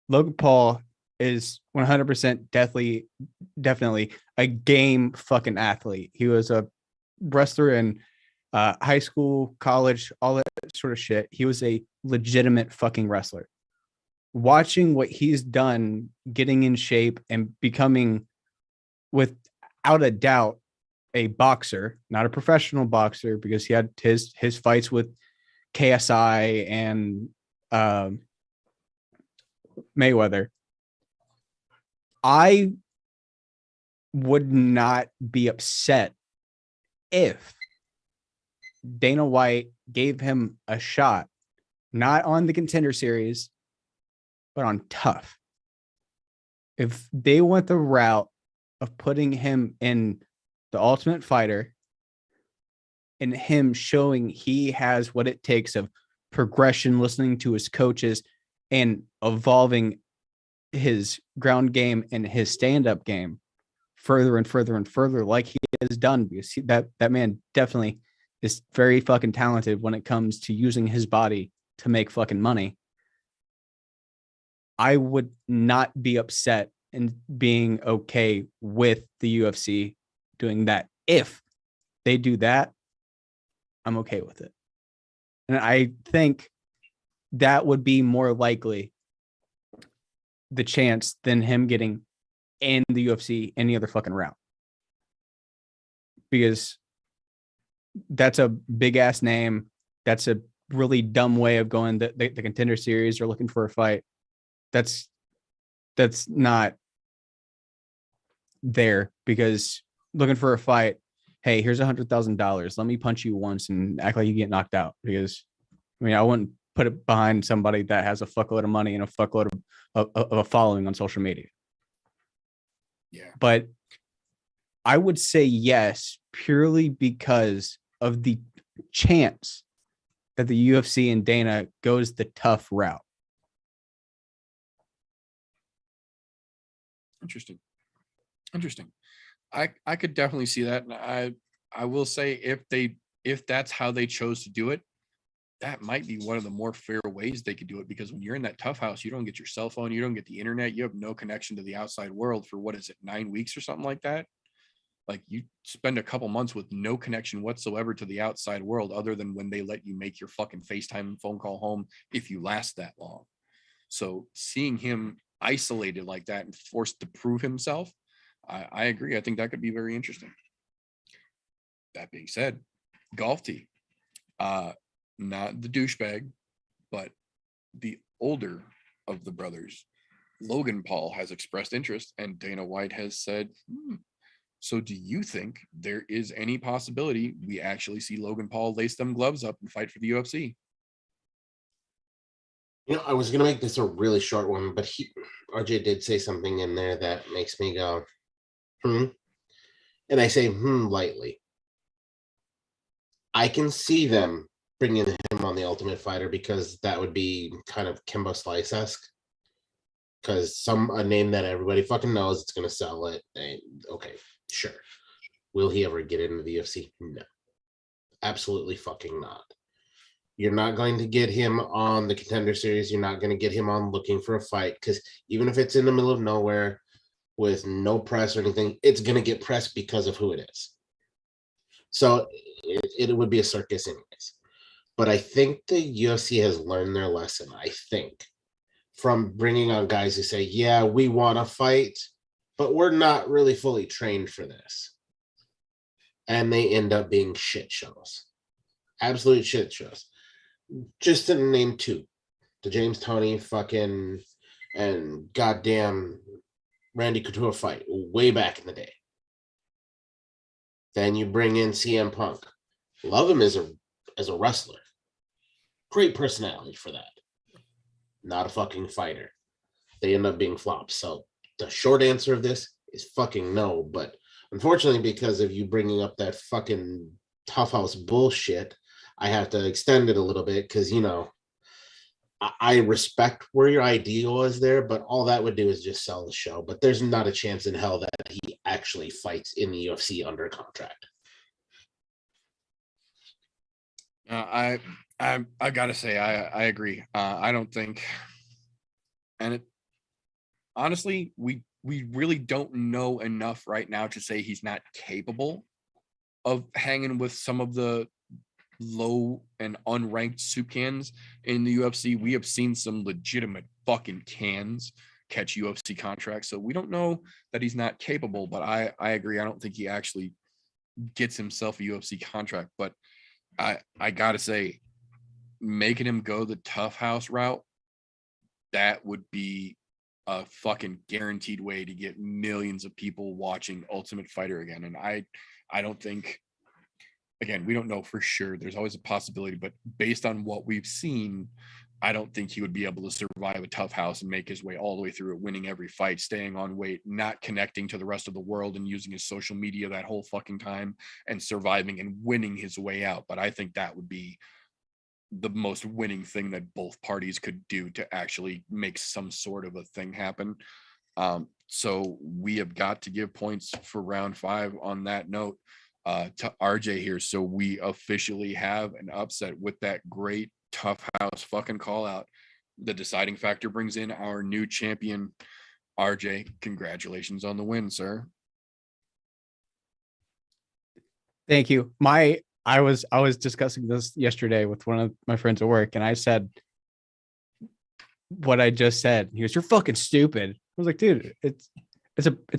Logan Paul is 100% definitely a game fucking athlete. He was a wrestler in high school, college, all that sort of shit. He was a legitimate fucking wrestler. Watching what he's done, getting in shape and becoming, without a doubt, a boxer, not a professional boxer, because he had his fights with KSI and Mayweather. I would not be upset if Dana White gave him a shot, not on the Contender Series, but on Tough. If they went the route of putting him in the Ultimate Fighter and him showing he has what it takes of progression, listening to his coaches, and evolving his ground game and his stand-up game further and further and further, like he has done, because that man definitely is very fucking talented when it comes to using his body to make fucking money. I would not be upset in being okay with the UFC doing that. If they do that, I'm okay with it. And I think that would be more likely the chance than him getting in the UFC any other fucking route. Because that's a big ass name. That's a really dumb way of going the Contender Series or looking for a fight. That's not there, because looking for a fight, hey, here's $100,000. Let me punch you once and act like you get knocked out. Because I mean, I wouldn't put it behind somebody that has a fuckload of money and a fuckload of a following on social media. Yeah. But I would say yes, purely because of the chance that the UFC and Dana goes the tough route. Interesting. I could definitely see that. And I will say if that's how they chose to do it, that might be one of the more fair ways they could do it, because when you're in that tough house, you don't get your cell phone, you don't get the internet, you have no connection to the outside world for what is it, 9 weeks or something like that. Like you spend a couple months with no connection whatsoever to the outside world other than when they let you make your fucking FaceTime phone call home if you last that long. So seeing him isolated like that and forced to prove himself, I agree. I think that could be very interesting. That being said, golf tee, not the douchebag, but the older of the brothers, Logan Paul, has expressed interest, and Dana White has said, so do you think there is any possibility we actually see Logan Paul lace them gloves up and fight for the UFC? You know, I was gonna make this a really short one, but RJ did say something in there that makes me go, and I say lightly. I can see them bringing him on the Ultimate Fighter because that would be kind of Kimbo Slice-esque. Because a name that everybody fucking knows, it's gonna sell it. And, okay, sure. Will he ever get into the UFC? No, absolutely fucking not. You're not going to get him on the Contender Series. You're not going to get him on looking for a fight, because even if it's in the middle of nowhere with no press or anything, it's going to get pressed because of who it is. So it would be a circus anyways. But I think the UFC has learned their lesson, I think, from bringing on guys who say, yeah, we want to fight, but we're not really fully trained for this. And they end up being shit shows. Absolute shit shows. Just to name two, the James Toney fucking and goddamn Randy Couture fight way back in the day. Then you bring in CM Punk. Love him as a wrestler. Great personality for that. Not a fucking fighter. They end up being flops. So the short answer of this is fucking no. But unfortunately, because of you bringing up that fucking tough house bullshit, I have to extend it a little bit because, you know, I respect where your idea was there, but all that would do is just sell the show. But there's not a chance in hell that he actually fights in the UFC under contract. I gotta say, I agree. I don't think, and it honestly, we really don't know enough right now to say he's not capable of hanging with some of the low and unranked soup cans in the UFC. We have seen some legitimate fucking cans catch UFC contracts, so we don't know that he's not capable. But I agree. I don't think he actually gets himself a UFC contract. But I gotta say, making him go the tough house route, that would be a fucking guaranteed way to get millions of people watching Ultimate Fighter again. And I don't think, again, we don't know for sure. There's always a possibility, but based on what we've seen, I don't think he would be able to survive a tough house and make his way all the way through it, winning every fight, staying on weight, not connecting to the rest of the world and using his social media that whole fucking time and surviving and winning his way out. But I think that would be the most winning thing that both parties could do to actually make some sort of a thing happen. So we have got to give points for round 5 on that note to RJ here. So we officially have an upset with that great tough house fucking call out. The deciding factor brings in our new champion, RJ. Congratulations on the win, sir. Thank you. I was discussing this yesterday with one of my friends at work, and I said what I just said. He goes, "You're fucking stupid." I was like, "Dude, it's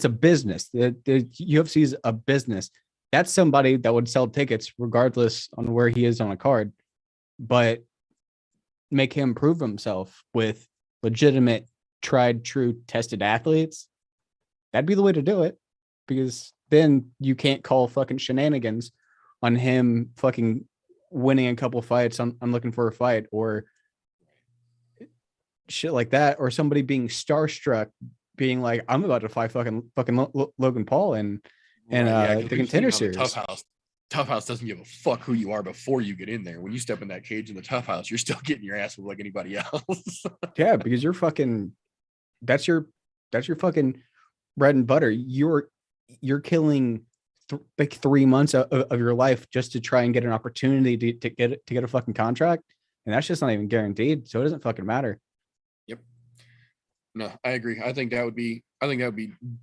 a business. The UFC is a business. That's somebody that would sell tickets regardless on where he is on a card, but make him prove himself with legitimate, tried, true, tested athletes. That'd be the way to do it, because then you can't call fucking shenanigans on him fucking winning a couple fights on looking for a fight or shit like that, or somebody being starstruck, being like, I'm about to fight fucking Logan Paul and the Contender Series. Tough House doesn't give a fuck who you are before you get in there. When you step in that cage in the Tough House, you're still getting your ass with like anybody else. Yeah, because you're fucking, that's your fucking bread and butter. You're killing like 3 months of your life just to try and get an opportunity to get a fucking contract, and that's just not even guaranteed. So it doesn't fucking matter. Yep. No, I agree. I think that would be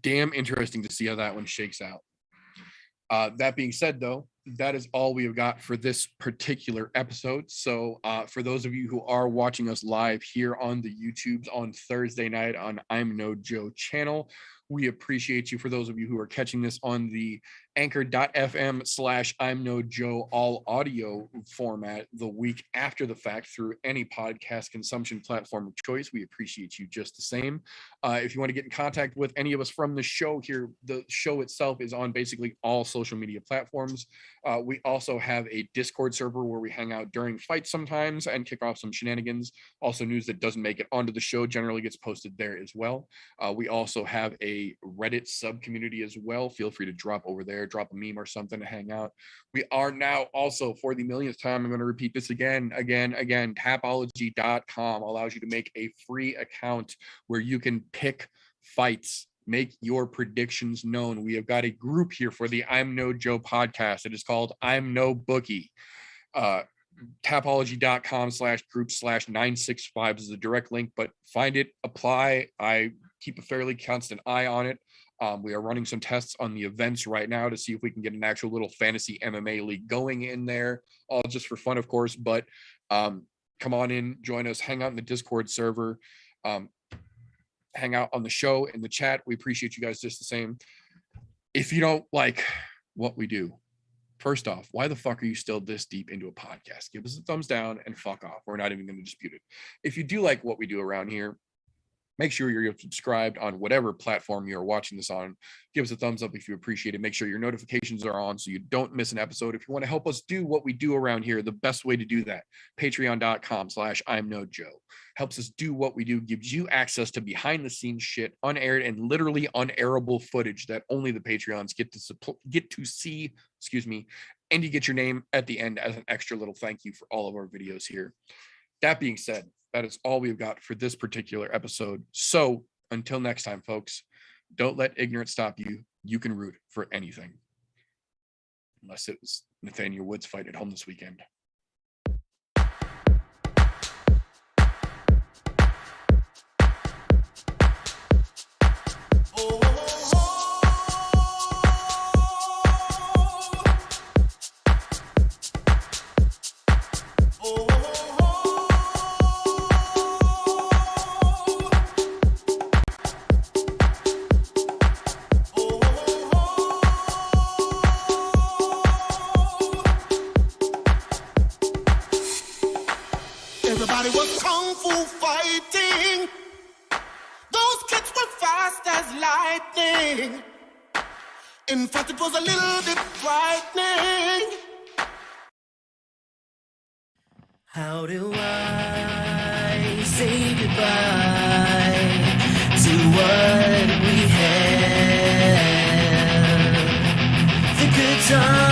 damn interesting to see how that one shakes out. That being said, though, that is all we have got for this particular episode. So for those of you who are watching us live here on the YouTubes on Thursday night on I'm No Joe channel, we appreciate you. For those of you who are catching this on the anchor.fm/I'm No Joe all audio format the week after the fact through any podcast consumption platform of choice, we appreciate you just the same. If you want to get in contact with any of us from the show here, the show itself is on basically all social media platforms. We also have a Discord server where we hang out during fights sometimes and kick off some shenanigans. Also, news that doesn't make it onto the show generally gets posted there as well. We also have a Reddit sub community as well. Feel free to drop over there, drop a meme or something to hang out. We are now also, for the millionth time, I'm going to repeat this again. Tapology.com allows you to make a free account where you can pick fights, make your predictions known. We have got a group here for the I'm No Joe podcast. It is called I'm No Bookie. Tapology.com/group/965 is the direct link, but find it, apply. I keep a fairly constant eye on it. We are running some tests on the events right now to see if we can get an actual little fantasy MMA league going in there, all just for fun, of course. But come on in, join us, hang out in the Discord server, hang out on the show in the chat. We appreciate you guys just the same. If you don't like what we do, first off, why the fuck are you still this deep into a podcast? Give us a thumbs down and fuck off. We're not even going to dispute it. If you do like what we do around here, make sure you're subscribed on whatever platform you're watching this on. Give us a thumbs up if you appreciate it. Make sure your notifications are on so you don't miss an episode. If you want to help us do what we do around here, the best way to do that, patreon.com/I'm No Joe. Helps us do what we do, gives you access to behind the scenes shit, unaired and literally unairable footage that only the Patreons get to see, and you get your name at the end as an extra little thank you for all of our videos here. That being said, that is all we've got for this particular episode. So until next time, folks, don't let ignorance stop you. You can root for anything. Unless it was Nathaniel Wood's fight at home this weekend. Everybody was kung fu fighting. Those kids were fast as lightning. In fact, it was a little bit frightening. How do I say goodbye to what we had? The good times.